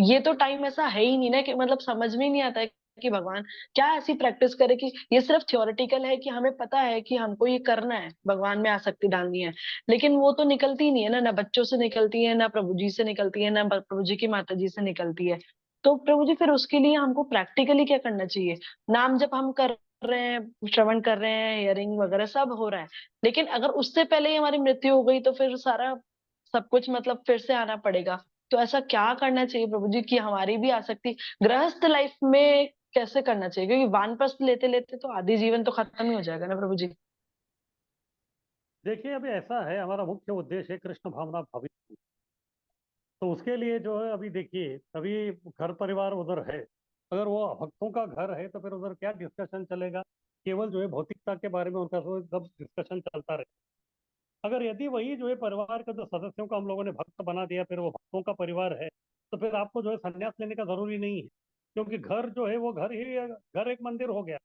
ये तो टाइम ऐसा है ही नहीं ना कि मतलब समझ में ही नहीं आता है कि भगवान क्या ऐसी प्रैक्टिस करे कि ये सिर्फ थियोरेटिकल है कि हमें पता है कि हमको ये करना है, भगवान में आसक्ति डालनी है, लेकिन वो तो निकलती ही नहीं है ना, ना बच्चों से निकलती है, ना प्रभु जी से निकलती है, ना प्रभु जी की माता जी से निकलती है। तो प्रभु जी, फिर उसके लिए हमको प्रैक्टिकली क्या करना चाहिए? नाम जब हम कर रहे हैं, श्रवण कर रहे हैं, हियरिंग वगैरह सब हो रहा है, लेकिन अगर उससे पहले ही हमारी मृत्यु हो गई तो फिर सारा सब कुछ मतलब फिर से आना पड़ेगा। तो ऐसा क्या करना चाहिए प्रभु जी कि हमारी भी आसक्ति गृहस्थ लाइफ में कैसे करना चाहिए? क्योंकि वानप्रस्थ लेते लेते तो आदि जीवन तो खत्म ही हो जाएगा ना प्रभु जी। देखिए, अभी ऐसा है, हमारा मुख्य उद्देश्य है कृष्ण भावना भावित। तो उसके लिए जो है अभी देखिए, अभी घर परिवार उधर है, अगर वो भक्तों का घर है तो फिर उधर क्या डिस्कशन चलेगा। केवल जो है भौतिकता के बारे में उनका तो सब डिस्कशन चलता रहे। अगर यदि वही जो है परिवार के जो सदस्यों को हम लोगों ने भक्त बना दिया, फिर वो भक्तों का परिवार है, तो फिर आपको जो है संन्यास लेने का जरूरी नहीं है, क्योंकि घर जो है वो घर ही है, घर एक मंदिर हो गया।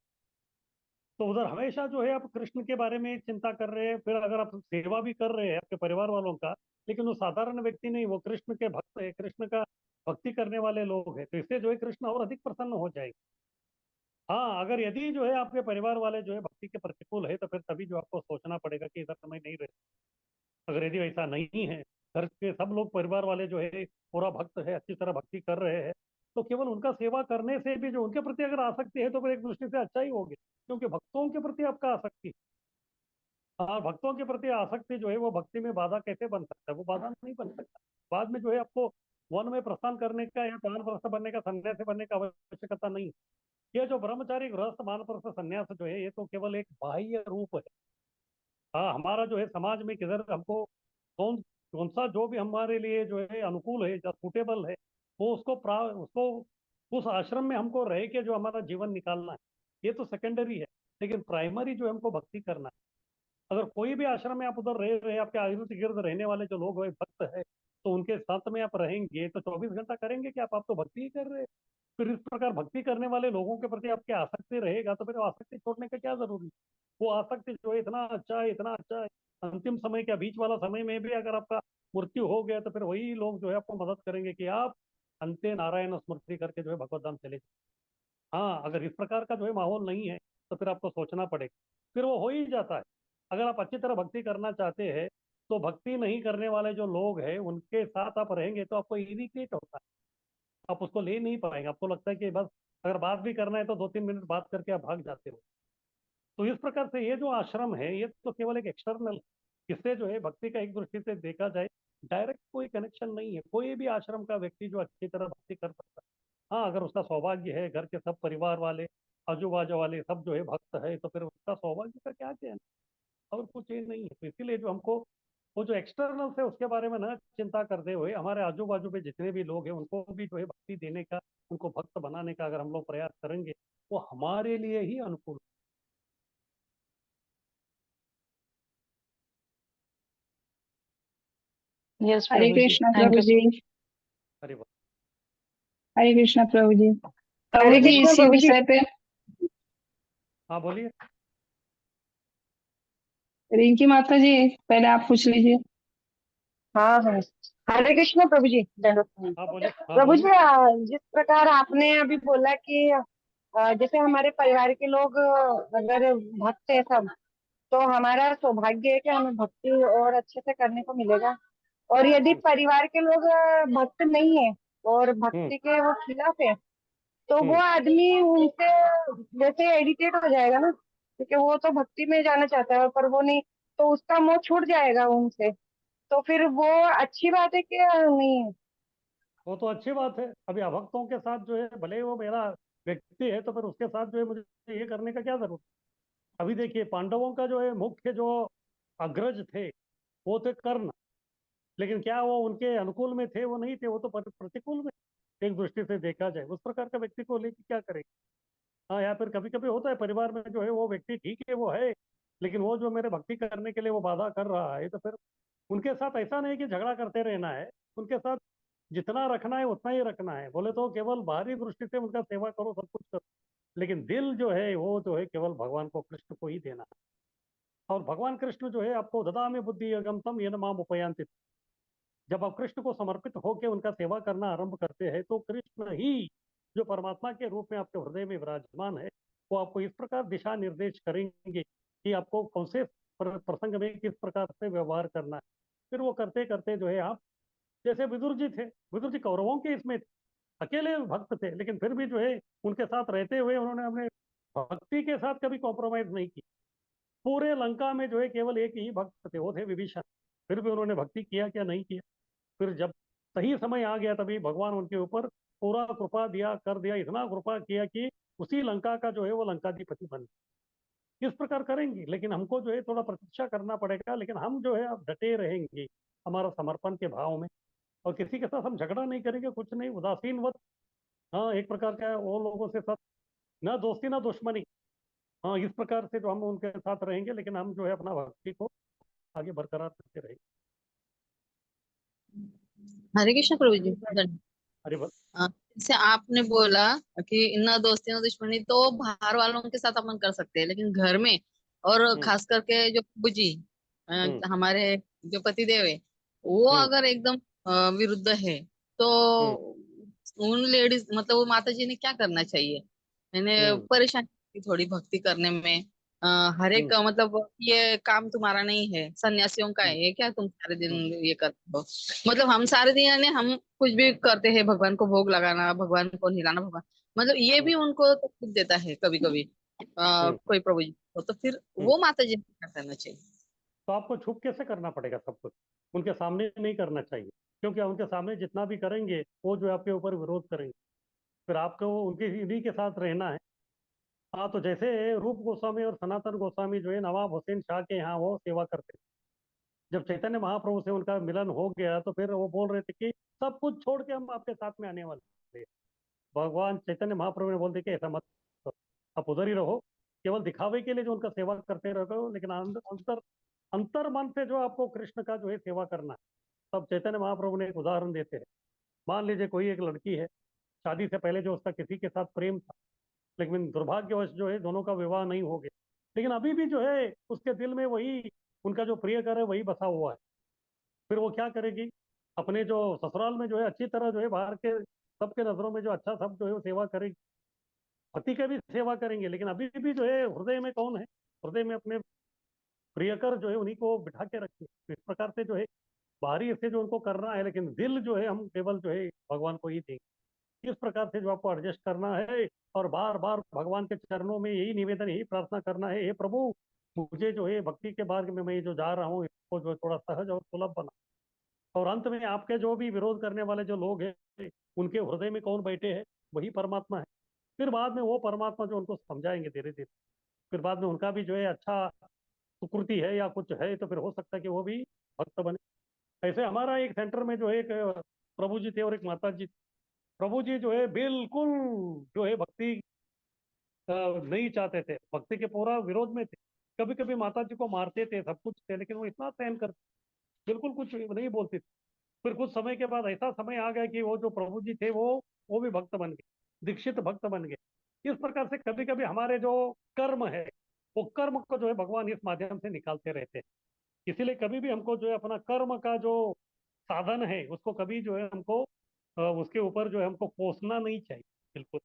तो उधर हमेशा जो है आप कृष्ण के बारे में चिंता कर रहे हैं, फिर अगर आप सेवा भी कर रहे हैं आपके परिवार वालों का, लेकिन वो साधारण व्यक्ति नहीं, वो कृष्ण के भक्त है, कृष्ण का भक्ति करने वाले लोग हैं, तो इससे जो है कृष्ण और अधिक प्रसन्न हो जाएंगे। हाँ, अगर यदि जो है आपके परिवार वाले जो है भक्ति के प्रतिकूल है, तो फिर तभी जो आपको सोचना पड़ेगा कि इधर समय नहीं रहे। अगर यदि ऐसा नहीं है, घर के सब लोग परिवार वाले जो है पूरा भक्त है, अच्छी तरह भक्ति कर रहे हैं, तो केवल उनका सेवा करने से भी जो उनके प्रति अगर आसक्ति है तो फिर एक दृष्टि से अच्छा ही होगी, क्योंकि भक्तों के प्रति आपका आसक्ति है। हाँ, भक्तों के प्रति आसक्ति जो है वो भक्ति में बाधा कैसे बन सकता है? वो बाधा नहीं बन सकता। बाद में जो है आपको वन में प्रस्थान करने का या वानप्रस्थ बनने का, सन्यासी बनने का आवश्यकता नहीं। ये जो ब्रह्मचारी गृहस्थ वानप्रस्थ सन्यास जो है, ये तो केवल एक बाह्य रूप है। हाँ, हमारा जो है समाज में किधर हमको कौन कौन सा जो भी हमारे लिए जो है अनुकूल है, जो सूटेबल है, वो उसको उस आश्रम में हमको रह के जो हमारा जीवन निकालना है, ये तो सेकेंडरी है। लेकिन प्राइमरी जो है हमको भक्ति करना है। अगर कोई भी आश्रम में आप उधर रह रहे, आपके इर्द गिर्द रहने वाले जो लोग हैं भक्त है, तो उनके साथ में आप रहेंगे तो 24 घंटा करेंगे कि आप तो भक्ति ही कर रहे हैं। फिर इस प्रकार भक्ति करने वाले लोगों के प्रति आपकी आसक्ति रहेगा, तो फिर आसक्ति छोड़ने का क्या जरूरी? वो आसक्ति जो है इतना अच्छा है, इतना अच्छा है, अंतिम समय का बीच वाला समय में भी अगर आपका मृत्यु हो गया, तो फिर वही लोग जो है आपको मदद करेंगे कि आप अंते नारायण स्मृति करके जो है भगवत धाम चले जाए। हाँ, अगर इस प्रकार का जो है माहौल नहीं है, तो फिर आपको सोचना पड़ेगा। फिर वो हो ही जाता है। अगर आप अच्छी तरह भक्ति करना चाहते हैं, तो भक्ति नहीं करने वाले जो लोग हैं उनके साथ आप रहेंगे तो आपको इरिटेट होता है, आप उसको ले नहीं पाएंगे। आपको लगता है कि बस अगर बात भी करना है तो 2-3 मिनट बात करके आप भाग जाते हो। तो इस प्रकार से ये जो आश्रम है, ये तो केवल एक एक्सटर्नल, इससे जो है भक्ति का एक दृष्टि से देखा जाए डायरेक्ट कोई कनेक्शन नहीं है। कोई भी आश्रम का व्यक्ति जो अच्छी तरह भक्ति कर सकता है। हाँ, अगर उसका सौभाग्य है, घर के सब परिवार वाले, आजू बाजू वाले सब जो है भक्त है, तो फिर उसका सौभाग्य का क्या कहना, और कुछ ये नहीं है। तो इसीलिए जो हमको वो जो एक्सटर्नल है उसके बारे में ना चिंता करते हुए, हमारे आजू बाजू पे जितने भी लोग हैं उनको भी जो है भक्ति देने का, उनको भक्त बनाने का अगर हम लोग प्रयास करेंगे, वो हमारे लिए ही अनुकूल। यस हरे प्रभु जी, कृष्णा थैंक प्रभु यू। जी। अरे वाह। हरे कृष्णा प्रभु जी। हरे प्रभु जी कृष्णा इसी प्रभु जी। विषय पे हाँ, बोलिए। रिंकी माता जी पहले आप पूछ लीजिए। हाँ हाँ, हरे कृष्ण प्रभु जी, दंडवत प्रणाम। हाँ, बोलिए। हाँ, प्रभु बोलिए। जी, जिस प्रकार आपने अभी बोला कि जैसे हमारे परिवार के लोग अगर भक्त है सब, तो हमारा सौभाग्य है कि हमें भक्ति और अच्छे से करने को मिलेगा। और यदि परिवार के लोग भक्त नहीं है और हम्म भक्ति के वो खिलाफ है, तो वो हम्म आदमी उनसे जैसे इरिटेट हो जाएगा ना, क्योंकि वो तो भक्ति में जाना चाहता है पर वो नहीं, तो उसका मोह छूट जाएगा उनसे। तो फिर वो अच्छी बात है कि नहीं है? वो तो अच्छी बात है। अभी अभक्तों के साथ जो है, भले ही वो मेरा व्यक्ति है, तो फिर उसके साथ जो है मुझे ये करने का क्या जरूरत? अभी देखिए, पांडवों का जो है मुख्य जो अग्रज थे वो थे कर्ण। लेकिन क्या वो उनके अनुकूल में थे? वो नहीं थे, वो तो प्रतिकूल में। एक दृष्टि से देखा जाए उस प्रकार का व्यक्ति को लेके क्या करेंगे? हाँ, या फिर कभी कभी होता है परिवार में जो है वो व्यक्ति ठीक है, वो है, लेकिन वो जो मेरे भक्ति करने के लिए वो बाधा कर रहा है, तो फिर उनके साथ ऐसा नहीं कि झगड़ा करते रहना है। उनके साथ जितना रखना है उतना ही रखना है। बोले तो केवल बाहरी दृष्टि से उनका सेवा करो, सब कुछ करो, लेकिन दिल जो है वो जो है केवल भगवान को, कृष्ण को ही देना है। और भगवान कृष्ण जो है आपको ददामि बुद्धि यगम तम येन माम उपयान्ति। जब आप कृष्ण को समर्पित होकर उनका सेवा करना आरंभ करते हैं, तो कृष्ण ही जो परमात्मा के रूप में आपके हृदय में विराजमान है, वो आपको इस प्रकार दिशा निर्देश करेंगे कि आपको कौन से प्रसंग में किस प्रकार से व्यवहार करना है। फिर वो करते करते जो है आप, जैसे विदुर जी थे, विदुर जी कौरवों के इसमें थे, अकेले भक्त थे, लेकिन फिर भी जो है उनके साथ रहते हुए उन्होंने अपने भक्ति के साथ कभी कॉम्प्रोमाइज नहीं की। पूरे लंका में जो है केवल एक ही भक्त थे, वो थे विभीषण। फिर भी उन्होंने भक्ति किया क्या? नहीं किया। फिर जब सही समय आ गया, तभी भगवान उनके ऊपर पूरा कृपा दिया, कर दिया, इतना कृपा किया कि उसी लंका का जो है वो लंकाधिपति बन गया। इस प्रकार करेंगे, लेकिन हमको जो है थोड़ा प्रतीक्षा करना पड़ेगा। लेकिन हम जो है अब डटे रहेंगे हमारा समर्पण के भाव में, और किसी के साथ हम झगड़ा नहीं करेंगे, कुछ नहीं, उदासीनवत। हाँ, एक प्रकार का वो लोगों से साथ ना दोस्ती ना दुश्मनी। हाँ, इस प्रकार से जो हम उनके साथ रहेंगे, लेकिन हम जो है अपना भक्ति को आगे बरकरार करते रहेंगे। हरे कृष्ण प्रभु जी। धन्यवाद। अरे बस। जैसे आपने बोला कि न दोस्ती न दुश्मनी, तो बाहर वालों के साथ अपन कर सकते हैं, लेकिन घर में और खास करके जो प्रभु जी हम्म हमारे जो पति देव है, वो हम्म अगर एकदम विरुद्ध है तो हम्म उन लेडीज मतलब वो माता जी ने क्या करना चाहिए। मैंने हम्म परेशानी थी थोड़ी भक्ति करने में। हर एक हम्म मतलब ये काम तुम्हारा नहीं है, सन्यासियों का हम्म है ये, क्या तुम सारे दिन हम्म ये करते हो। मतलब हम सारे दिन यानी हम कुछ भी करते हैं, भगवान को भोग लगाना, भगवान को हिलाना, भगवान मतलब ये हम्म भी उनको तकलीफ देता है कभी कभी। हम्म कोई प्रभु जी को, तो फिर हम्म। वो माता जी को क्या करना चाहिए। तो आपको छुप कैसे करना पड़ेगा सब कुछ, उनके सामने नहीं करना चाहिए, क्योंकि उनके सामने जितना भी करेंगे वो जो है आपके ऊपर विरोध करेंगे, फिर आपको उनके इन्हीं के साथ रहना है। हाँ, तो जैसे रूप गोस्वामी और सनातन गोस्वामी जो है नवाब हुसैन शाह के यहाँ वो सेवा करते थे, जब चैतन्य महाप्रभु से उनका मिलन हो गया तो फिर वो बोल रहे थे कि सब कुछ छोड़ के हम आपके साथ में आने वाले हैं। भगवान चैतन्य महाप्रभु ने बोल दिया कि ऐसा मत करो, आप उधर ही रहो, केवल दिखावे के लिए जो उनका सेवा करते रहो, लेकिन अंतर अंतर मन से जो आपको कृष्ण का जो है सेवा करना है। तब चैतन्य महाप्रभु ने एक उदाहरण देते हैं। मान लीजिए कोई एक लड़की है, शादी से पहले जो उसका किसी के साथ प्रेम था, लेकिन दुर्भाग्यवश जो है दोनों का विवाह नहीं हो गया, लेकिन अभी भी जो है उसके दिल में वही उनका जो प्रियकर है वही बसा हुआ है। फिर वो क्या करेगी, अपने जो ससुराल में जो है अच्छी तरह जो है बाहर के सबके नजरों में जो अच्छा सब जो है वो सेवा करेगी, पति का भी सेवा करेंगे, लेकिन अभी भी जो है हृदय में कौन है, हृदय में अपने प्रियकर जो है उन्हीं को बिठा के रखिए। तो इस प्रकार से जो है बाहरी से जो उनको करना है, लेकिन दिल जो है हम केवल जो है भगवान को ही देंगे। इस प्रकार से जो आपको एडजस्ट करना है, और बार बार भगवान के चरणों में यही निवेदन, यही प्रार्थना करना है, हे प्रभु मुझे जो है भक्ति के मार्ग में मैं जो जा रहा हूँ इसको जो है थोड़ा सहज और सुलभ बना। और अंत में आपके जो भी विरोध करने वाले जो लोग हैं उनके हृदय में कौन बैठे हैं, वही परमात्मा है। फिर बाद में वो परमात्मा जो उनको समझाएंगे धीरे धीरे, फिर बाद में उनका भी जो है अच्छा सुकृति है या कुछ है तो फिर हो सकता है कि वो भी भक्त बने। ऐसे हमारा एक सेंटर में जो है एक प्रभु जी थे और एक माता जी। प्रभु जी जो है बिल्कुल जो है भक्ति नहीं चाहते थे, भक्ति के पूरा विरोध में थे। कभी कभी माता जी को मारते थे, सब कुछ थे, लेकिन वो इतना सहन करते, बिल्कुल कुछ नहीं बोलते थे। फिर कुछ समय के बाद ऐसा समय आ गया कि वो जो प्रभु जी थे वो भी भक्त बन गए, दीक्षित भक्त बन गए। इस प्रकार से कभी कभी हमारे जो कर्म है वो कर्म को जो है भगवान इस माध्यम से निकालते रहते हैं। इसीलिए कभी भी हमको जो है अपना कर्म का जो साधन है उसको कभी जो है हमको उसके ऊपर जो है हमको कोसना नहीं चाहिए। बिल्कुल,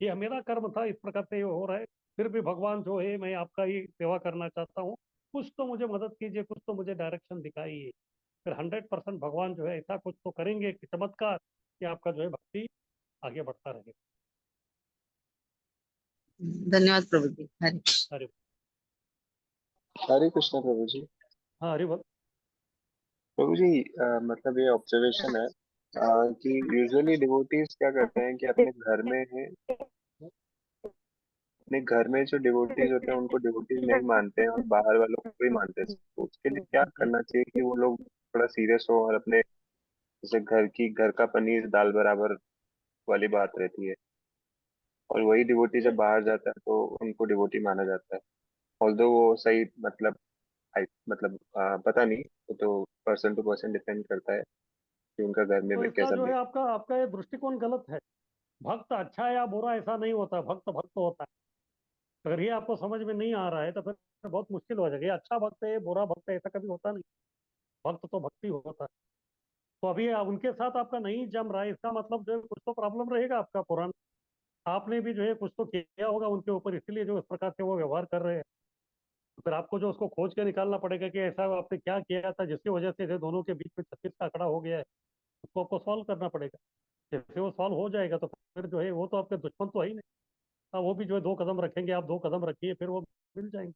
ये मेरा कर्म था, इस प्रकार से ये हो रहा है, फिर भी भगवान जो है मैं आपका ही सेवा करना चाहता हूँ, कुछ तो मुझे मदद कीजिए, कुछ तो मुझे डायरेक्शन दिखाइए। फिर 100% भगवान जो है ऐसा कुछ तो करेंगे कि चमत्कार, कि आपका जो है भक्ति आगे बढ़ता रहेगा। धन्यवाद प्रभु जी। हरे हरे हरे कृष्ण प्रभु जी। हाँ, हरि बोल। प्रभु जी मतलब ये ऑब्जर्वेशन है कि यूजुअली डिवोटीज क्या करते हैं कि अपने घर में जो डिवोटीज होते हैं उनको डिवोटीज नहीं मानते हैं और बाहर वालों को ही मानते हैं। तो उसके लिए क्या करना चाहिए कि वो लोग थोड़ा सीरियस हो और अपने जैसे घर का पनीर दाल बराबर वाली बात रहती है, और वही डिवोटी जब बाहर जाता है तो उनको डिवोटी माना जाता है। ऑल्दो वो सही मतलब मतलब पता नहीं, वो तो पर्सन टू पर्सन डिपेंड करता है कि उनका घर में तो इसका कैसा जो है भी। आपका आपका ये दृष्टिकोण गलत है। भक्त अच्छा या बुरा ऐसा नहीं होता, भक्त भक्त होता है। अगर ये आपको समझ में नहीं आ रहा है तो फिर बहुत मुश्किल हो जाएगा। ये अच्छा भक्त है, ये बुरा भक्त है, ऐसा कभी होता नहीं। भक्त तो भक्ति होता है। तो अभी उनके साथ आपका नहीं जम रहा है, इसका मतलब जो है कुछ तो प्रॉब्लम रहेगा आपका पुराना। आपने भी जो है कुछ तो किया होगा उनके ऊपर, इसीलिए जो इस प्रकार से वो व्यवहार कर रहे हैं। तो फिर आपको जो उसको खोज के निकालना पड़ेगा कि ऐसा आपने क्या किया था जिसकी वजह से जो दोनों के बीच में 36 का आंकड़ा हो गया है, उसको आपको सॉल्व करना पड़ेगा। जैसे वो सॉल्व हो जाएगा तो फिर जो है वो तो आपके दुश्मन तो है ही नहीं। हाँ, वो भी जो है 2 कदम रखेंगे, आप 2 कदम रखिए, फिर वो मिल जाएंगे।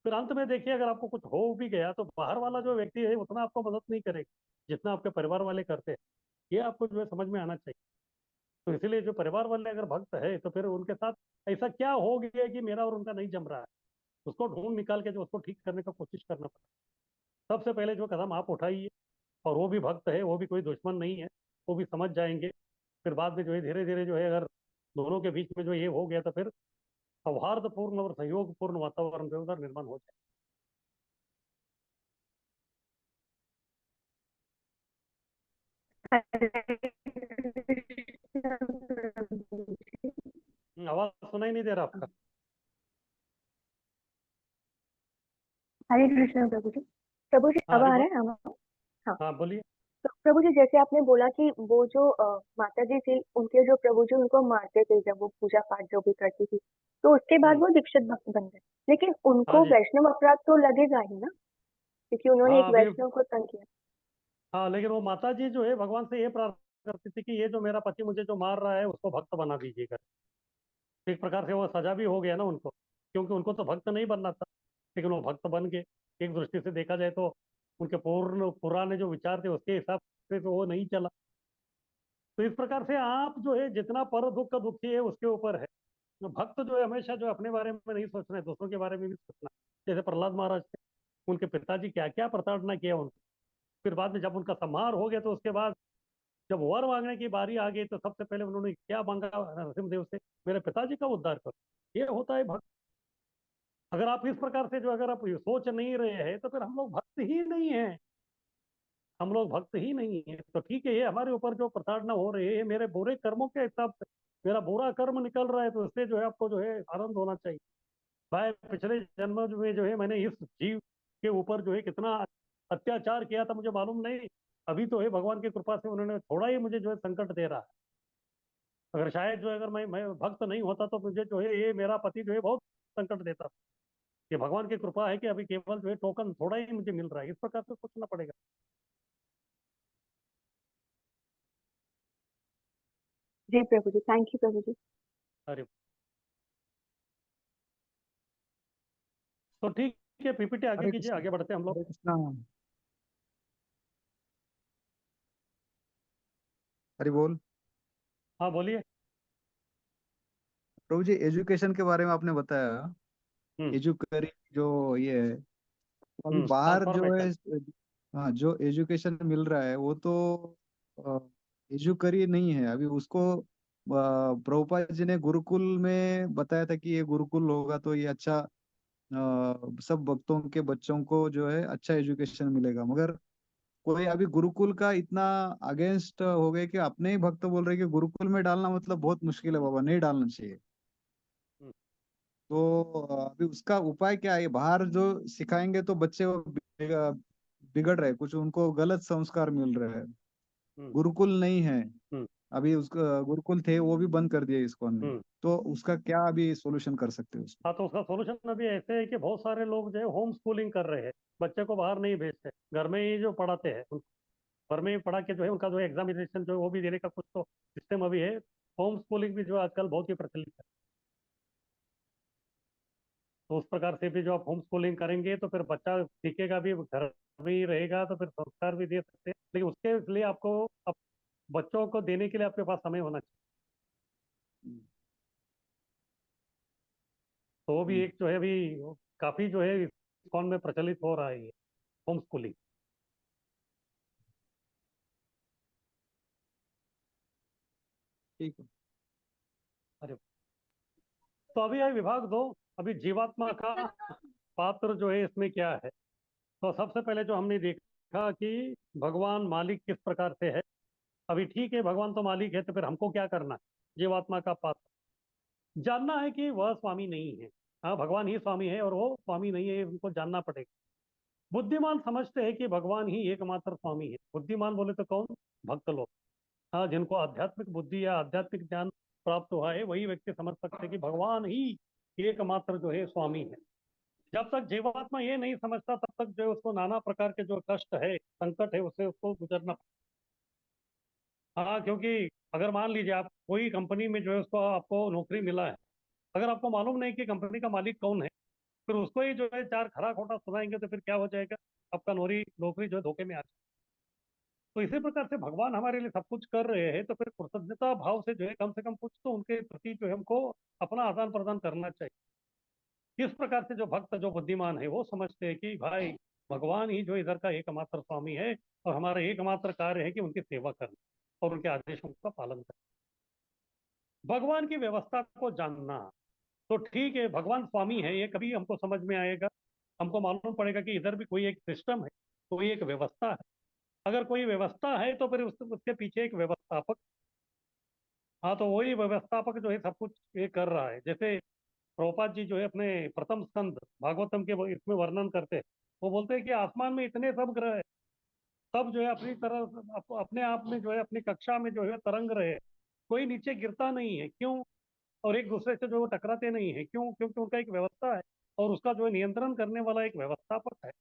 फिर अंत में देखिए अगर आपको कुछ हो भी गया तो बाहर वाला जो व्यक्ति है उतना आपको मदद नहीं करेगा जितना आपके परिवार वाले करते हैं। ये आपको जो है समझ में आना चाहिए। तो इसीलिए जो परिवार वाले अगर भक्त है तो फिर उनके साथ ऐसा क्या हो गया कि मेरा और उनका नहीं जम रहा है, उसको ढूंढ निकाल के जो उसको ठीक करने का कोशिश करना पड़ेगा। सबसे पहले जो कदम आप उठाइए, और वो भी भक्त है, वो भी कोई दुश्मन नहीं है, वो भी समझ जाएंगे। फिर बाद में जो है धीरे धीरे जो है अगर दोनों के बीच में जो ये हो गया तो फिर सौहार्दपूर्ण और सहयोगपूर्ण वातावरण जो है उधर निर्माण हो जाए। आवाज सुनाई नहीं दे रहा आपका। हरे कृष्ण प्रभु जी। प्रभु जी हाँ, अब हरि आ बोल। रहा है आवाज? हाँ बोलिए। तो प्रभु जी जैसे आपने बोला कि वो जो माता जी थी उनके जो प्रभु जी उनको मारते थे जब वो पूजा पाठ जो भी करती थी, तो उसके बाद वो दीक्षित भक्त बन गए, लेकिन हाँ उनको जी। वैष्णव अपराध तो लगेगा ही ना, क्योंकि उन्होंने हाँ एक अभी। वैष्णव को तंग किया। हाँ लेकिन वो माता जी जो है भगवान से ये प्रार्थना करती थी कि ये जो मेरा पति मुझे जो मार रहा है उसको भक्त बना दीजिएगा। तो एक प्रकार से वो सजा भी हो गया ना उनको, क्योंकि उनको तो भक्त नहीं बनना था, लेकिन वो भक्त बन गए। एक दृष्टि से देखा जाए तो उनके पूर्ण पुराने जो विचार थे उसके हिसाब से तो वो नहीं चला। तो इस प्रकार से आप जो है जितना पर दुख का दुखी है उसके ऊपर है। जो भक्त जो है हमेशा जो अपने बारे में नहीं सोचना है, दूसरों के बारे में भी सोचना है। जैसे प्रहलाद महाराज थे, उनके पिताजी क्या क्या प्रताड़ना किया उनको, फिर बाद में जब उनका संहार हो गया तो उसके बाद जब वर मांगने की बारी आ गई तो सबसे पहले उन्होंने क्या मांगा नरसिंहदेव से, मेरे पिताजी का उद्धार करो। ये होता है भक्त। अगर आप इस प्रकार से जो अगर आप ये सोच नहीं रहे हैं तो फिर हम लोग भक्त ही नहीं है, हम लोग भक्त ही नहीं है। तो ठीक है, ये हमारे ऊपर जो प्रताड़ना हो रही है मेरे बुरे कर्मों के हिसाब से, मेरा बुरा कर्म निकल रहा है, तो इससे जो है आपको जो है आनंद होना चाहिए। भाई पिछले जन्म में जो है मैंने इस जीव के ऊपर जो है कितना अत्याचार किया था मुझे मालूम नहीं, अभी तो है भगवान की कृपा से उन्होंने थोड़ा ही मुझे जो है संकट दे रहा है। अगर शायद जो है अगर मैं भक्त नहीं होता तो मुझे जो है ये मेरा पति जो है बहुत संकट देता। ये भगवान की कृपा है कि अभी केवल जो है टोकन थोड़ा ही मुझे मिल रहा है, इस प्रकार से सोचना पड़ेगा। जी प्रभु जी, थैंक यू प्रभु जी। अरे तो ठीक है, पीपीटी आगे हरे कीजिए, कृष्णा। आगे बढ़ते हैं हम लोग। हरे कृष्णा। हरि बोल। हाँ बोलिए। प्रभु जी एजुकेशन के बारे में आपने बताया, एजुकरी जो ये है, अभी बाहर जो है, ट्रांसफॉर्मेशन। हाँ जो एजुकेशन मिल रहा है वो तो एजुकरी नहीं है अभी उसको। प्रभुपाद जी ने गुरुकुल में बताया था कि ये गुरुकुल होगा तो ये अच्छा सब भक्तों के बच्चों को जो है अच्छा एजुकेशन मिलेगा, मगर कोई अभी गुरुकुल का इतना अगेंस्ट हो गए कि अपने ही भक्त बोल रहे कि गुरुकुल में डालना मतलब बहुत मुश्किल है बाबा, नहीं डालना चाहिए। तो अभी उसका उपाय क्या है? बाहर जो सिखाएंगे तो बच्चे वो बिगड़ रहे, कुछ उनको गलत संस्कार मिल रहे हैं। गुरुकुल नहीं है अभी, उसका गुरुकुल थे वो भी बंद कर दिए इस्कॉन ने, तो उसका क्या अभी सोल्यूशन कर सकते हो उसको? हाँ तो उसका सोल्यूशन अभी ऐसे है कि बहुत सारे लोग जो है होम स्कूलिंग कर रहे हैं, बच्चे को बाहर नहीं भेजते, घर में ही जो पढ़ाते हैं घर में ही पढ़ा के जो है उनका जो एग्जामिनेशन जो है वो भी देने का कुछ तो सिस्टम अभी है। होम स्कूलिंग भी जो आजकल बहुत ही प्रचलित है। तो उस प्रकार से भी जो आप होम स्कूलिंग करेंगे तो फिर बच्चा सीखेगा भी, घर में ही रहेगा, तो फिर संस्कार भी दे सकते हैं, लेकिन उसके लिए आपको बच्चों को देने के लिए आपके पास समय होना चाहिए। तो वो भी एक जो है अभी काफी जो है इस्कॉन में प्रचलित हो रहा है ये होम स्कूलिंग। ठीक है। अरे तो अभी है विभाग दो, अभी जीवात्मा का पात्र जो है इसमें क्या है। तो सबसे पहले जो हमने देखा कि भगवान मालिक किस प्रकार से है। अभी ठीक है, भगवान तो मालिक है, तो फिर हमको क्या करना है? जीवात्मा का पात्र जानना है कि वह स्वामी नहीं है। हाँ भगवान ही स्वामी है और वो स्वामी नहीं है, उनको जानना पड़ेगा। बुद्धिमान समझते हैं कि भगवान ही एकमात्र स्वामी है। बुद्धिमान बोले तो कौन? भक्त लोग। हाँ जिनको आध्यात्मिक बुद्धि या आध्यात्मिक ज्ञान प्राप्त हुआ है वही व्यक्ति समझ सकते हैं कि भगवान ही एकमात्र जो है स्वामी है। जब तक जीवात्मा ये नहीं समझता तब तक जो है उसको नाना प्रकार के जो कष्ट है, संकट है, उससे उसको गुजरना। हाँ क्योंकि अगर मान लीजिए आप कोई कंपनी में जो है उसको आपको नौकरी मिला है, अगर आपको मालूम नहीं कि कंपनी का मालिक कौन है, फिर उसको ही जो है चार खरा खोटा सुनाएंगे तो फिर क्या हो जाएगा? आपका नौकरी नौकरी जो है धोखे में आ जाए। तो इसी प्रकार से भगवान हमारे लिए सब कुछ कर रहे हैं, तो फिर कृतज्ञता भाव से कम कुछ तो उनके प्रति जो है हमको अपना आदान प्रदान करना चाहिए। इस प्रकार से जो भक्त जो बुद्धिमान है वो समझते हैं कि भाई भगवान ही जो इधर का एकमात्र स्वामी है और हमारा एकमात्र कार्य है कि उनकी सेवा करना और उनके आदेशों का पालन करना, भगवान की व्यवस्था को जानना। तो ठीक है, भगवान स्वामी है ये कभी हमको समझ में आएगा, हमको मालूम पड़ेगा कि इधर भी कोई एक सिस्टम है, कोई एक व्यवस्था है। अगर कोई व्यवस्था है तो फिर उसके पीछे एक व्यवस्थापक। हाँ तो वही व्यवस्थापक जो है सब कुछ ये कर रहा है। जैसे प्रभुपाद जी जो है अपने प्रथम स्कंद भागवतम के इसमें वर्णन करते हैं, वो बोलते हैं कि आसमान में इतने सब ग्रह है, सब जो है अपनी तरह अपने आप में जो है अपनी कक्षा में जो है तरंग रहे, कोई नीचे गिरता नहीं है। क्यों? और एक दूसरे से जो वो टकराते नहीं है। क्यों? क्योंकि उनका एक व्यवस्था है और उसका जो है नियंत्रण करने वाला एक व्यवस्थापक है।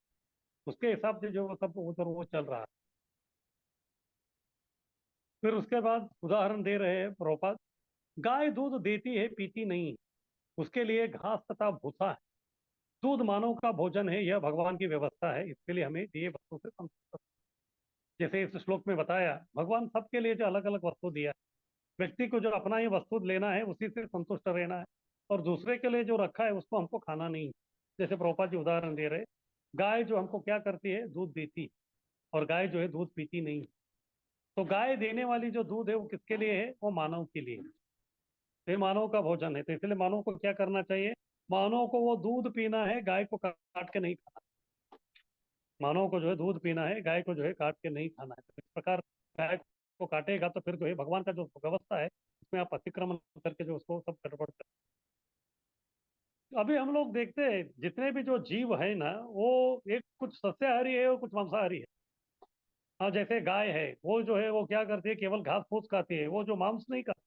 उसके हिसाब से जो वो सब उधर वो चल रहा है। फिर उसके बाद उदाहरण दे रहे हैं प्रभुपाद, गाय दूध देती है पीती नहीं, उसके लिए घास तथा भूसा है। दूध मानव का भोजन है, यह भगवान की व्यवस्था है, इसके लिए हमें दिए वस्तु से संतुष्ट। जैसे इस श्लोक में बताया, भगवान सबके लिए जो अलग अलग वस्तु दिया, व्यक्ति को जो अपना ही वस्तु लेना है उसी से संतुष्ट रहना है, और दूसरे के लिए जो रखा है उसको हमको खाना नहीं। जैसे प्रभुपाद जी उदाहरण दे रहे, गाय जो हमको क्या करती है, दूध देती, और गाय जो है दूध पीती नहीं। तो गाय देने वाली जो दूध है वो किसके लिए है? वो मानव के लिए। तो ये मानव का भोजन है, तो इसलिए मानव को क्या करना चाहिए? मानव को वो दूध पीना है, गाय को काट के नहीं खाना। मानव को जो है दूध पीना है, गाय को जो है काट के नहीं खाना है। तो इस प्रकार गाय को काटेगा तो फिर जो है भगवान का जो व्यवस्था है उसमें आप अतिक्रमण करके जो उसको सब गड़बड़ कर। अभी हम लोग देखते हैं जितने भी जो जीव है ना, वो एक कुछ सस्याहारी है और कुछ मांसाहारी है। हाँ, जैसे गाय है वो जो है वो क्या करती है, केवल घास फूस खाती है, वो जो मांस नहीं खाता।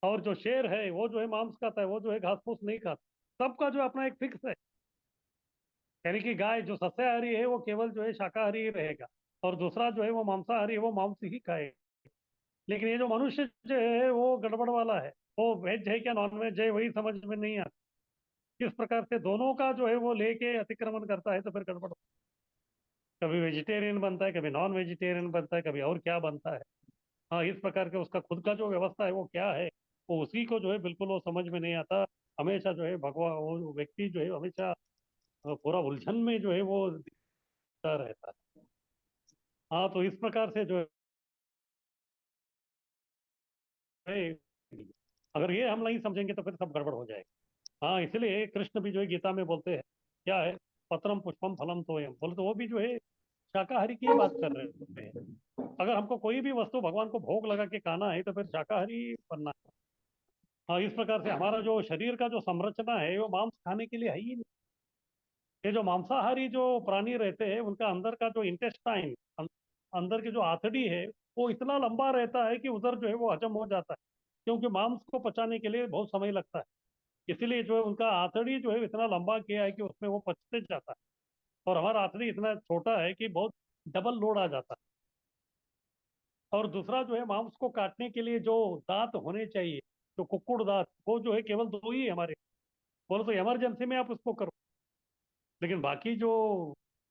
और जो शेर है वो जो है मांस खाता है, वो जो है घास फूस नहीं खाता। सबका जो अपना एक फिक्स है। यानी कि गाय जो सस्याहारी है वो केवल जो है शाकाहारी ही रहेगा, और दूसरा जो है वो मांसाहारी है, वो मांस ही खाएगा। लेकिन ये जो मनुष्य जो है वो गड़बड़ वाला है, वो वेज है क्या नॉन वेज है वही समझ में नहीं आता। किस प्रकार से दोनों का जो है वो लेके अतिक्रमण करता है, तो फिर गड़बड़। कभी वेजिटेरियन बनता है, कभी नॉन वेजिटेरियन बनता है, कभी और क्या बनता है। हाँ, इस प्रकार के उसका खुद का जो व्यवस्था है वो क्या है, वो उसी को जो है बिल्कुल वो समझ में नहीं आता। हमेशा जो है भगवान, वो व्यक्ति जो है हमेशा पूरा उलझन में जो है वो दिखता रहता है। हाँ, तो इस प्रकार से जो है, अगर ये हम नहीं समझेंगे तो फिर सब गड़बड़ हो जाएगा। हाँ, इसलिए कृष्ण भी जो है गीता में बोलते हैं, क्या है, पत्रम पुष्पम फलम तोयम, बोले तो वो भी जो है शाकाहारी की बात कर रहे होते हैं। अगर हमको कोई भी वस्तु भगवान को भोग लगा के खाना है तो फिर शाकाहारी बनना है। हाँ, इस प्रकार से हमारा जो शरीर का जो संरचना है वो मांस खाने के लिए है ही नहीं। ये जो मांसाहारी जो प्राणी रहते हैं उनका अंदर का जो इंटेस्टाइन, अंदर की जो आंतड़ी है, वो इतना लंबा रहता है कि उधर जो है वो हजम हो जाता है, क्योंकि मांस को पचाने के लिए बहुत समय लगता है। इसीलिए जो है उनका आंतड़ी जो है इतना लंबा किया है कि उसमें वो पचते जाता है। और हमारा आंतड़ी इतना छोटा है कि बहुत डबल लोड आ जाता है। और दूसरा जो है मांस को काटने के लिए जो दांत होने चाहिए, जो कुकुड़ दांत, वो जो है केवल दो ही है हमारे। बोलो तो इमरजेंसी में आप उसको करो, लेकिन बाकी जो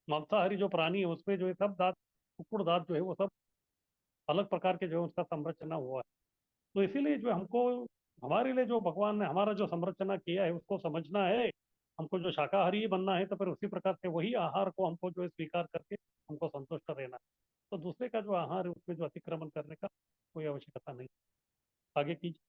मांसाहारी जो प्राणी है उसमें जो है सब दांत, कुकुड़ दांत जो है वो सब अलग प्रकार के जो है उसका संरचना हुआ है। तो इसीलिए जो हमको, हमारे लिए जो भगवान ने हमारा जो संरचना किया है उसको समझना है। हमको जो शाकाहारी ही बनना है तो फिर उसी प्रकार से वही आहार को हमको जो है स्वीकार करके हमको संतुष्ट रहना है। तो दूसरे का जो आहार है उसमें जो अतिक्रमण करने का कोई आवश्यकता नहीं। आगे कीजिए।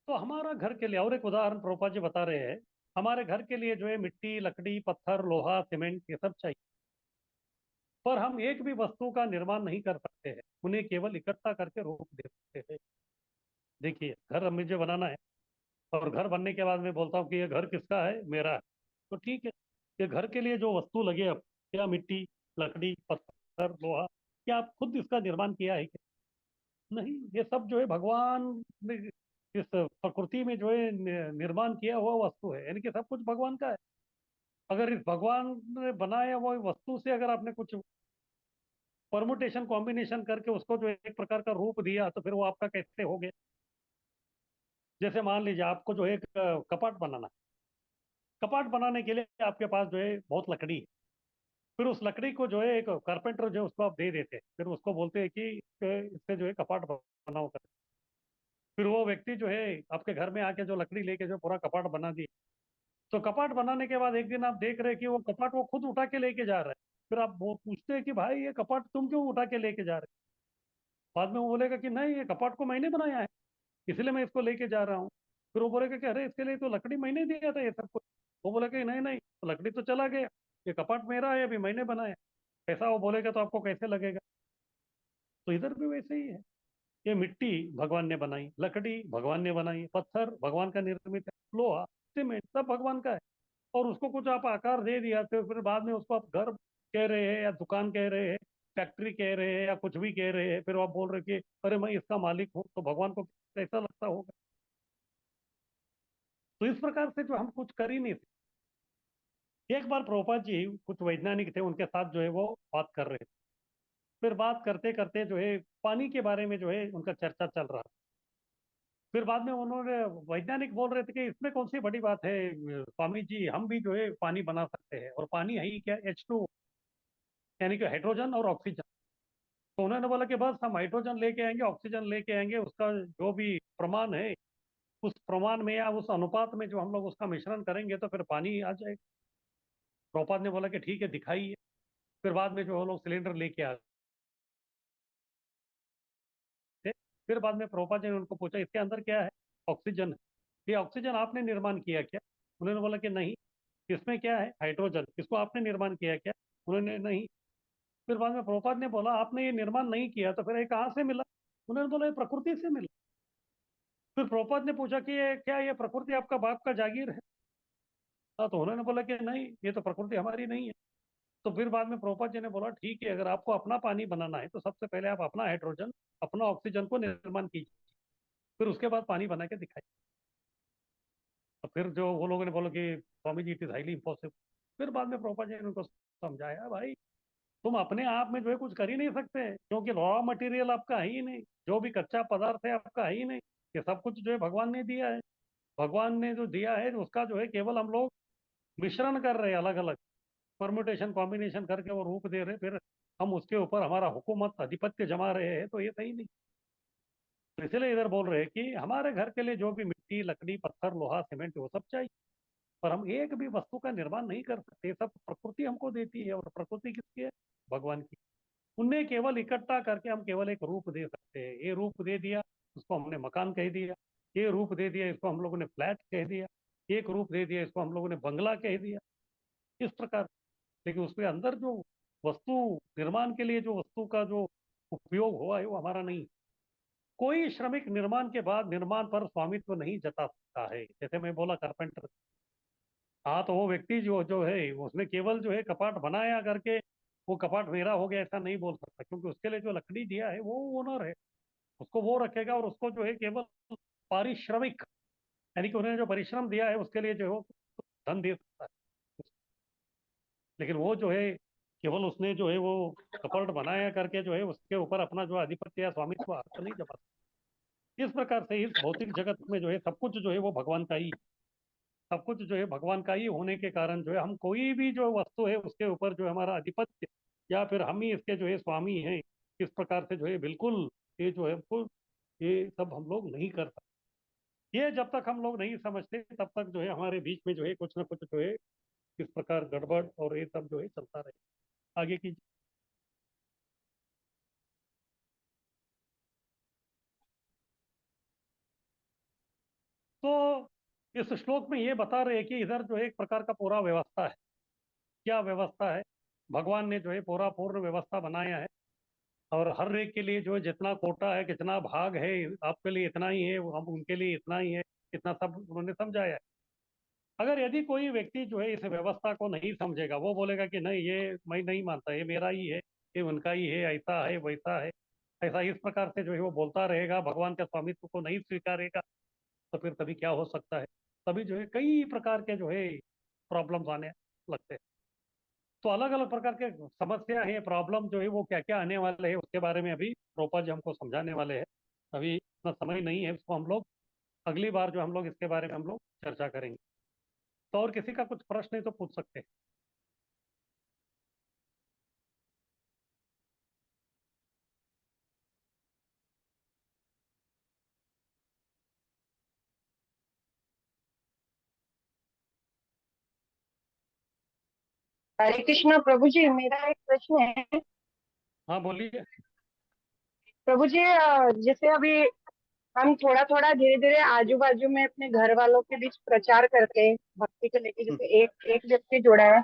तो हमारा घर के लिए और एक उदाहरण प्रभुपाद जी बता रहे हैं, हमारे घर के लिए जो है मिट्टी, लकड़ी, पत्थर, लोहा, सीमेंट, ये सब चाहिए। पर हम एक भी वस्तु का निर्माण नहीं कर सकते हैं, उन्हें केवल इकट्ठा करके रोक दे सकते हैं। देखिए, घर मुझे बनाना है, और घर बनने के बाद मैं बोलता हूँ कि ये घर किसका है? मेरा है। तो ठीक है, ये घर के लिए जो वस्तु लगे, अब क्या मिट्टी, लकड़ी, पत्थर, लोहा, क्या आप खुद इसका निर्माण किया है क्या? नहीं, ये सब जो है भगवान ने इस प्रकृति में जो है निर्माण किया हुआ वस्तु है, यानी कि सब कुछ भगवान का है। अगर इस भगवान ने बनाया हुआ वस्तु से अगर आपने कुछ परमुटेशन कॉम्बिनेशन करके उसको जो एक प्रकार का रूप दिया तो फिर वो आपका कैसे हो गया? जैसे मान लीजिए आपको जो है एक कपाट बनाना है। कपाट बनाने के लिए आपके पास जो है बहुत लकड़ी है। फिर उस लकड़ी को जो है एक कारपेंटर जो है उसको आप दे देते हैं, फिर उसको बोलते हैं कि इससे जो है कपाट बनाओ कर। फिर वो व्यक्ति जो है आपके घर में आके जो लकड़ी लेके जो पूरा कपाट बना दी। तो कपाट बनाने के बाद एक दिन आप देख रहे हैं कि वो कपाट वो खुद उठा के लेके जा रहा है। फिर आप वो पूछते हैं कि भाई ये कपाट तुम क्यों उठा के लेके जा रहे हो? बाद में वो बोलेगा कि नहीं, ये कपाट को मैंने बनाया है, इसलिए मैं इसको लेके जा रहा हूँ। फिर वो बोलेगा कि अरे इसके लिए तो लकड़ी मैंने दिया था ये सब कुछ। वो बोलेगा कि नहीं नहीं, तो लकड़ी तो चला गया, ये कपाट मेरा है, अभी मैंने बनाया। ऐसा वो बोलेगा तो आपको कैसे लगेगा? तो इधर भी वैसे ही है। ये मिट्टी भगवान ने बनाई, लकड़ी भगवान ने बनाई, पत्थर भगवान का निर्मित है, लोहा, सीमेंट सब भगवान का है। और उसको कुछ आप आकार दे दिया तो फिर बाद में उसको आप घर कह रहे हैं या दुकान कह रहे हैं, फैक्ट्री कह रहे हैं या कुछ भी कह रहे हैं, फिर आप बोल रहे कि अरे मैं इसका मालिक हूँ, तो भगवान को कैसा लगता होगा? तो इस प्रकार से जो हम कुछ कर ही नहीं सकते। एक बार प्रभुपाद जी कुछ वैज्ञानिक थे, उनके साथ जो है वो बात कर रहे थे। फिर बात करते करते जो है पानी के बारे में जो है उनका चर्चा चल रहा था। फिर बाद में उन्होंने वैज्ञानिक बोल रहे थे कि इसमें कौन सी बड़ी बात है स्वामी जी, हम भी जो है पानी बना सकते हैं, और पानी है ही क्या, H2, यानी कि हाइड्रोजन और ऑक्सीजन। तो उन्होंने बोला कि बस हम हाइड्रोजन लेके आएंगे, ऑक्सीजन लेके आएंगे, उसका जो भी प्रमाण है उस प्रमाण में या उस अनुपात में जो हम लोग उसका मिश्रण करेंगे तो फिर पानी आ जाएगा। प्रभुपाद ने बोला कि ठीक है दिखाइए। फिर बाद में जो हम लोग सिलेंडर लेके आ गए। फिर बाद में प्रभुपाद जी ने उनको पूछा इसके अंदर क्या है, ऑक्सीजन है, ये ऑक्सीजन आपने निर्माण किया क्या? उन्होंने बोला कि नहीं। इसमें क्या है, हाइड्रोजन, इसको आपने निर्माण किया क्या? उन्होंने नहीं। फिर बाद में प्रभुपाद ने बोला आपने ये निर्माण नहीं किया तो फिर ये कहाँ से मिला? उन्होंने बोला ये प्रकृति से मिला। फिर प्रभुपाद ने पूछा कि ये क्या, ये प्रकृति आपका बाप का जागीर है? हाँ, तो उन्होंने बोला कि नहीं, ये तो प्रकृति हमारी नहीं है। तो फिर बाद में प्रभुपाद जी ने बोला ठीक है, अगर आपको अपना पानी बनाना है तो सबसे पहले आप अपना हाइड्रोजन, अपना ऑक्सीजन को निर्माण कीजिए, फिर उसके बाद पानी बना के दिखाइए। तो फिर जो वो लोगों ने बोला कि Swami ji it is highly impossible. फिर बाद में प्रभुपाद जी ने उनको समझाया भाई तुम अपने आप में जो है कुछ कर ही नहीं सकते, क्योंकि रॉ मटेरियल आपका है ही नहीं, जो भी कच्चा पदार्थ है आपका है ही नहीं, ये सब कुछ जो है भगवान ने दिया है। भगवान ने जो दिया है उसका जो है केवल हम लोग मिश्रण कर रहे हैं, अलग अलग परम्यूटेशन कॉम्बिनेशन करके वो रूप दे रहे हैं, फिर हम उसके ऊपर हमारा हुकूमत आधिपत्य जमा रहे हैं, तो ये सही नहीं। तो इसलिए इधर बोल रहे हैं कि हमारे घर के लिए जो भी मिट्टी, लकड़ी, पत्थर, लोहा, सीमेंट वो सब चाहिए, पर हम एक भी वस्तु का निर्माण नहीं कर सकते। ये सब प्रकृति हमको देती है, और प्रकृति किसकी है? भगवान की। उन्हें केवल इकट्ठा करके हम केवल एक रूप दे सकते हैं। ये रूप दे दिया, उसको हमने मकान कह दिया। ये रूप दे दिया, इसको हम लोगों ने फ्लैट कह दिया। एक रूप दे दिया, इसको हम लोगों ने बंगला कह दिया, इस प्रकार। लेकिन उसके अंदर जो वस्तु निर्माण के लिए जो वस्तु का जो उपयोग हुआ है वो हमारा नहीं। कोई श्रमिक निर्माण के बाद निर्माण पर स्वामित्व नहीं जता सकता है। जैसे मैं बोला कारपेंटर, हाँ, तो वो व्यक्ति जो जो है उसने केवल जो है कपाट बनाया करके वो कपाट मेरा हो गया ऐसा नहीं बोल सकता, क्योंकि उसके लिए जो लकड़ी दिया है वो ओनर है, उसको वो रखेगा, और उसको जो है केवल पारिश्रमिक, यानी कि उन्होंने जो परिश्रम दिया है उसके लिए जो है वो धन दे सकता है। लेकिन वो जो है केवल उसने जो है वो कपड़ बनाया करके जो है उसके ऊपर अपना जो आधिपत्य या स्वामित्व हक नहीं जमा सकता। इस प्रकार से इस भौतिक जगत में जो है सब कुछ जो है वो भगवान का ही, सब कुछ जो है भगवान का ही होने के कारण जो है हम कोई भी जो वस्तु है उसके ऊपर जो है हमारा आधिपत्य या फिर हम ही इसके जो है स्वामी हैं, इस प्रकार से जो है बिल्कुल ये जो है ये सब हम लोग नहीं कर सकते। ये जब तक हम लोग नहीं समझते तब तक जो है हमारे बीच में जो है कुछ ना कुछ जो है इस प्रकार गड़बड़ और ये सब जो है चलता रहे। आगे की। तो इस श्लोक में ये बता रहे हैं कि इधर जो है एक प्रकार का पूरा व्यवस्था है। क्या व्यवस्था है? भगवान ने जो है पूरा पूर्ण व्यवस्था बनाया है, और हर एक के लिए जो है जितना कोटा है, कितना भाग है, आपके लिए इतना ही है, हम उनके लिए इतना ही है, इतना सब उन्होंने समझाया है। अगर यदि कोई व्यक्ति जो है इस व्यवस्था को नहीं समझेगा, वो बोलेगा कि नहीं ये मैं नहीं मानता, ये मेरा ही है, ये उनका ही है, ऐसा है वैसा है, ऐसा इस प्रकार से जो है वो बोलता रहेगा, भगवान के स्वामित्व को नहीं स्वीकारेगा, तो फिर तभी क्या हो सकता है? तभी जो है कई प्रकार के जो है प्रॉब्लम्स आने लगते हैं। तो अलग अलग प्रकार के समस्या है, प्रॉब्लम जो है वो क्या क्या आने वाले हैं उसके बारे में अभी प्रोपा जी हमको समझाने वाले हैं। अभी इतना समय नहीं है, इसको हम लोग अगली बार जो हम लोग इसके बारे में हम लोग चर्चा करेंगे। तो और किसी का कुछ प्रश्न है तो पूछ सकते हैं। हरे कृष्णा प्रभु जी, मेरा एक प्रश्न है। हाँ बोलिए। प्रभु जी, जैसे अभी हम थोड़ा थोड़ा धीरे धीरे आजू बाजू में अपने घर वालों के बीच प्रचार करते हैं भक्ति को लेके। जैसे एक एक व्यक्ति जुड़ा है,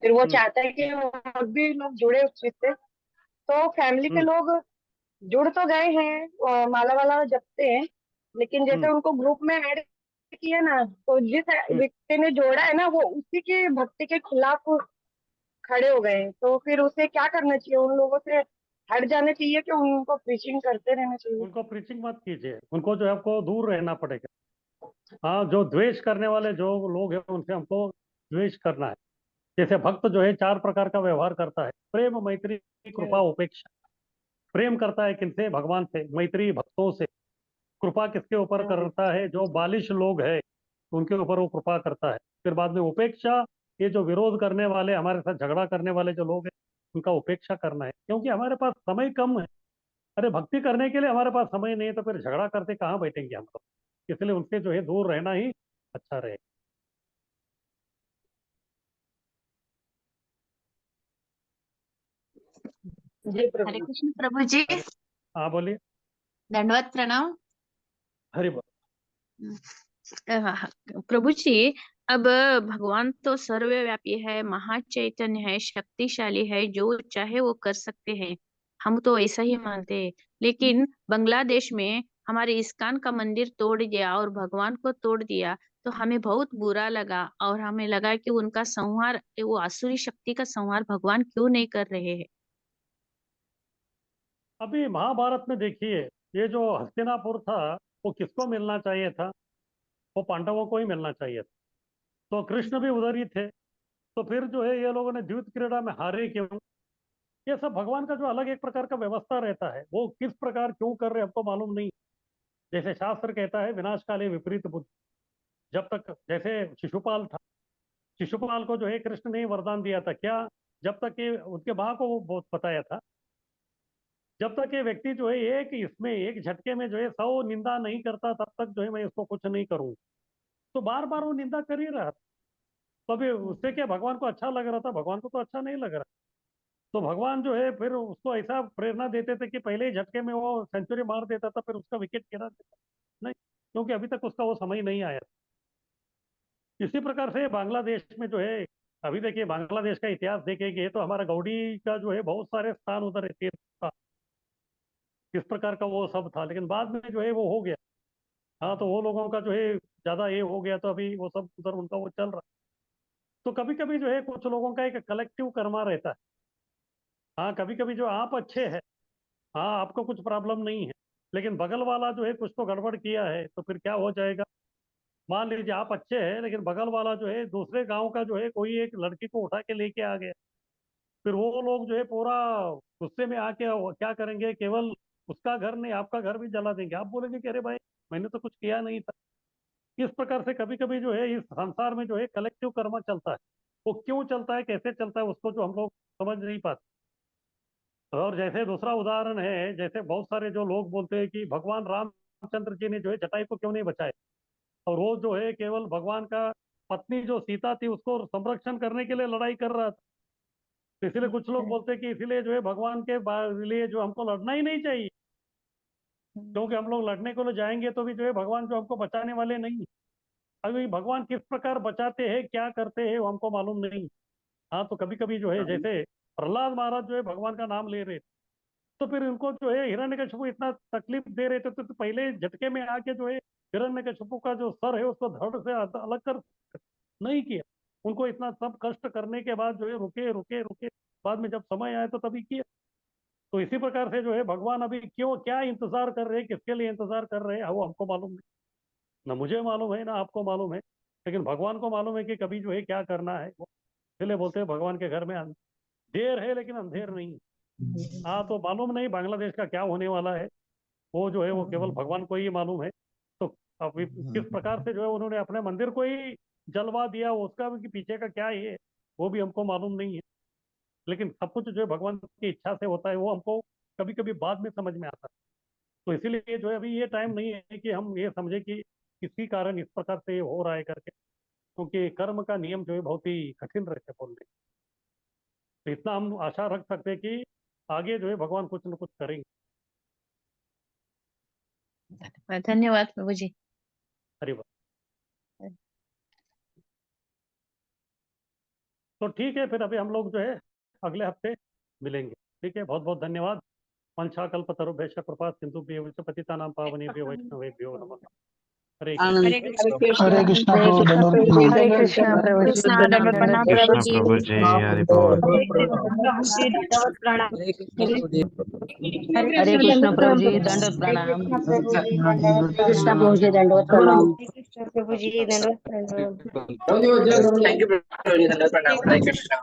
फिर वो चाहता है कि और भी लोग जुड़े उस चीज से, तो फैमिली के लोग जुड़ तो गए हैं, माला वाला जपते हैं, लेकिन जैसे हम्म उनको ग्रुप में ऐड किया ना, तो जिस हम्म। व्यक्ति ने जोड़ा है ना, वो उसी के भक्ति के खिलाफ खड़े हो गए हैं। तो फिर उसे क्या करना चाहिए? उन लोगों से हट जाना चाहिए कि उनको प्रीचिंग करते रहना चाहिए? उनको प्रीचिंग मत कीजिए, उनको जो है आपको दूर रहना पड़ेगा। हाँ, जो द्वेष करने वाले जो लोग हैं उनसे हमको द्वेष करना है। जैसे भक्त जो है 4 प्रकार का व्यवहार करता है: प्रेम, मैत्री, कृपा, उपेक्षा। प्रेम करता है किनसे? भगवान से। मैत्री भक्तों से। कृपा किसके ऊपर करता है? जो बालिश लोग हैं उनके ऊपर वो कृपा करता है। फिर बाद में उपेक्षा, ये जो विरोध करने वाले, हमारे साथ झगड़ा करने वाले जो लोग हैं, उनका उपेक्षा करना है, क्योंकि हमारे पास समय कम है। अरे भक्ति करने के लिए हमारे पास समय नहीं है, तो फिर झगड़ा करते कहाँ बैठेंगे हम लोग? इसलिए उनसे जो है दूर रहना ही अच्छा रहेगा। जी हरे प्रभु। कृष्ण प्रभु जी। अरे हाँ, बोलिए। दंडवत प्रणाम। हरि बोल। प्रभु जी, अब भगवान तो सर्वव्यापी है, महाचैतन्य है, शक्तिशाली है, जो चाहे वो कर सकते हैं। हम तो ऐसा ही मानते हैं। लेकिन बांग्लादेश में हमारे इस्कॉन का मंदिर तोड़ दिया और भगवान को तोड़ दिया, तो हमें बहुत बुरा लगा और हमें लगा कि उनका संहार, वो आसुरी शक्ति का संहार भगवान क्यों नहीं कर रहे हैं। अभी महाभारत में देखिए, ये जो हस्तिनापुर था, वो किसको मिलना चाहिए था? वो पांडवों को ही मिलना चाहिए था। तो कृष्ण भी उधर ही थे। तो फिर जो है ये लोगों ने द्यूत क्रीड़ा में हारे क्यों? ये सब भगवान का जो अलग एक प्रकार का व्यवस्था रहता है, वो किस प्रकार क्यों कर रहे हमको मालूम नहीं। जैसे शास्त्र कहता है, विनाश काले विपरीत बुद्धि। जब तक, जैसे शिशुपाल था, शिशुपाल को जो है कृष्ण ने वरदान दिया था क्या? जब तक ये उनके माँ को वो बहुत बताया था, जब तक ये व्यक्ति जो है एक इसमें एक झटके में जो है 100 निंदा नहीं करता, तब तक जो है मैं इसको कुछ नहीं करूँ। तो बार बार वो निंदा कर ही रहा था। तो अभी उससे क्या भगवान को अच्छा लग रहा था? भगवान को तो अच्छा नहीं लग रहा। तो भगवान जो है फिर उसको ऐसा प्रेरणा देते थे कि पहले ही झटके में वो सेंचुरी मार देता था, फिर उसका विकेट गिरा देता। नहीं, क्योंकि अभी तक उसका वो समय नहीं आया। इसी प्रकार से बांग्लादेश में जो है, अभी देखिए बांग्लादेश का इतिहास देखेंगे तो हमारा गौड़ी का जो है बहुत सारे स्थान उधर है, तीर्थ स्थान। किस प्रकार का वो सब था, लेकिन बाद में जो है वो हो गया। हाँ, तो वो लोगों का जो है ज्यादा ये हो गया, तो अभी वो सब उधर उनका वो चल रहा है। तो कभी कभी जो है कुछ लोगों का एक कलेक्टिव कर्मा रहता है। हाँ, कभी कभी जो आप अच्छे हैं, हाँ आपको कुछ प्रॉब्लम नहीं है, लेकिन बगल वाला जो है कुछ तो गड़बड़ किया है, तो फिर क्या हो जाएगा? मान लीजिए आप अच्छे हैं, लेकिन बगल वाला जो है दूसरे गांव का जो है कोई एक लड़की को उठा के लेके आ गया। फिर वो लोग जो है पूरा गुस्से में आके वो क्या करेंगे, केवल उसका घर नहीं आपका घर भी जला देंगे। आप बोलेंगे कि अरे भाई, मैंने तो कुछ किया नहीं था। इस प्रकार से कभी कभी जो है इस संसार में जो है कलेक्टिव कर्म चलता है। वो क्यों चलता है, कैसे चलता है, उसको जो हम लोग समझ नहीं पाते। और जैसे दूसरा उदाहरण है, जैसे बहुत सारे जो लोग बोलते हैं कि भगवान रामचंद्र जी ने जो है जटायु को क्यों नहीं बचाया, और वो जो है केवल भगवान का पत्नी जो सीता थी उसको संरक्षण करने के लिए लड़ाई कर रहा था। तो इसलिए कुछ लोग बोलते हैं कि इसीलिए जो है भगवान के लिए जो हमको लड़ना ही नहीं चाहिए, क्योंकि हम लोग लड़ने को लिए जाएंगे तो भी जो है भगवान जो हमको बचाने वाले नहीं। अभी भगवान किस प्रकार बचाते हैं, क्या करते हैं, वो हमको मालूम नहीं। हाँ, तो कभी कभी जो है जैसे प्रहलाद महाराज जो है भगवान का नाम ले रहे थे, तो फिर उनको जो है हिरण्यकशिपु इतना तकलीफ दे रहे थे, तो पहले झटके में आके जो है हिरण्यकशिपु का जो सर है उसको धड़ से अलग कर नहीं किया। उनको इतना सब कष्ट करने के बाद जो है रुके रुके रुके, बाद में जब समय आया तो तभी किया। तो इसी प्रकार से जो है भगवान अभी क्यों क्या इंतजार कर रहे हैं, किसके लिए इंतजार कर रहे हैं, वो हमको मालूम नहीं। ना मुझे मालूम है, ना आपको मालूम है, लेकिन भगवान को मालूम है कि कभी जो है क्या करना है वो। इसलिए बोलते हैं भगवान के घर में देर है लेकिन अंधेर नहीं है। हाँ, तो मालूम नहीं बांग्लादेश का क्या होने वाला है, वो जो है वो केवल भगवान को ही मालूम है। तो अभी किस प्रकार से जो है उन्होंने अपने मंदिर को ही जलवा दिया, उसका भी पीछे का क्या है वो भी हमको मालूम नहीं है। लेकिन सब कुछ जो है भगवान की इच्छा से होता है, वो हमको कभी कभी बाद में समझ में आता है। तो इसीलिए जो है अभी ये टाइम नहीं है कि हम ये समझे कि किसी कारण इस प्रकार से ये हो रहा है करके, क्योंकि कर्म का नियम जो है बहुत ही कठिन रहते हैं बोलने। तो इतना हम आशा रख सकते हैं कि आगे जो है भगवान कुछ न कुछ करेंगे। धन्यवाद प्रभु जी। हरि बोल। तो ठीक है, फिर अभी हम लोग जो है अगले हफ्ते मिलेंगे। ठीक है, बहुत बहुत धन्यवाद। वंशाकल्पतरुभ्यश्च कृपा सिन्धुभ्येव च पतितानां पावनेभ्यो वैष्णवेभ्यो नमः। हरे आनंद कृष्ण। हरे कृष्णा प्रभु दंडवत प्रणाम। हरे कृष्णा प्रभु जी कृष्ण प्रभु जी हरि बोल। हरे कृष्णा प्रभु जी हरे दंडवत कृष्णा प्रणाम। प्रभु जी दंडवत प्रणाम। हरे कृष्णा प्रभु जी दंडवत प्रणाम। थैंक यू प्रभु जी, धन्यवाद प्रणाम। हरे कृष्णा।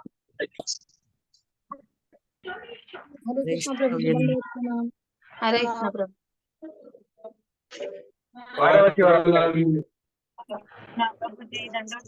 हरे कृष्णा प्रभु जी दंडवत प्रणाम। हरे कृष्णा प्रभु। पार्वती और प्रभु जी दंडवत